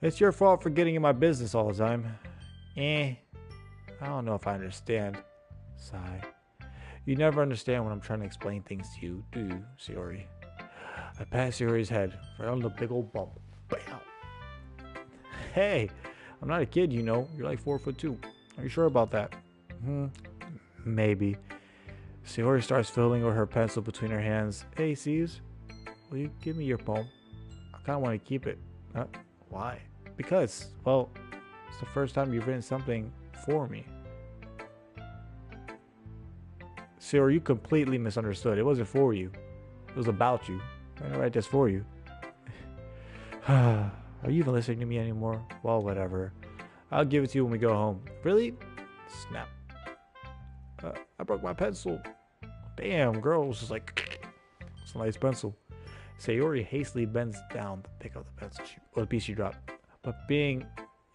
It's your fault for getting in my business all the time. I don't know if I understand. Sigh. You never understand when I'm trying to explain things to you, do you, Sayori? I passed Sayori's head right on the big old bump. Bam! Hey, I'm not a kid, you know. You're like 4'2". Are you sure about that? Maybe. Sayori starts fiddling with her pencil between her hands. Hey, C's, will you give me your poem? I kind of want to keep it. Why? Because, well, it's the first time you've written something for me. Sayori, you completely misunderstood. It wasn't for you. It was about you. I didn't write this for you. Are you even listening to me anymore? Well, whatever. I'll give it to you when we go home. Really? Snap. I broke my pencil. Damn, girl was just like, it's a nice pencil. Sayori hastily bends down to pick up the pencil or the piece she dropped. But being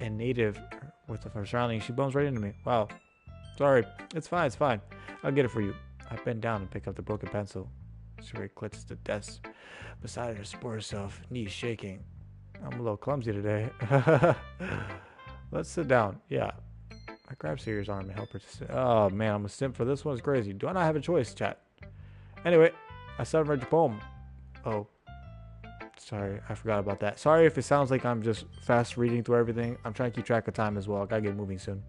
a native with her surroundings, she bumps right into me. Wow. Sorry. It's fine. I'll get it for you. I bend down and pick up the broken pencil. Sayori clicks to the desk beside her to support herself, knees shaking. I'm a little clumsy today. Let's sit down. Yeah. I grab Sayori's arm and help her to sit. Oh man, I'm a simp for this one. It's crazy. Do I not have a choice, chat? Anyway, I still haven't read your poem. Oh. Sorry, I forgot about that. Sorry if it sounds like I'm just fast reading through everything. I'm trying to keep track of time as well. I gotta get moving soon.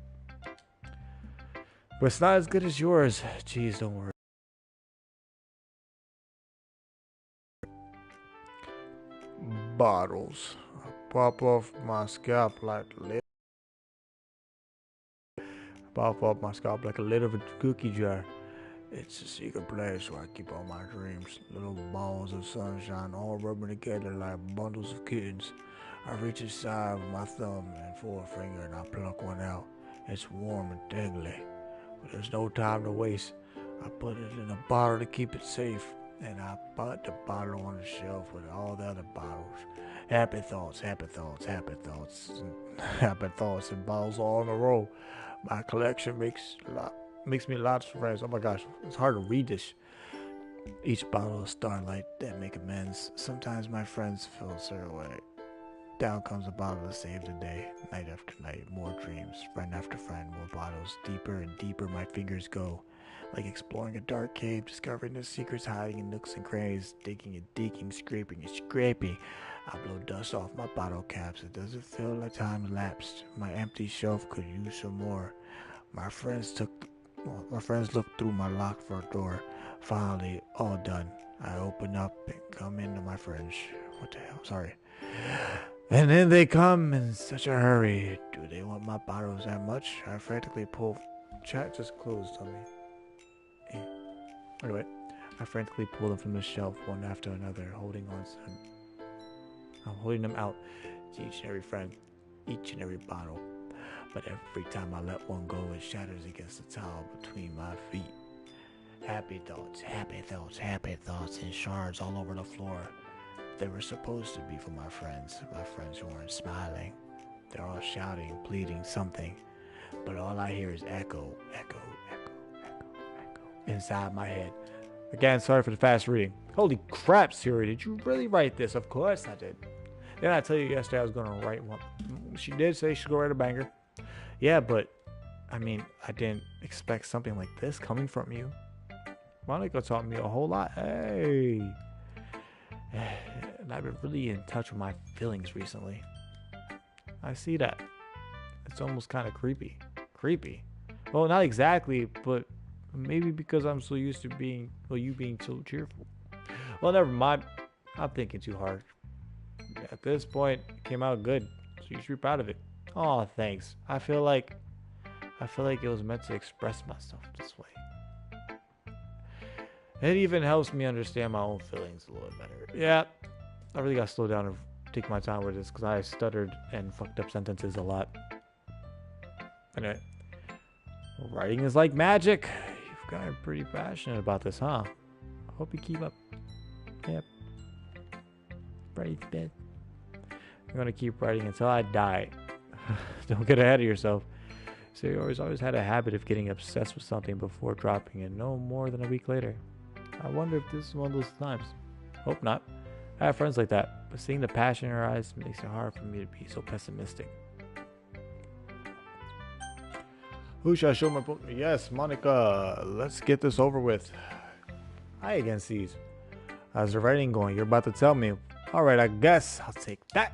But it's not as good as yours. Jeez, don't worry. Bottles. I pop off my scalp like a lid of a cookie jar. It's a secret place where I keep all my dreams. Little balls of sunshine all rubbing together like bundles of kittens. I reach inside with my thumb and forefinger and I pluck one out. It's warm and tingly, but there's no time to waste. I put it in a bottle to keep it safe, and I put the bottle on the shelf with all the other bottles. Happy thoughts, and bottles all in a row. My collection makes me lots of friends. Oh my gosh, it's hard to read this. Each bottle of starlight that make amends. Sometimes my friends feel a certain way. Down comes a bottle to save the day. Night after night, more dreams. Friend after friend, more bottles. Deeper and deeper my fingers go. Like exploring a dark cave, discovering the secrets hiding in nooks and crannies. Digging and digging, scraping and scraping. I blow dust off my bottle caps. It doesn't feel like time lapsed. My empty shelf could use some more. My friends looked through my locked front door. Finally, all done. I open up and come into my fridge. What the hell? Sorry. And then they come in such a hurry. Do they want my bottles that much? I frantically pull. Chat just closed on me. Anyway, I frantically pull them from the shelf one after another, holding on to them. I'm holding them out to each and every friend, each and every bottle. But every time I let one go, it shatters against the tile between my feet. Happy thoughts, and shards all over the floor. They were supposed to be for my friends who weren't smiling. They're all shouting, pleading something, but all I hear is echo inside my head. Again, sorry for the fast reading. Holy crap, Siri, did you really write this? Of course I did. Didn't I tell you yesterday I was going to write one? She did say she'd go write a banger. Yeah, but, I mean, I didn't expect something like this coming from you. Monica taught me a whole lot. Hey. And I've been really in touch with my feelings recently. I see that. It's almost kind of creepy. Well, not exactly, but maybe because I'm so used to you being so cheerful. Well, never mind. I'm thinking too hard. At this point, it came out good, so you should be proud of it. Oh, thanks. I feel like it was meant to express myself this way. It even helps me understand my own feelings a little bit better. Yeah, I really got to slow down and take my time with this because I stuttered and fucked up sentences a lot. Anyway, writing is like magic. You've gotten pretty passionate about this, huh? I hope you keep up. Yep. Write to bed. I'm going to keep writing until I die. Don't get ahead of yourself. So you always had a habit of getting obsessed with something before dropping it no more than a week later. I wonder if this is one of those times. Hope not. I have friends like that, but seeing the passion in her eyes makes it hard for me to be so pessimistic. Who should I show my book? Yes, Monica. Let's get this over with. Hi again, C's. How's the writing going? You're about to tell me. Alright, I guess I'll take that.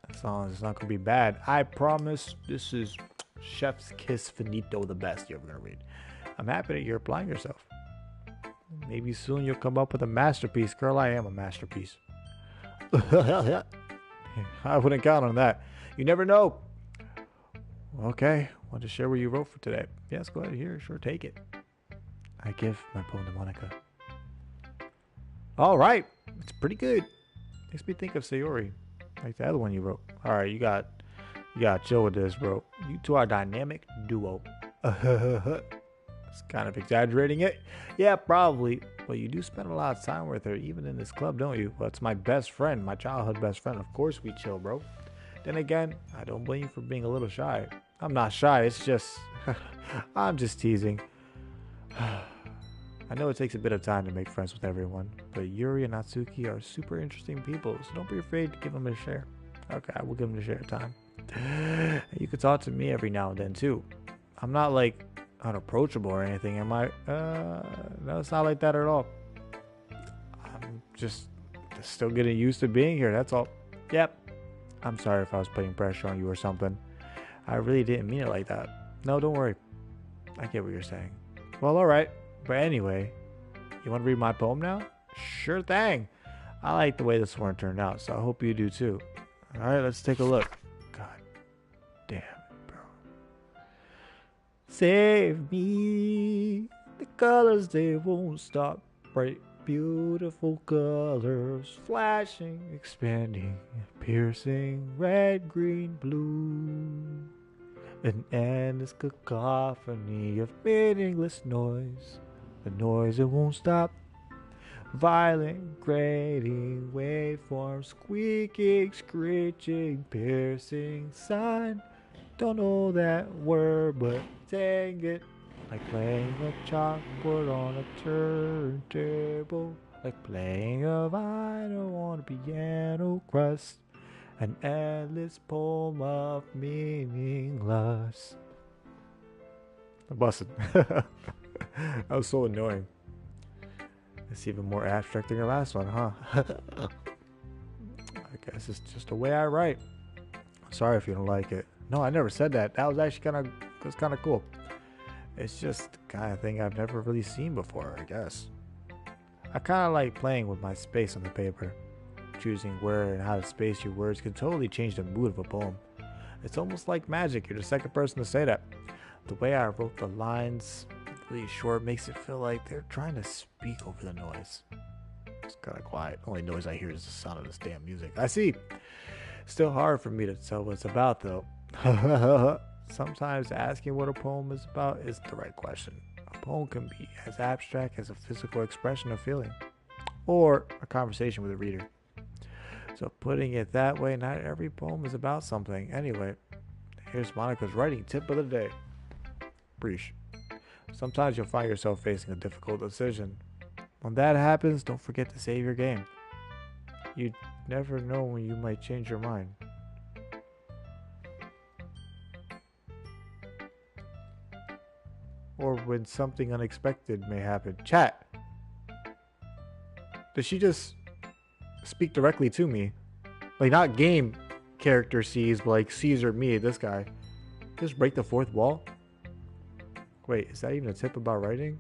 As long as it's not going to be bad. I promise this is Chef's Kiss Finito, the best you're ever going to read. I'm happy that you're applying yourself. Maybe soon you'll come up with a masterpiece. Girl, I am a masterpiece. I wouldn't count on that. You never know. Okay, want to share what you wrote for today? Yes, go ahead here. Sure, take it. I give my poem to Monica. All right, it's pretty good. Makes me think of Sayori. Like the other one you wrote. All right, you got to chill with this, bro. You two are a dynamic duo. It's kind of exaggerating it. Yeah, probably. But you do spend a lot of time with her, even in this club, don't you? Well, it's my best friend, my childhood best friend. Of course we chill, bro. Then again, I don't blame you for being a little shy. I'm not shy. It's just, I'm just teasing. I know it takes a bit of time to make friends with everyone, but Yuri and Natsuki are super interesting people, so don't be afraid to give them a share. Okay, I will give them a share time. You can talk to me every now and then too. I'm not like unapproachable or anything, am I? No, it's not like that at all. I'm just still getting used to being here, that's all. Yep. I'm sorry if I was putting pressure on you or something. I really didn't mean it like that. No, don't worry. I get what you're saying. Well, alright. But anyway, you want to read my poem now? Sure thing. I like the way this one turned out, so I hope you do too. Alright, let's take a look. God damn it, bro. Save me. The colors, they won't stop. Bright, beautiful colors. Flashing, expanding, piercing. Red, green, blue. An endless cacophony of meaningless noise. The noise, it won't stop. Violent, grating, waveforms, squeaking, screeching, piercing, sign. Don't know that word, but dang it. Like playing a chalkboard on a turntable. Like playing a vinyl on a piano crust. An endless poem of meaningless. I'm busted. That was so annoying. It's even more abstract than your last one, huh? I guess it's just the way I write. Sorry if you don't like it. No, I never said that. That was actually kind of cool. It's just the kind of thing I've never really seen before, I guess. I kind of like playing with my space on the paper. Choosing where and how to space your words can totally change the mood of a poem. It's almost like magic. You're the second person to say that. The way I wrote the lines really short makes it feel like they're trying to speak over the noise. It's kind of quiet. The only noise I hear is the sound of this damn music. I see. Still hard for me to tell what it's about, though. Sometimes asking what a poem is about isn't the right question. A poem can be as abstract as a physical expression of feeling, or a conversation with a reader. So putting it that way, not every poem is about something. Anyway, here's Monica's writing tip of the day. Breach. Sometimes you'll find yourself facing a difficult decision. When that happens, don't forget to save your game. You never know when you might change your mind. Or when something unexpected may happen. Chat. Did she just speak directly to me? Like, not game character sees, but like Caesar me, this guy. Just break the fourth wall? Wait, is that even a tip about writing?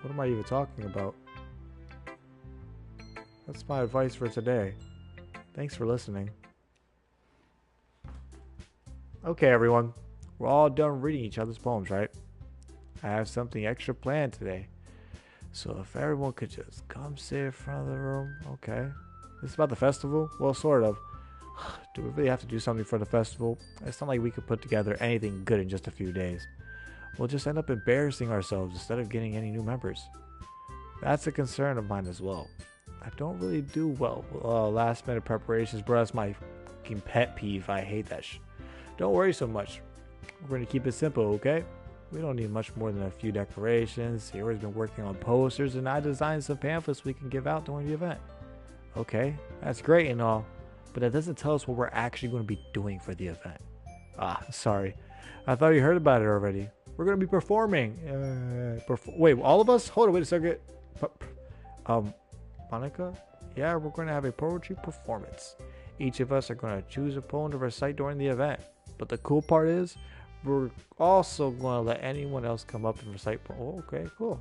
What am I even talking about? That's my advice for today. Thanks for listening. Okay, everyone. We're all done reading each other's poems, right? I have something extra planned today. So if everyone could just come sit in front of the room, okay? This is about the festival? Well, sort of. Do we really have to do something for the festival? It's not like we could put together anything good in just a few days. We'll just end up embarrassing ourselves instead of getting any new members. That's a concern of mine as well. I don't really do well with last minute preparations, bro. That's my fucking pet peeve. I hate that Don't worry so much. We're going to keep it simple, okay? We don't need much more than a few decorations. Sierra's been working on posters, and I designed some pamphlets we can give out during the event. Okay, that's great and all, but that doesn't tell us what we're actually going to be doing for the event. Sorry. I thought you heard about it already. We're going to be performing. Wait, all of us? Hold on, wait a second. Monica? Yeah, we're going to have a poetry performance. Each of us are going to choose a poem to recite during the event. But the cool part is, we're also going to let anyone else come up and recite. Oh, okay, cool.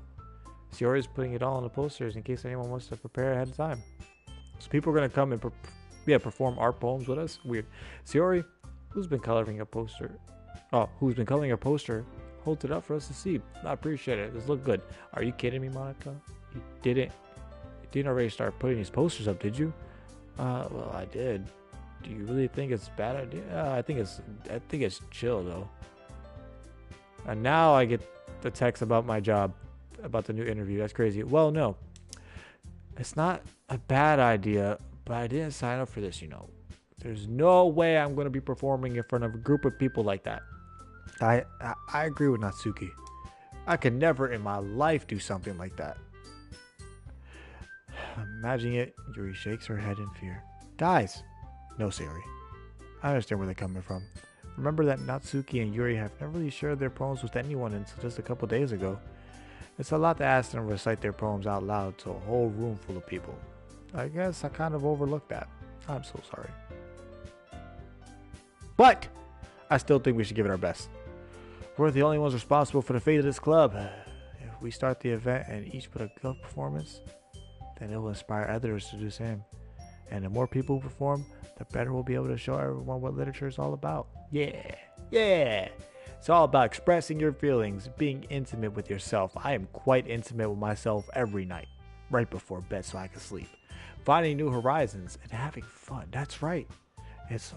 Sierra's putting it all on the posters in case anyone wants to prepare ahead of time. So people are going to come and perform our poems with us. Weird. Sierra, who's been coloring a poster? Hold it up for us to see. I appreciate it. This look good. Are you kidding me, Monica? You didn't already start putting these posters up, did you? Well, I did. Do you really think it's a bad idea? I think it's chill though. And now I get the text about my job, about the new interview. That's crazy. Well, no, it's not a bad idea, but I didn't sign up for this. There's no way I'm going to be performing in front of a group of people like that. I agree with Natsuki. I could never in my life do something like that. Imagining it, Yuri shakes her head in fear. Guys, no, Sayori. I understand where they're coming from. Remember that Natsuki and Yuri have never really shared their poems with anyone until just a couple days ago. It's a lot to ask them to recite their poems out loud to a whole room full of people. I guess I kind of overlooked that. I'm so sorry. But I still think we should give it our best. We're the only ones responsible for the fate of this club. If we start the event and each put a good performance, then it will inspire others to do the same. And the more people who perform, the better we'll be able to show everyone what literature is all about. Yeah. It's all about expressing your feelings, being intimate with yourself. I am quite intimate with myself every night, right before bed so I can sleep. Finding new horizons and having fun. That's right. It's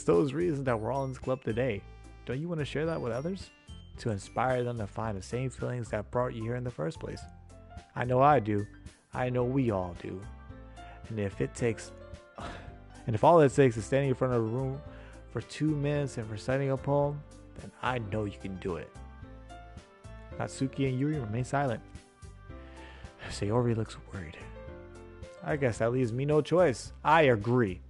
those reasons that we're all in this club today. Don't you want to share that with others? To inspire them to find the same feelings that brought you here in the first place. I know I do. I know we all do. And if all it takes is standing in front of a room for 2 minutes and reciting a poem, then I know you can do it. Natsuki and Yuri remain silent. Sayori looks worried. I guess that leaves me no choice. I agree.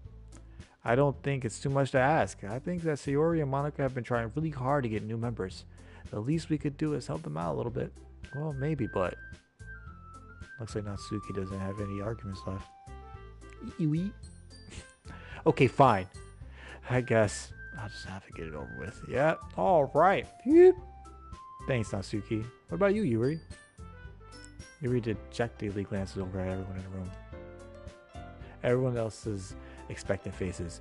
I don't think it's too much to ask. I think that Sayori and Monica have been trying really hard to get new members. The least we could do is help them out a little bit. Well, maybe, but looks like Natsuki doesn't have any arguments left. Okay, fine. I guess I'll just have to get it over with. Yeah, all right. Thanks, Natsuki. What about you, Yuri? Yuri dejectedly glances over at everyone in the room. Everyone else's expectant faces.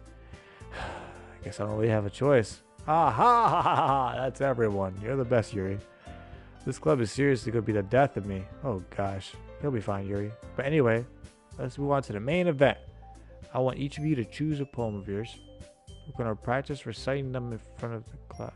I guess I don't really have a choice. Ha! That's everyone. You're the best, Yuri. This club is seriously going to be the death of me. Oh gosh. You'll be fine, Yuri. But anyway, let's move on to the main event. I want each of you to choose a poem of yours. We're going to practice reciting them in front of the class.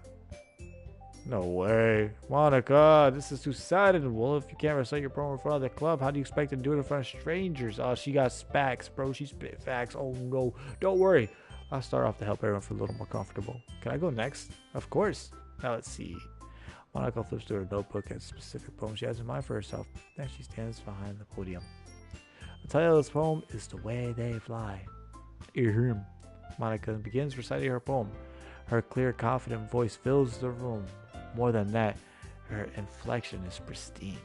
No way. Monica, this is too sudden. Well, if you can't recite your poem in front of the club, how do you expect to do it in front of strangers? Oh, she got facts, bro. She spit facts. Oh, no. Don't worry. I'll start off to help everyone feel a little more comfortable. Can I go next? Of course. Now let's see. Monica flips through her notebook at a specific poem she has in mind for herself. Then she stands behind the podium. The title of this poem is The Way They Fly. Monica begins reciting her poem. Her clear, confident voice fills the room. More than that, her inflection is pristine.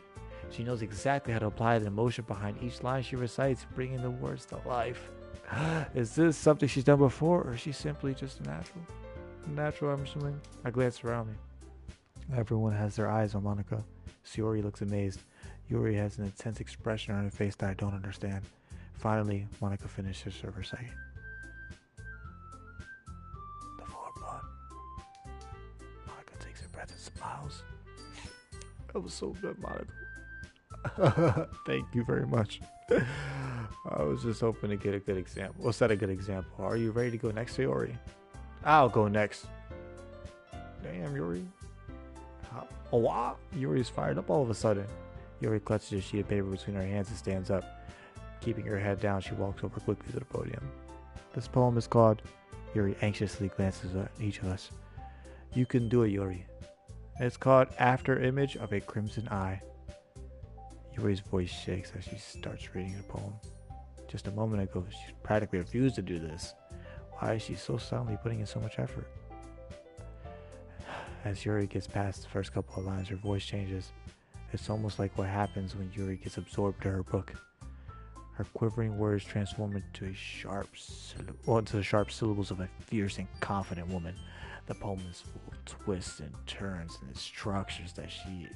She knows exactly how to apply the emotion behind each line she recites, bringing the words to life. Is this something she's done before, or is she simply just natural? Natural, I'm assuming. I glance around me. Everyone has their eyes on Monica. Sayori looks amazed. Yuri has an intense expression on her face that I don't understand. Finally, Monica finishes her reciting. The floorboard. Monica takes a breath and smiles. That was so good, Monica. Thank you very much. I was just hoping to get a good example. Well, set a good example. Are you ready to go next, Sayori? I'll go next. Damn, Yuri. Oh, wow. Yuri's fired up all of a sudden. Yuri clutches a sheet of paper between her hands and stands up. Keeping her head down, she walks over quickly to the podium. This poem is called... Yuri anxiously glances at each of us. You can do it, Yuri. It's called After Image of a Crimson Eye. Yuri's voice shakes as she starts reading the poem. Just a moment ago, she practically refused to do this. Why is she so silently putting in so much effort? As Yuri gets past the first couple of lines, her voice changes. It's almost like what happens when Yuri gets absorbed to her book. Her quivering words transform into the sharp syllables of a fierce and confident woman. The poem is full of twists and turns and structures that she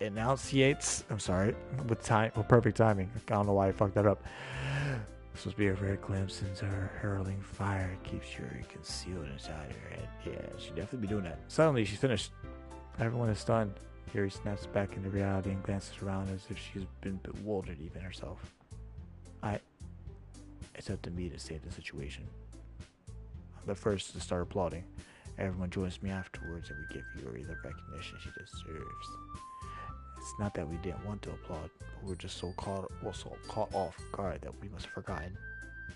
enunciates. I'm sorry, with perfect timing. I don't know why I fucked that up. This must be a rare glimpse into her hurling fire. It keeps Yuri concealed inside her head. Yeah, she'd definitely be doing that. Suddenly, she's finished. Everyone is stunned. Yuri snaps back into reality and glances around as if she's been bewildered even herself. It's up to me to save the situation. I'm the first to start applauding. Everyone joins me afterwards and we give Yuri the recognition she deserves. It's not that we didn't want to applaud, but we're just so caught off guard that we must have forgotten.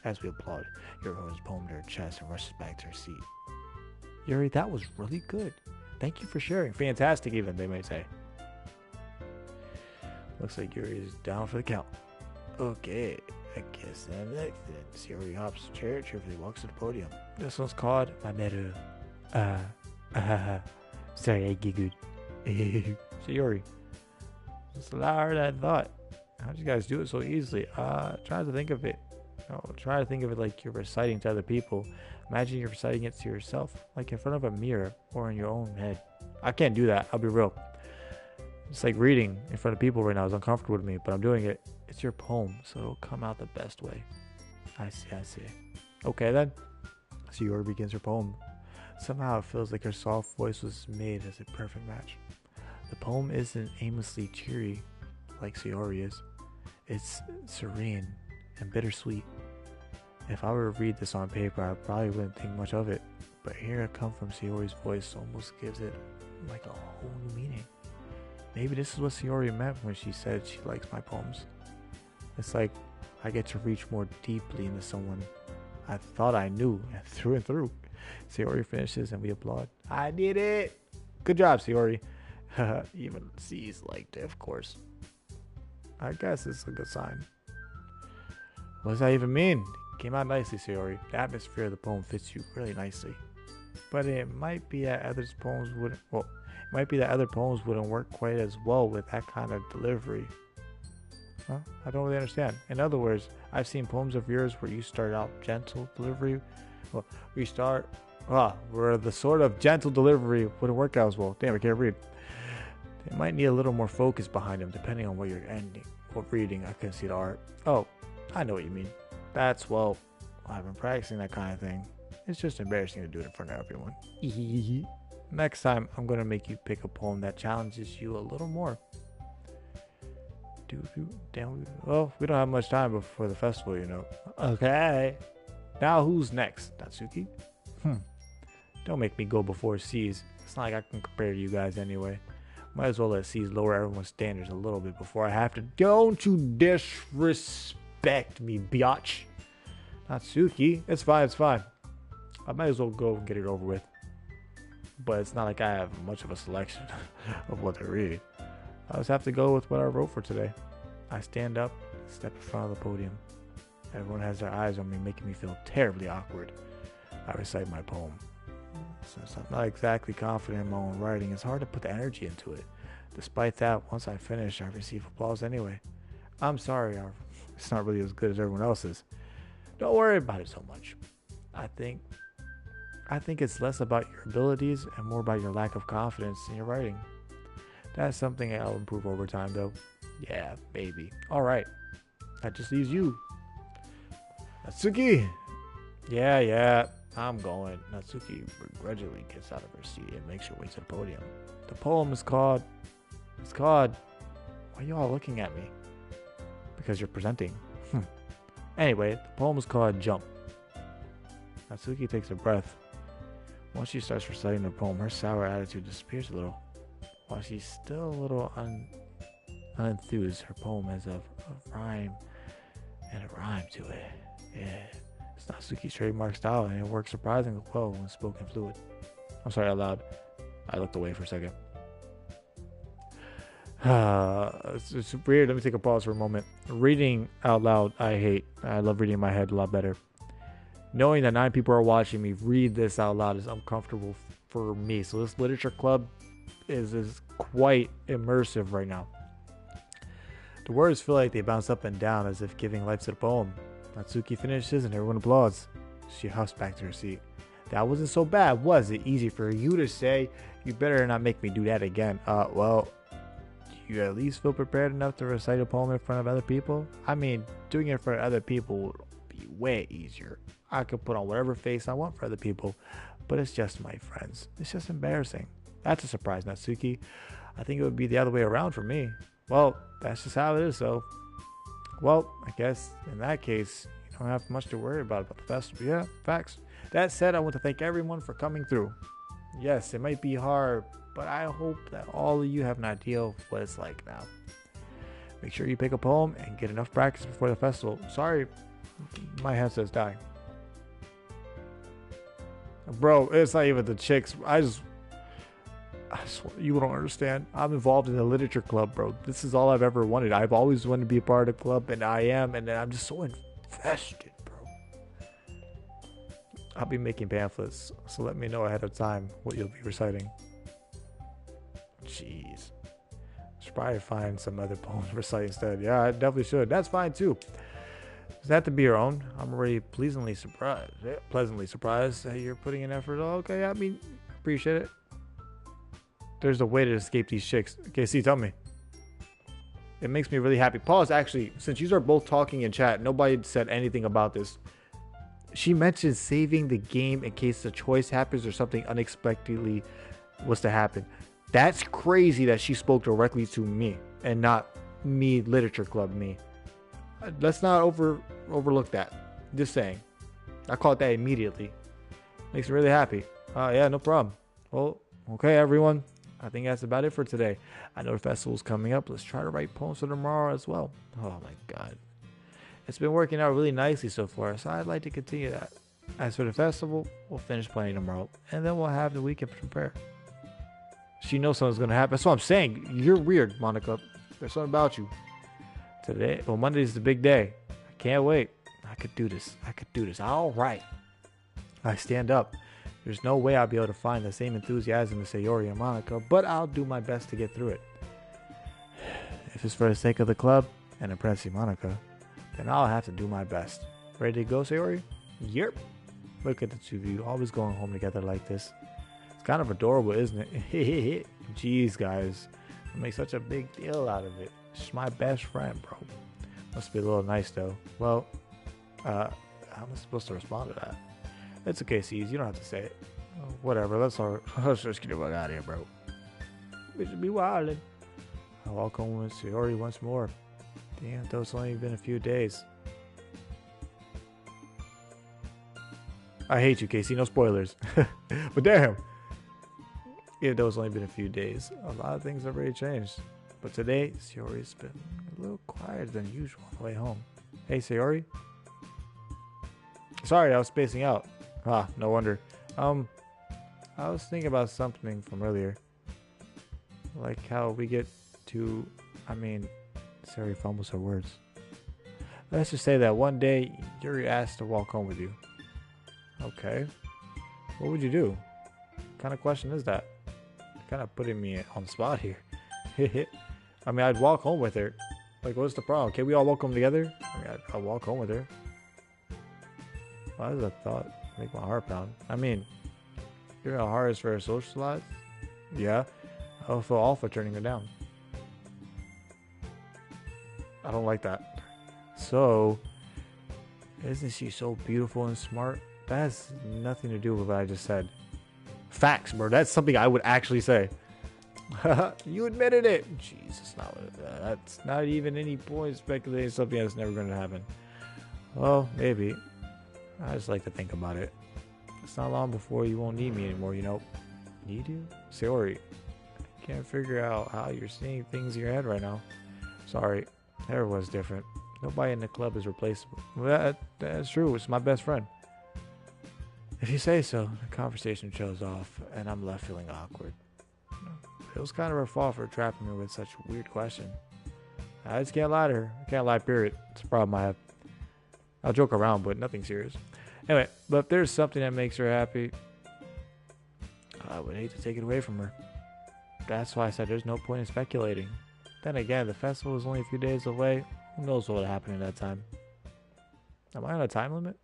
As we applaud, Yuri holds his poem to her chest and rushes back to her seat. Yuri, that was really good. Thank you for sharing. Fantastic, even, they may say. Looks like Yuri is down for the count. Okay, I guess I'm next then. Yuri hops the chair, cheerfully walks to the podium. This one's called Mameru. Sorry, I giggled. Yuri. It's a lot harder than I thought. How'd you guys do it so easily? Try to think of it. Try to think of it like you're reciting to other people. Imagine you're reciting it to yourself, like in front of a mirror or in your own head. I can't do that. I'll be real. It's like reading in front of people right now is uncomfortable to me, but I'm doing it. It's your poem, so it'll come out the best way. I see. Okay then. Yuri begins her poem. Somehow it feels like her soft voice was made as a perfect match. The poem isn't aimlessly cheery like Sayori is. It's serene and bittersweet. If I were to read this on paper, I probably wouldn't think much of it. But hearing it come from Sayori's voice almost gives it like a whole new meaning. Maybe this is what Sayori meant when she said she likes my poems. It's like I get to reach more deeply into someone I thought I knew and through. Sayori finishes and we applaud. I did it! Good job, Sayori. Even C's liked it, of course. I guess it's a good sign. What does that even mean? Came out nicely, Sayori. The atmosphere of the poem fits you really nicely. But it might be that other poems wouldn't work quite as well with that kind of delivery. Huh? I don't really understand. In other words, I've seen poems of yours where you start out gentle delivery. Where the sort of gentle delivery wouldn't work out as well. Damn, I can't read. They might need a little more focus behind them, depending on what you're reading. I can see the art. Oh, I know what you mean. I've been practicing that kind of thing. It's just embarrassing to do it in front of everyone. Next time, I'm going to make you pick a poem that challenges you a little more. Well, we don't have much time before the festival, you know. Okay. Now who's next? Natsuki? Don't make me go before C's. It's not like I can compare to you guys anyway. Might as well let C's lower everyone's standards a little bit before I have to. Don't you disrespect me, biatch. Natsuki, it's fine. I might as well go and get it over with. But it's not like I have much of a selection of what to read. I just have to go with what I wrote for today. I stand up, step in front of the podium. Everyone has their eyes on me, making me feel terribly awkward. I recite my poem. Since I'm not exactly confident in my own writing, it's hard to put the energy into it. Despite that, once I finish, I receive applause anyway. I'm sorry, it's not really as good as everyone else's. Don't worry about it so much. I think it's less about your abilities and more about your lack of confidence in your writing. That's something I'll improve over time, though. Yeah, maybe. All right. That just leaves you. Natsuki! Yeah, I'm going. Natsuki begrudgingly gets out of her seat and makes her way to the podium. The poem is called... Why are you all looking at me? Because you're presenting. Anyway, the poem is called Jump. Natsuki takes a breath. Once she starts reciting the poem, her sour attitude disappears a little. While she's still a little unenthused, her poem has a rhyme and a rhyme to it. Yeah, it's Natsuki's trademark style, and it works surprisingly well when spoken fluid. I'm sorry, out loud. I looked away for a second. It's weird. Let me take a pause for a moment. Reading out loud, I hate. I love reading in my head a lot better. Knowing that 9 people are watching me read this out loud is uncomfortable for me. So this literature club is quite immersive right now. The words feel like they bounce up and down as if giving life to the poem. Natsuki finishes and everyone applauds. She huffs back to her seat. That wasn't so bad, was it? Easy for you to say. You better not make me do that again. Well, do you at least feel prepared enough to recite a poem in front of other people? I mean, doing it for other people would be way easier. I could put on whatever face I want for other people, but it's just my friends. It's just embarrassing. That's a surprise, Natsuki. I think it would be the other way around for me. Well, that's just how it is, so. Well, I guess in that case, don't have much to worry about the festival. Yeah, facts. That said, I want to thank everyone for coming through. Yes, it might be hard, but I hope that all of you have an idea of what it's like now. Make sure you pick a poem and get enough practice before the festival. Sorry, my headset's dying. Bro, it's not even the chicks. I just you don't understand. I'm involved in the literature club, bro. This is all I've ever wanted. I've always wanted to be a part of the club, and I am, and I'm just so invested, bro. I'll be making pamphlets, so let me know ahead of time what you'll be reciting. Jeez. Should probably find some other poems to recite instead. Yeah, I definitely should. That's fine too. Does that to be your own? I'm already pleasantly surprised. Yeah, pleasantly surprised that you're putting in effort. Oh, okay, I mean, appreciate it. There's a way to escape these chicks. Okay, see, tell me. It makes me really happy. Pause, actually, since you are both talking in chat, nobody said anything about this. She mentioned saving the game in case the choice happens or something unexpectedly was to happen. That's crazy that she spoke directly to me and not me, literature club me. Let's not overlook that. Just saying. I caught that immediately. Makes me really happy. Yeah, no problem. Well, okay, everyone. I think that's about it for today. I know the festival's coming up. Let's try to write poems for tomorrow as well. Oh my god. It's been working out really nicely so far, so I'd like to continue that. As for the festival, we'll finish planning tomorrow, and then we'll have the weekend to prepare. She knows something's going to happen. That's what I'm saying. You're weird, Monica. There's something about you. Today, well, Monday's the big day. I can't wait. I could do this. All right. I stand up. There's no way I'll be able to find the same enthusiasm as Sayori and Monica, but I'll do my best to get through it. If it's for the sake of the club and impressing Monica, then I'll have to do my best. Ready to go, Sayori? Yep. Look at the two of you, always going home together like this. It's kind of adorable, isn't it? Jeez, guys. I make such a big deal out of it. She's my best friend, bro. Must be a little nice, though. Well, how am I supposed to respond to that? It's okay, C's. You don't have to say it. Whatever. Let's just get the fuck out of here, bro. We should be wildin'. I walk home with Sayori once more. Damn, though it's only been a few days. I hate you, Casey. No spoilers. But damn. Yeah, though it's only been a few days. A lot of things have already changed. But today, Sayori's been a little quieter than usual on the way home. Hey, Sayori? Sorry, I was spacing out. No wonder. I was thinking about something from earlier. Like how we get to... Sayori fumbles her words. Let's just say that one day, you're asked to walk home with you. Okay. What would you do? What kind of question is that? You're kind of putting me on the spot here. I'd walk home with her. Like, what's the problem? Can we all walk home together? I'll walk home with her. Why does that thought make my heart pound? You're how hard it is for her to socialize? Yeah. I'll feel awful turning her down. I don't like that. So, isn't she so beautiful and smart? That has nothing to do with what I just said. Facts, bro. That's something I would actually say. You admitted it. Jesus, that's not even any point speculating something that's never going to happen. Well, maybe. I just like to think about it. It's not long before you won't need me anymore, you know. Need you? Sayori, I can't figure out how you're seeing things in your head right now. Sorry, everyone's different. Nobody in the club is replaceable. Well, that's true. It's my best friend. If you say so. The conversation shows off, and I'm left feeling awkward. It was kind of her fault for trapping me with such a weird question. I just can't lie to her. I can't lie, period. It's a problem I have. I'll joke around, but nothing serious. Anyway, but if there's something that makes her happy, I would hate to take it away from her. That's why I said there's no point in speculating. Then again, the festival is only a few days away. Who knows what will happen in that time? Am I on a time limit?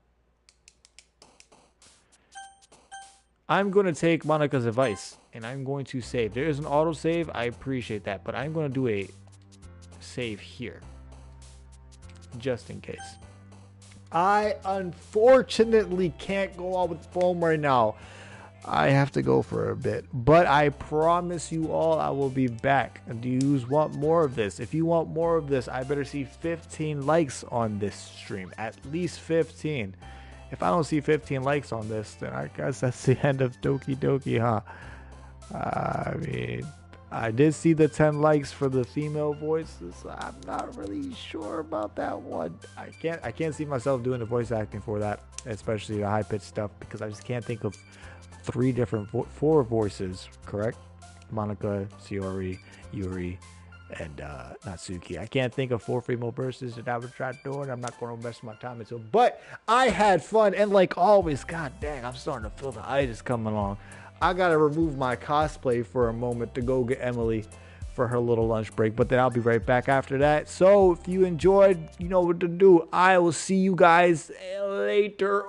I'm going to take Monica's advice, and I'm going to save. There is an autosave. I appreciate that, but I'm going to do a save here, just in case. I unfortunately can't go out with the phone right now. I have to go for a bit, but I promise you all I will be back. Do you want more of this? If you want more of this, I better see 15 likes on this stream. At least 15. If I don't see 15 likes on this, then I guess that's the end of Doki Doki, huh? I mean, I did see the 10 likes for the female voices. I'm not really sure about that one. I can't see myself doing the voice acting for that, especially the high pitched stuff, because I just can't think of four voices, correct? Monica, Shiori, Yuri, and Natsuki. I can't think of 4 female verses that I would try doing. I'm not going to invest my time into it. But I had fun, and like always, god dang, I'm starting to feel the itis coming along. I gotta remove my cosplay for a moment to go get Emily for her little lunch break, but then I'll be right back after that. So if you enjoyed, you know what to do. I will see you guys later.